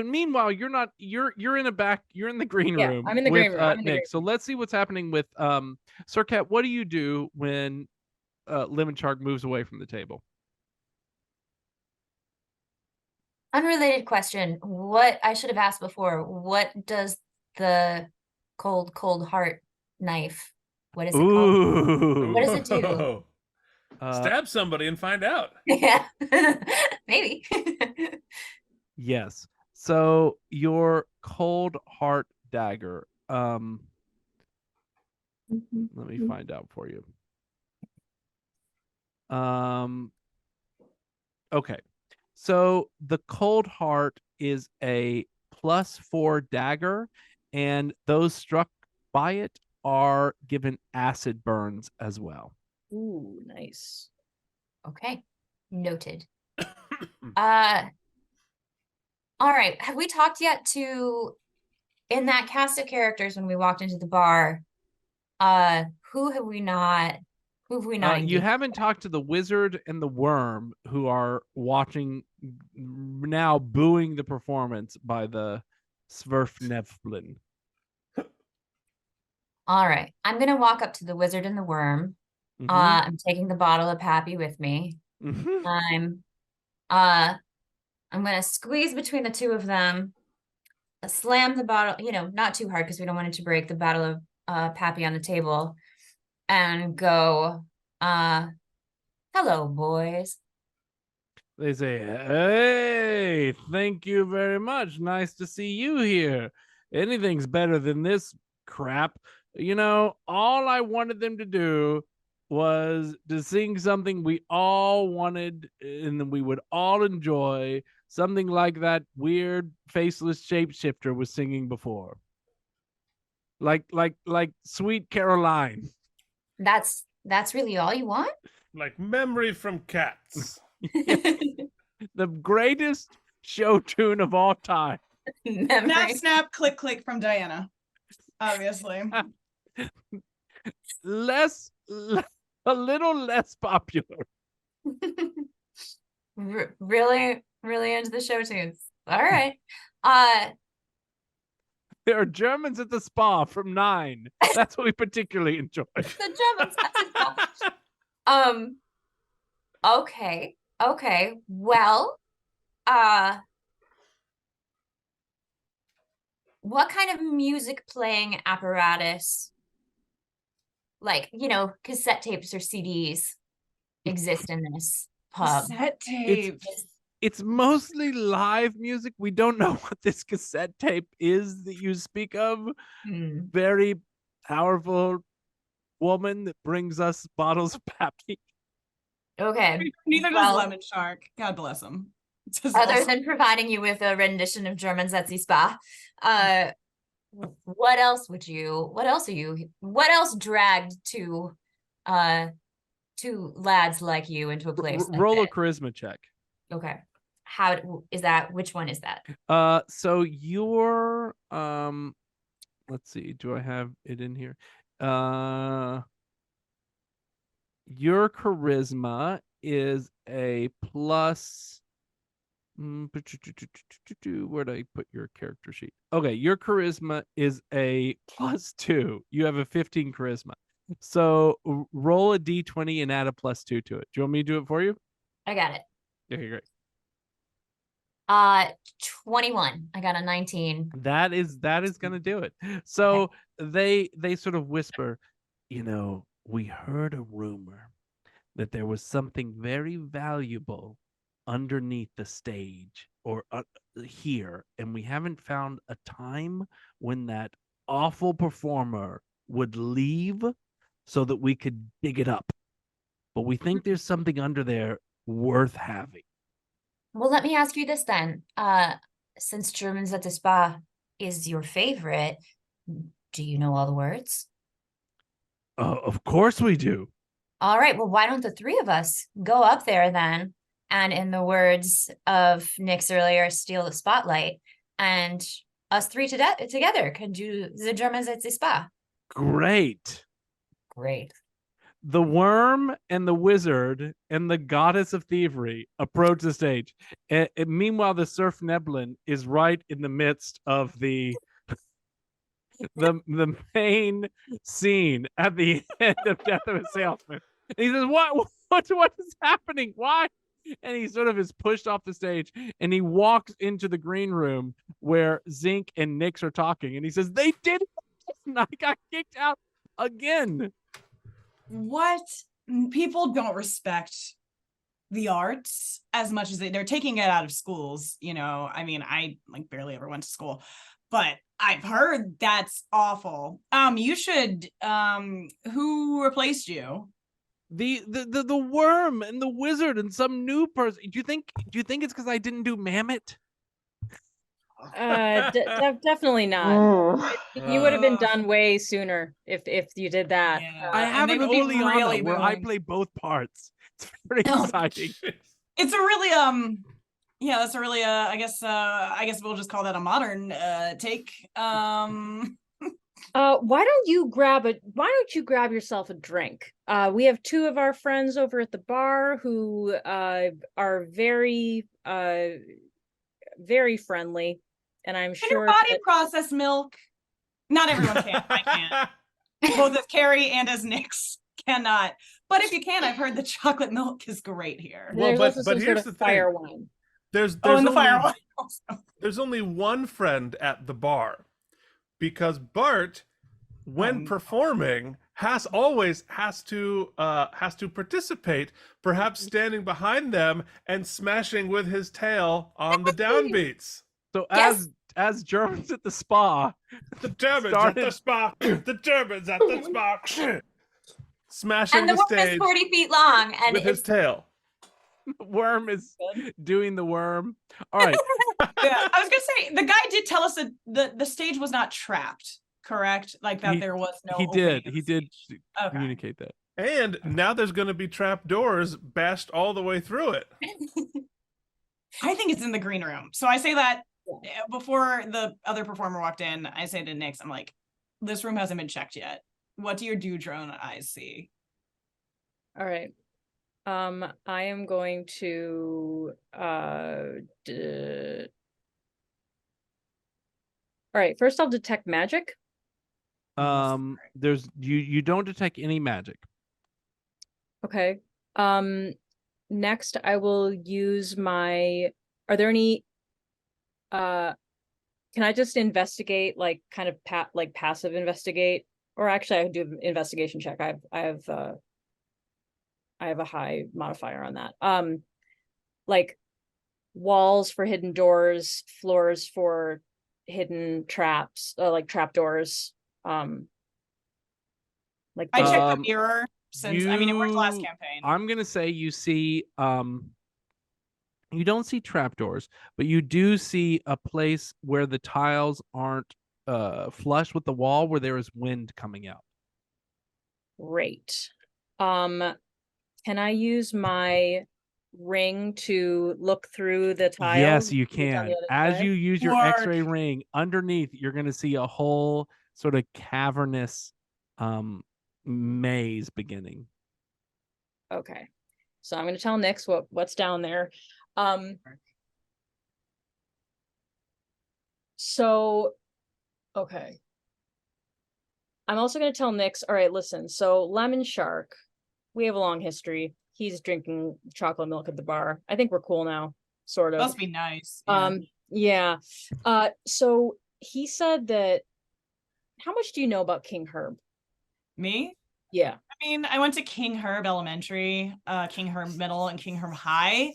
meanwhile, you're in the green Yeah, room. I'm in the with, green room. I'm in the Nick. green So let's see what's happening with Circat. What do you do when Lemon Shark moves away from the table? Unrelated question. What I should have asked before. What does the cold heart knife? What is it called? Ooh. What does it do? Stab somebody and find out. Yeah, maybe. Yes. So your cold heart dagger. Let me find out for you. Okay. So the cold heart is a +4 dagger, and those struck by it are given acid burns as well. Ooh, nice. Okay, noted. All right. Have we talked yet to, in that cast of characters when we walked into the bar? Who have we not? You engaged? haven't talked to the wizard and the worm, who are watching now, booing the performance by the Sverfnevlin. All right. I'm gonna walk up to the wizard and the worm. I'm taking the bottle of Pappy with me. I'm gonna squeeze between the two of them, slam the bottle, not too hard because we don't want it to break, the bottle of Pappy on the table, and go, hello, boys. They say, hey, thank you very much. Nice to see you here. Anything's better than this crap. All I wanted them to do was to sing something we all wanted and then we would all enjoy, something like that weird faceless shapeshifter was singing before. Like Sweet Caroline. That's really all you want? Like Memory from Cats. The greatest show tune of all time. Snap, snap, click, click from Diana. Obviously. A little less popular. Really into the show tunes. All right. There are Germans at the spa from 9. That's what we particularly enjoy. The Germans at the spa. Okay. Well, what kind of music playing apparatus, like, cassette tapes or CDs, exist in this pub? Cassette tapes. It's mostly live music. We don't know what this cassette tape is that you speak of. Very powerful woman that brings us bottles of Pappy. Okay. Neither does Lemon Shark. God bless him. Other than providing you with a rendition of Germans at the spa, what else dragged two lads like you into a place? Roll a charisma check. Okay. How is that? Which one is that? So your let's see, do I have it in here? Your charisma is a plus. Where did I put your character sheet? Okay, your charisma is a +2. You have a 15 charisma. So roll a d20 and add a +2 to it. Do you want me to do it for you? I got it. Okay, great. 21. I got a 19. That is gonna do it. So they sort of whisper, we heard a rumor that there was something very valuable underneath the stage or here, and we haven't found a time when that awful performer would leave so that we could dig it up. But we think there's something under there worth having. Well, let me ask you this then. Since Germans at the Spa is your favorite, do you know all the words? Of course we do. All right, well, why don't the three of us go up there then, and in the words of Nick's earlier, steal the spotlight, and us three together can do the Germans at the Spa. Great. The worm and the wizard and the goddess of thievery approach the stage. And meanwhile, the Surf Neblin is right in the midst of the main scene at the end of Death of a Salesman. And he says, what is happening? Why? And he sort of is pushed off the stage, and he walks into the green room where Zink and Nix are talking, and he says, they did it, and I got kicked out again. What? People don't respect the arts as much as they're taking it out of schools. I mean, I barely ever went to school, but I've heard that's awful. You should, who replaced you? The worm and the wizard and some new person. Do you think it's because I didn't do Mammoth? Definitely not. You would have been done way sooner if you did that. Yeah. I have an Oleana really where I play both parts. It's very exciting. It's a really that's a really I guess we'll just call that a modern take. Why don't you grab yourself a drink? We have two of our friends over at the bar who are very very friendly, and I'm Can sure your body process milk? Not everyone can. I can't. Both as Kerri and as Nix cannot. But if you can, I've heard the chocolate milk is great here. Well, There's but also some here's sort the of thing. fire wine. There's and the only, fire one also. There's only one friend at the bar, because Bart, when performing, has to participate, perhaps standing behind them and smashing with his tail on the downbeats. So Yes. as Germans at the spa, The Germans at the spa, the Germans at the spa, smashing And the the worm is stage 40 feet long, and with his it's tail. the worm is doing the worm. All right. Yeah, I was gonna say the guy did tell us that the stage was not trapped, correct? Like that there was no. He opening did. of He the did stage. Okay. communicate that. And now there's going to be trap doors bashed all the way through it. I think it's in the green room. So I say that before the other performer walked in. I say to Nix, I'm like, this room hasn't been checked yet. What do your drone eyes see? All right. I am going to all right, first I'll detect magic. There's you don't detect any magic. Okay. Next I will use my, are there any can I just investigate, like kind of passive investigate, or actually I can do an investigation check. I have a high modifier on that. Like walls for hidden doors, floors for hidden traps, like trap doors. Like I checked those. the mirror since I mean it worked last You- campaign. I'm gonna say you see you don't see trapdoors, but you do see a place where the tiles aren't flush with the wall, where there is wind coming out. Great. Can I use my ring to look through the tiles? Yes, you who's on can. the other As side? you use your Work. X-ray ring, underneath you're gonna see a whole sort of cavernous maze beginning. Okay. So I'm gonna tell Nix what's down there. So okay. I'm also gonna tell Nix, all right, listen, so Lemon Shark, we have a long history. He's drinking chocolate milk at the bar. I think we're cool now, sort of. Must be nice. Yeah. So he said that, how much do you know about King Herb? Me? Yeah. I mean, I went to King Herb Elementary, King Herb Middle, and King Herb High.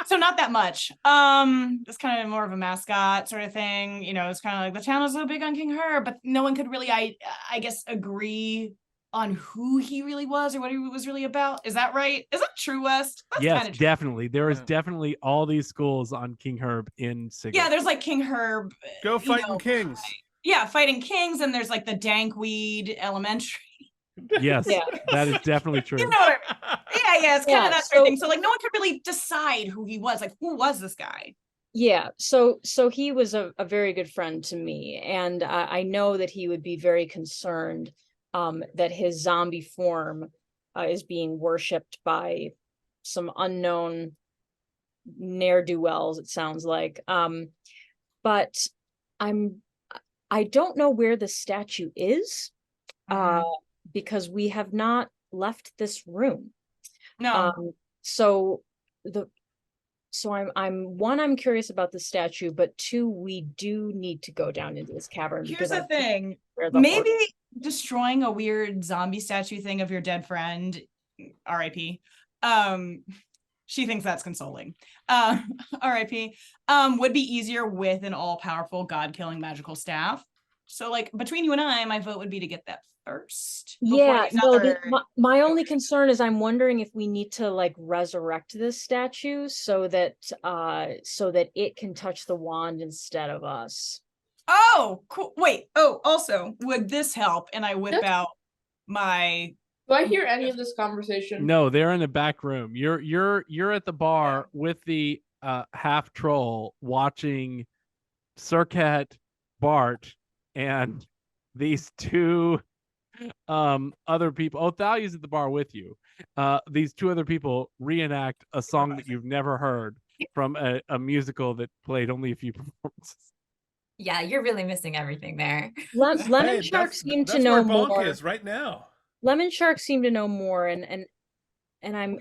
So not that much. It's kind of more of a mascot sort of thing. You know, it's kind of like the town is so big on King Herb, but no one could really, I guess, agree on who he really was or what he was really about. Is that right? Is that true, West? That's Yes, kinda true. definitely. There is definitely all these schools on King Herb in Sigil. Yeah, there's like King Herb. Go fighting kings. Yeah, fighting kings, and there's like the Dankweed Elementary. Yes, Yeah. that is definitely true. You know what I mean? Yeah, it's kind Yeah, of that sort of thing. So like no one could really decide who he was. Like, who was this guy? Yeah, so he was a very good friend to me, and I know that he would be very concerned that his zombie form is being worshipped by some unknown ne'er-do-wells, it sounds like. But I don't know where the statue is, because we have not left this room. No. So I'm curious about the statue, but two, we do need to go down into this cavern. Here's the I think thing. where the Maybe destroying a weird zombie statue thing of your dead friend, R.I.P. She thinks that's consoling. R.I.P. Would be easier with an all-powerful, god-killing magical staff. So, like, between you and I, my vote would be to get that first. Yeah, no, my only concern is I'm wondering if we need to like resurrect this statue so that it can touch the wand instead of us. Oh, cool. Wait. Oh, also, would this help? And I whip out my. Do I hear any of this conversation? No, they're in the back room. You're at the bar with the half troll watching Circat, Bart, and these two other people. Oh, Thalia's at the bar with you. These two other people reenact a song that you've never heard from a musical that played only a few performances. Yeah, you're really missing everything there. Lemon Shark seemed to know where Bonk more. is right now. Lemon Shark seemed to know more, and I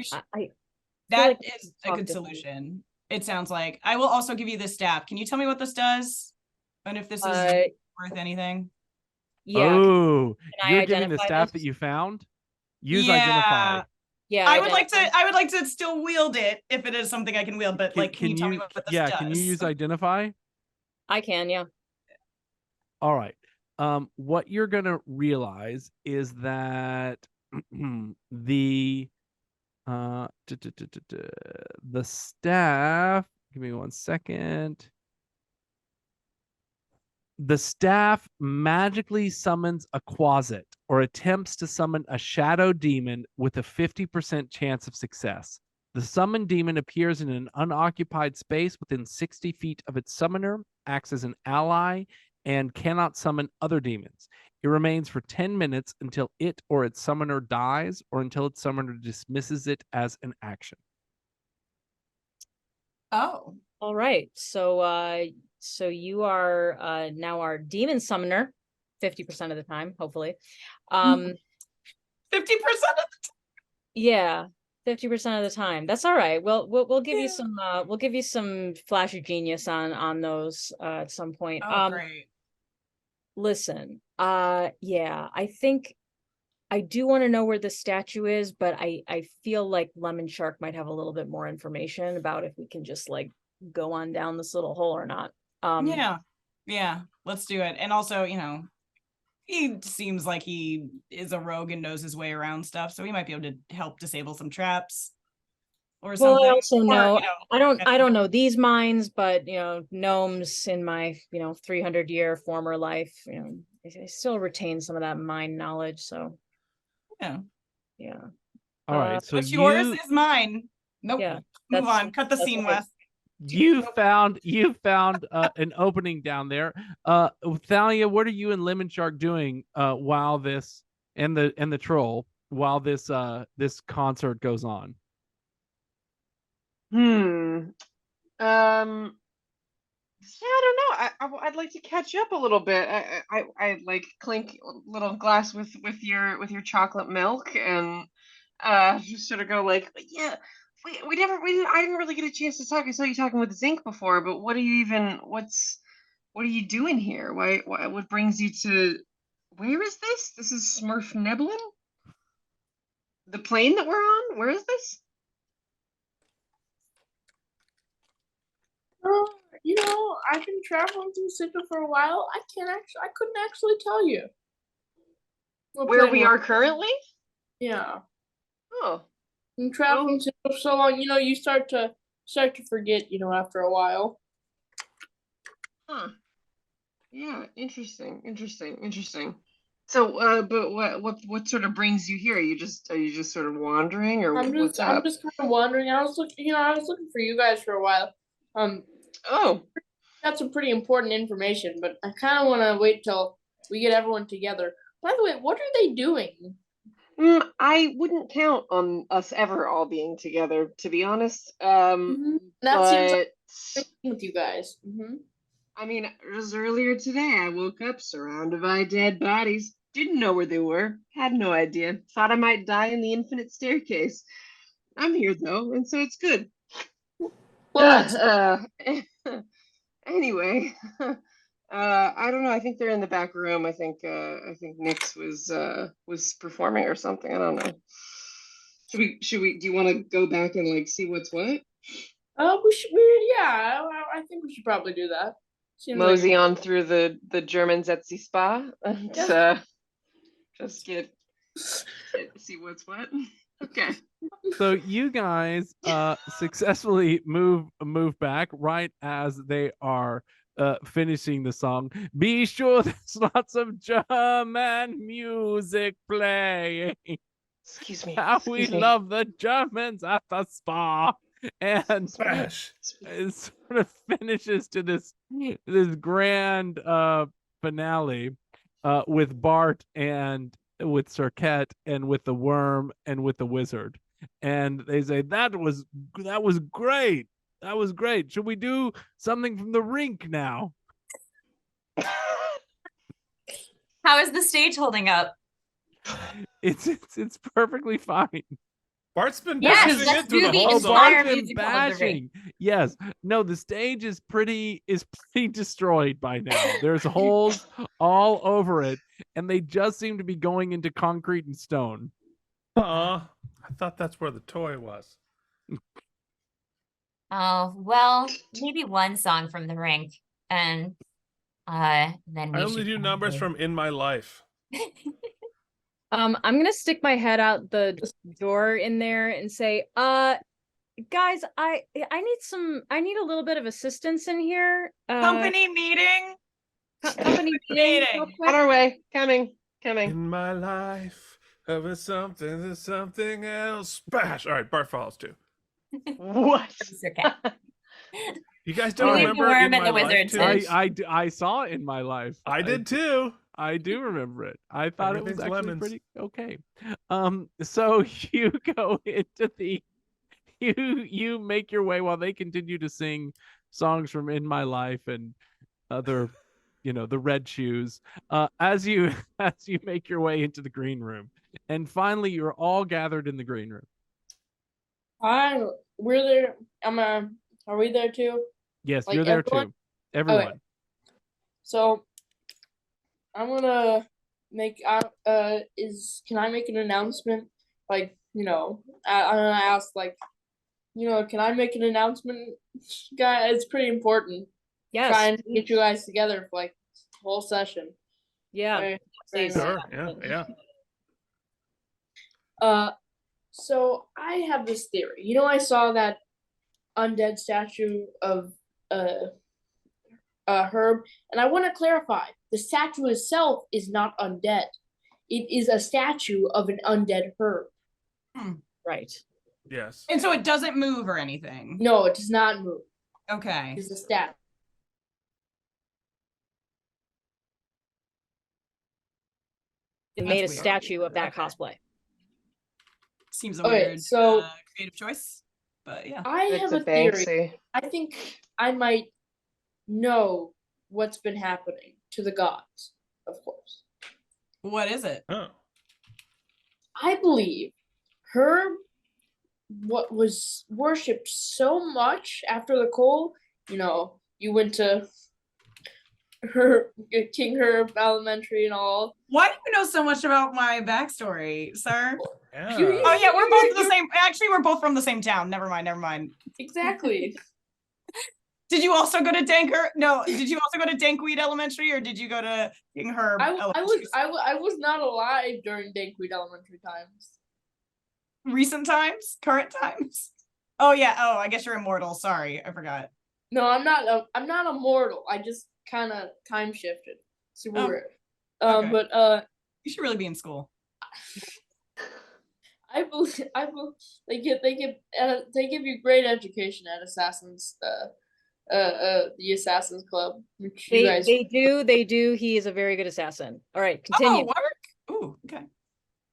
That like is a good solution. it sounds like. I will also give you this staff. Can you tell me what this does? And if this is worth anything? Yeah. Oh, can you're I giving the identify staff this? that you found? Use identify. Yeah. I would like to still wield it if it is something I can wield, but can you tell me what this does? Can you use identify? I can, yeah. All right. What you're gonna realize is that the staff, give me 1 second. The staff magically summons a quasit or attempts to summon a shadow demon with a 50% chance of success. The summoned demon appears in an unoccupied space within 60 feet of its summoner, acts as an ally, and cannot summon other demons. It remains for 10 minutes until it or its summoner dies or until its summoner dismisses it as an action. Oh. All right. So you are now our demon summoner 50% of the time, hopefully. 50% of the time. Yeah, 50% of the time. That's all right. We'll give you some flash of genius on those at some point. Oh, great. Listen, yeah, I think I do want to know where the statue is, but I feel like Lemon Shark might have a little bit more information about if we can just like go on down this little hole or not. Yeah, let's do it. And also, he seems like he is a rogue and knows his way around stuff, so he might be able to help disable some traps or something. Well, I also know I don't know these mines, but gnomes in my 300-year former life, I still retain some of that mine knowledge. So yeah. All right, so what's yours is mine. Nope. Yeah, move on. Cut the scene, Wes. You found an opening down there. Thalia, what are you and Lemon Shark doing while this and the troll while this concert goes on? I don't know. I'd like to catch up a little bit. I like clink a little glass with your chocolate milk and just sort of go like, yeah. I didn't really get a chance to talk. I saw you talking with Zinc before, but what are you doing here? What brings you to, where is this? This is Smurf Neblin? The plane that we're on? Where is this? I've been traveling through Sigil for a while. I couldn't actually tell you. Where we are currently? Yeah. Oh. And traveling for so long, you start to forget, after a while. Huh. Yeah, interesting. So, but what sort of brings you here? Are you just sort of wandering, or what's up? I'm just kind of wandering. I was looking for you guys for a while. Oh. Got some pretty important information, but I kind of want to wait till we get everyone together. By the way, what are they doing? I wouldn't count on us ever all being together, to be honest. That seems like with you guys. I mean, it was earlier today. I woke up surrounded by dead bodies. Didn't know where they were. Had no idea. Thought I might die in the infinite staircase. I'm here though, and so it's good. Well, anyway. I don't know. I think they're in the back room. I think Nyx was performing or something. I don't know. Should we? Do you want to go back and like see what's what? We should. Yeah, I think we should probably do that. Mosey on through the German Etsy spa and just get see what's what. Okay. So you guys successfully move back right as they are finishing the song. Be sure there's lots of German music playing. Excuse me. How we love the Germans at the spa. And Smash. It sort of finishes to this grand finale with Bart and with Cirquette and with the worm and with the wizard. And they say that was great. That was great. Should we do something from the rink now? How is the stage holding up? It's perfectly fine. Bart's been Yes, bashing let's it through do the the whole Oh, song. entire Bart's been musical of the ring. bashing. Yes. No, the stage is pretty destroyed by now. There's holes all over it, and they just seem to be going into concrete and stone. I thought that's where the toy was. Oh, well, maybe one song from the rink, and then we I only should do numbers probably- from In My Life. I'm gonna stick my head out the door in there and say, guys, I need a little bit of assistance in here. Company meeting. Company meeting. real quick. On our way. Coming. Coming. In my life, there's something else. Splash! All right, Bart follows too. What? It's okay. You guys We don't leave the remember worm In and My the Life wizard too? I saw it in my life. I did too. I do remember it. I thought it was Everything's actually lemons. pretty okay. So you go into the you make your way while they continue to sing songs from In My Life and other, the Red Shoes. As you make your way into the green room, and finally you're all gathered in the green room. Hi, we're there. Are we there too? Yes, Like you're there everyone? too. Everyone. Okay. So I'm gonna make can I make an announcement? Like, I'm gonna ask can I make an announcement? Guys, it's pretty important. Yes. Trying to get you guys together for the whole session. Yeah. Very please. nice. Sure. Yeah. So I have this theory. I saw that undead statue of Herb, and I want to clarify: the statue itself is not undead. It is a statue of an undead Herb. Right. Yes. And so it doesn't move or anything. No, it does not move. Okay. It's a statue. It That's made a weird. statue of that Okay. cosplay. Seems a Okay, weird so- creative choice, but yeah. I It's have a a theory. Banksy. I think I might know what's been happening to the gods, of course. What is it? Oh. I believe Herb what was worshipped so much after the coal, you went to King Herb Elementary and all. Why do you know so much about my backstory, sir? Yeah. Oh yeah, we're both the same. Actually, we're both from the same town. Never mind. Exactly. Did you also go to Danker? No. Did you also go to Dankweed Elementary, or did you go to King Herb? I Elementary? was not alive during Dankweed Elementary times. Recent times, current times. Oh yeah. Oh, I guess you're immortal. Sorry, I forgot. No, I'm not. I'm not immortal. I just kind of time shifted. Super Oh, weird. okay. But You should really be in school. I believe they give you great education at Assassin's the Assassin's Club, which you guys. They do. He is a very good assassin. All right, Oh, continue. work. Ooh, okay.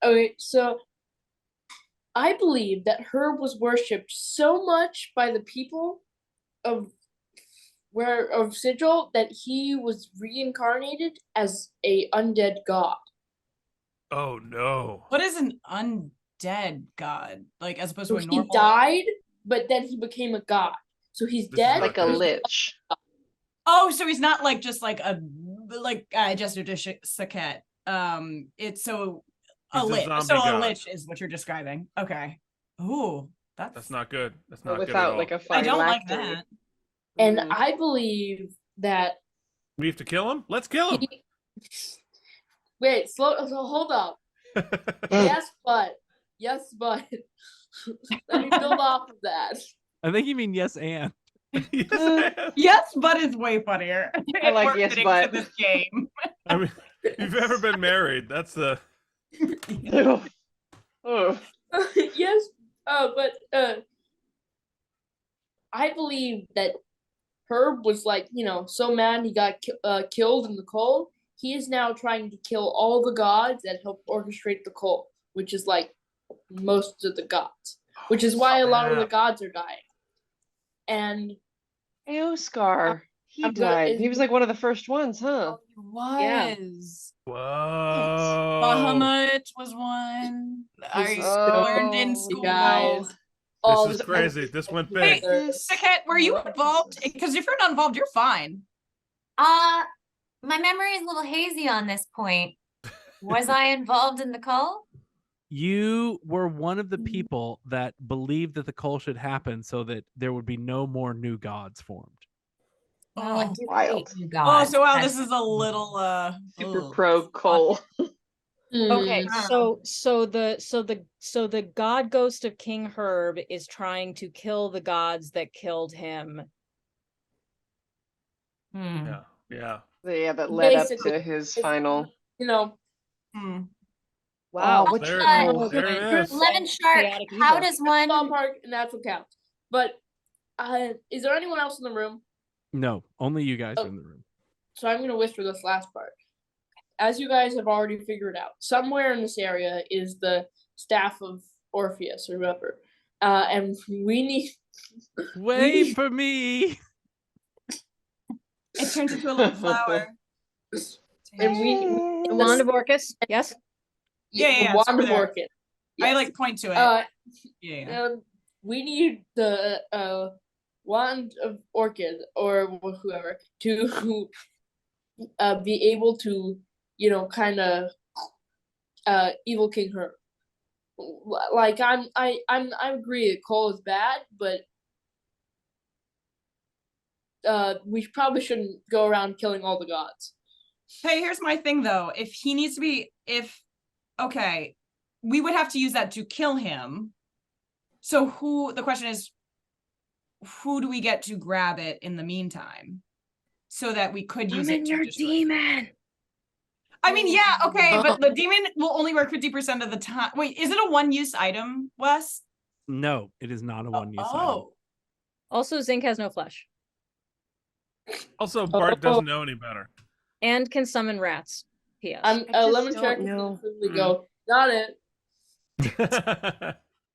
Okay, so I believe that Herb was worshipped so much by the people of Sigil that he was reincarnated as a undead god. Oh no. What is an undead god? Like as opposed So to a he normal. died, but then he became a god. So he's This is dead. Like a lich. Oh, so he's not like just like just a saket. It's so a He's a lich. zombie So a god. lich is what you're describing. Okay. Ooh, That's not good. That's But not good at without all. like a I don't like phylactery. that. And Mhm. I believe that We have to kill him? Let's kill him. he... Wait, so hold up. Yes, but let me build off of that. I think you mean yes and. Yes. Yes, but is way funnier. I like More yes, fitting but. to this game. I mean, if you've ever been married, that's the Ew. Oh. Yes, but I believe that Herb was so mad he got killed in the cold. He is now trying to kill all the gods that help orchestrate the cold, which is most of the gods, which is why a lot of the snap. gods are dying. And Ew, Scar. He died. He was like one of the first ones, huh? He was. Whoa. Bahamut was one. I so learned in school. guys. This is crazy. This went big. Hey, Saket, were you involved? Because if you're not involved, you're fine. My memory is a little hazy on this point. Was I involved in the call? You were one of the people that believed that the call should happen so that there would be no more new gods formed. Oh, I do wild. hate you Oh, guys. so wow, this is a little Super ugh. pro Cole. Okay, Mm. so the god ghost of King Herb is trying to kill the gods that killed him. Yeah. Yeah. Yeah, that led up Basically, to his it's- final. You know, Wow, what There, oh, there it is. Lemon Shark, Chaotic how evil. does one? ballpark, and that's what counts. But is there anyone else in the room? No, only you guys are in the room. So I'm going to whisper this last part. As you guys have already figured out, somewhere in this area is the staff of Orpheus or whoever. And we need... Wait for me. It turns into a little flower. And we... The wand of Orcus, yes? Yeah, the it's wand over of there. Orchid. I Yes. like point to it. Yeah. We need the wand of Orchid or whoever to be able to, you know, kind of evil King Herb. Like I agree that Cole is bad, but we probably shouldn't go around killing all the gods. Hey, here's my thing though. If he needs to be, okay, we would have to use that to kill him. So the question is, who do we get to grab it in the meantime? So that we could use it to destroy it? demon. I mean, yeah, okay, but the demon will only work 50% of the time. Wait, is it a one-use item, Wes? No, it is not a one-use item. Oh. Also, Zinc has no flesh Also, Bart doesn't know any better. and can summon rats. P.S. I'm I just lemon don't check. know. Go. Got it.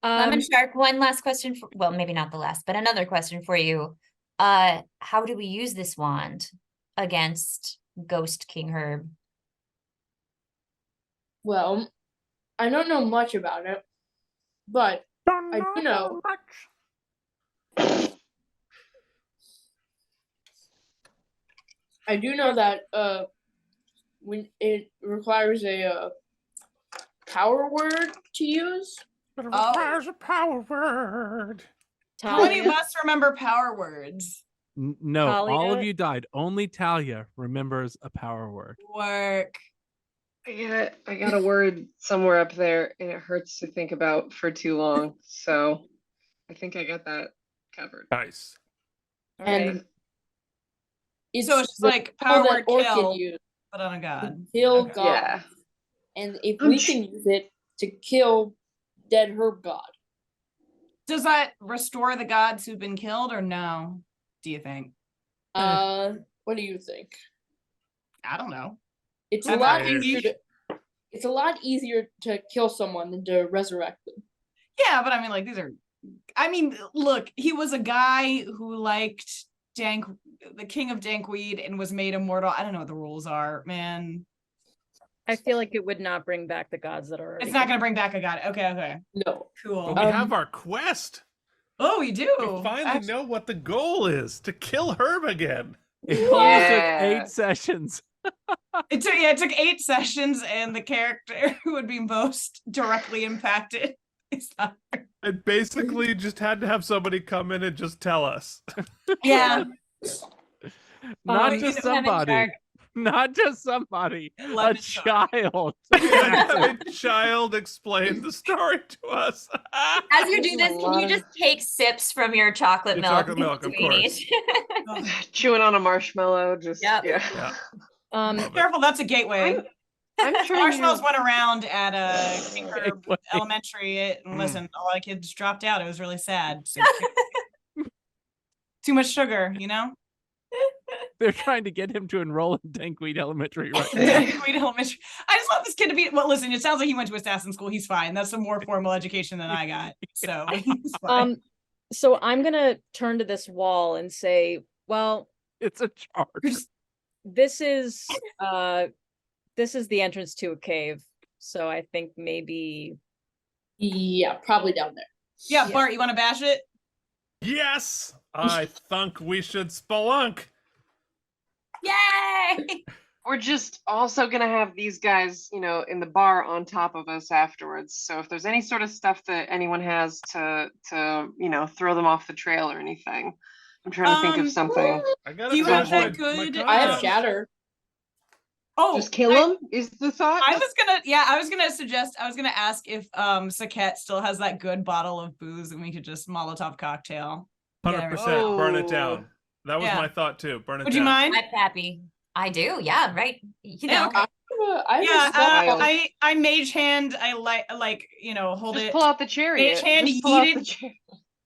Lemon Shark, one last question for, well, maybe not the last, but another question for you. How do we use this wand against Ghost King Herb? Well, I don't know much about it, but I do know. I do know that when it requires a power word to use. It requires a power word. How many of us remember power words? No, all of Talia? you died. Only Talia remembers a power word. Work. I got a word somewhere up there, and it hurts to think about for too long. So I think I got that covered. Nice. And So it's the like spell power that word Orchid kill, used but on a to god. kill Okay. God. Yeah. And if I'm we sh- can use it to kill dead herb god. Does that restore the gods who've been killed or no? Do you think? What do you think? I don't know. It's a That's lot okay. easier to it's a lot easier to kill someone than to resurrect them. Yeah, but I mean, like, look, he was a guy who liked the king of Dankweed and was made immortal. I don't know what the rules are, man. I feel like it would not bring back the gods that are already It's not dead. gonna bring back a god. Okay. No. Cool. But we have our quest. Oh, we do. We finally know what the goal is, to kill Herb again. It only took Yeah. 8 sessions. It took 8 sessions, and the character who would be most directly impacted is not. I basically just had to have somebody come in and just tell us. Yeah. Not Um, just Lemon somebody. Shark. Not just somebody. A Lemon Shark. child. Have a child explain the story to us. As you do this, can you just take sips from your chocolate Your milk? chocolate milk, of between course. each? Chewing on a marshmallow, just Yep. yeah. Yeah. Careful, that's a gateway. I'm trying Marshmallows to. went around at King Herb Gateway. Elementary, and listen, a lot of kids dropped out. It was really sad. So, too much sugar, you know? They're trying to get him to enroll in Dankweed Elementary right now. Dankweed Elementary. I just want this kid to be. Well, listen, it sounds like he went to assassin school. He's fine. That's a more formal education than I got. So he's fine. So I'm gonna turn to this wall and say, well, It's a charge. This is the entrance to a cave. So I think maybe. Yeah, probably down there. Yeah, Bart, you want to bash it? Yes, I think we should spelunk. Yay! We're just also gonna have these guys, you know, in the bar on top of us afterwards. So if there's any sort of stuff that anyone has to you know, throw them off the trail or anything, I'm trying to think of something. I gotta Do you finish have my that good? cocktail. I have shatter. Oh, Just kill them is the thought. I was gonna ask if Saket still has that good bottle of booze and we could just Molotov cocktail. 100% burn it Oh. down. That was my thought too. Burn it Would down. you mind? I'm happy. I do. Yeah. Right. You know. I mage hand. I like you know hold Just it. pull out the chariot. Mage hand, Just pull out yeet the it chariot.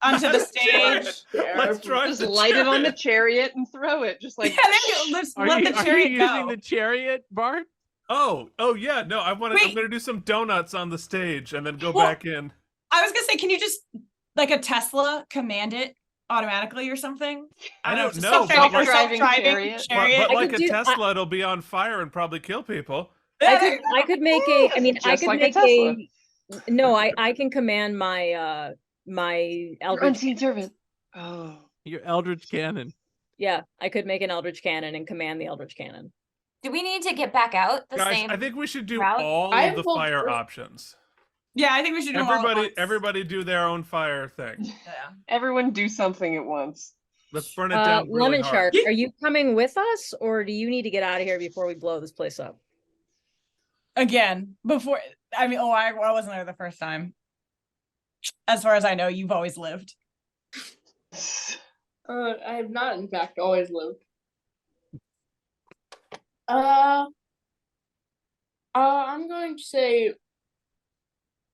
onto the stage. Let's drive Just the light it on the chariot. chariot and throw it. Just like Yeah, there you go. Let's Are let you, the are you chariot using go. the chariot, Bart? Oh yeah. No, I'm Wait. gonna do some donuts on the stage and then go Well, back in. I was gonna say, can you just like a Tesla command it automatically or something? I don't just know, self-driving self-driving chariot. But I like could a do- Tesla, it'll be on fire and probably kill people. I could make a. I mean, I Just could like a make Tesla. No, I can command my my Eldritch. Unseen servant. Oh. Your Eldritch Cannon. Yeah, I could make an Eldritch Cannon and command the Eldritch Cannon. Do we need to get back out the Guys, same? I think we should do route? all I of the will fire first- options. Yeah, I think we should do them all at once. Everybody do their own fire thing. Yeah. Everyone do something at once. Let's burn it down really Lemon hard. Shark, are you coming with us, or do you need to get out of here before we blow this place up? Again, before I mean, I wasn't there the first time. As far as I know, you've always lived. I have not, in fact, always lived. I'm going to say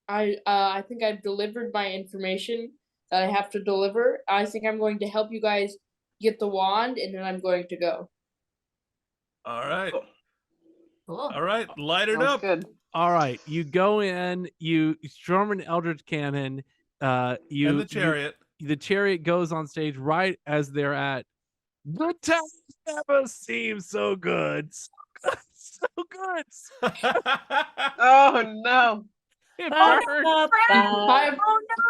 I think I've delivered my information that I have to deliver. I think I'm going to help you guys get the wand, and then I'm going to go. All right. Cool. All right. Light it Sounds up. good. All right, you go in, you storm an Eldritch Cannon. And the chariot. The chariot goes on stage right as they're at. Good times never seem so good. So good. Oh no. It Oh, burned.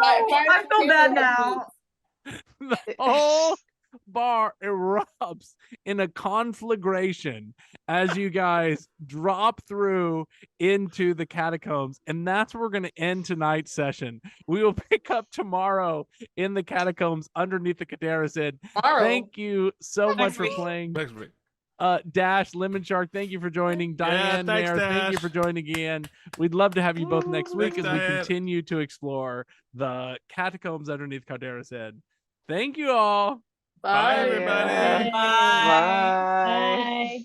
I feel bad now. The whole bar erupts in a conflagration as you guys drop through into the catacombs, and that's where we're going to end tonight's session. We will pick up tomorrow in the catacombs underneath the Caderis. Thank you so much for playing. Next week. Dash, Lemon Shark, thank you for joining. Diane, thanks, Mayor, thank you Dash. for joining again. We'd love to have you both next week Thanks, as we Diane. continue to explore the catacombs underneath Caderis. Thank you all. Bye, everybody. Bye. Bye. Bye.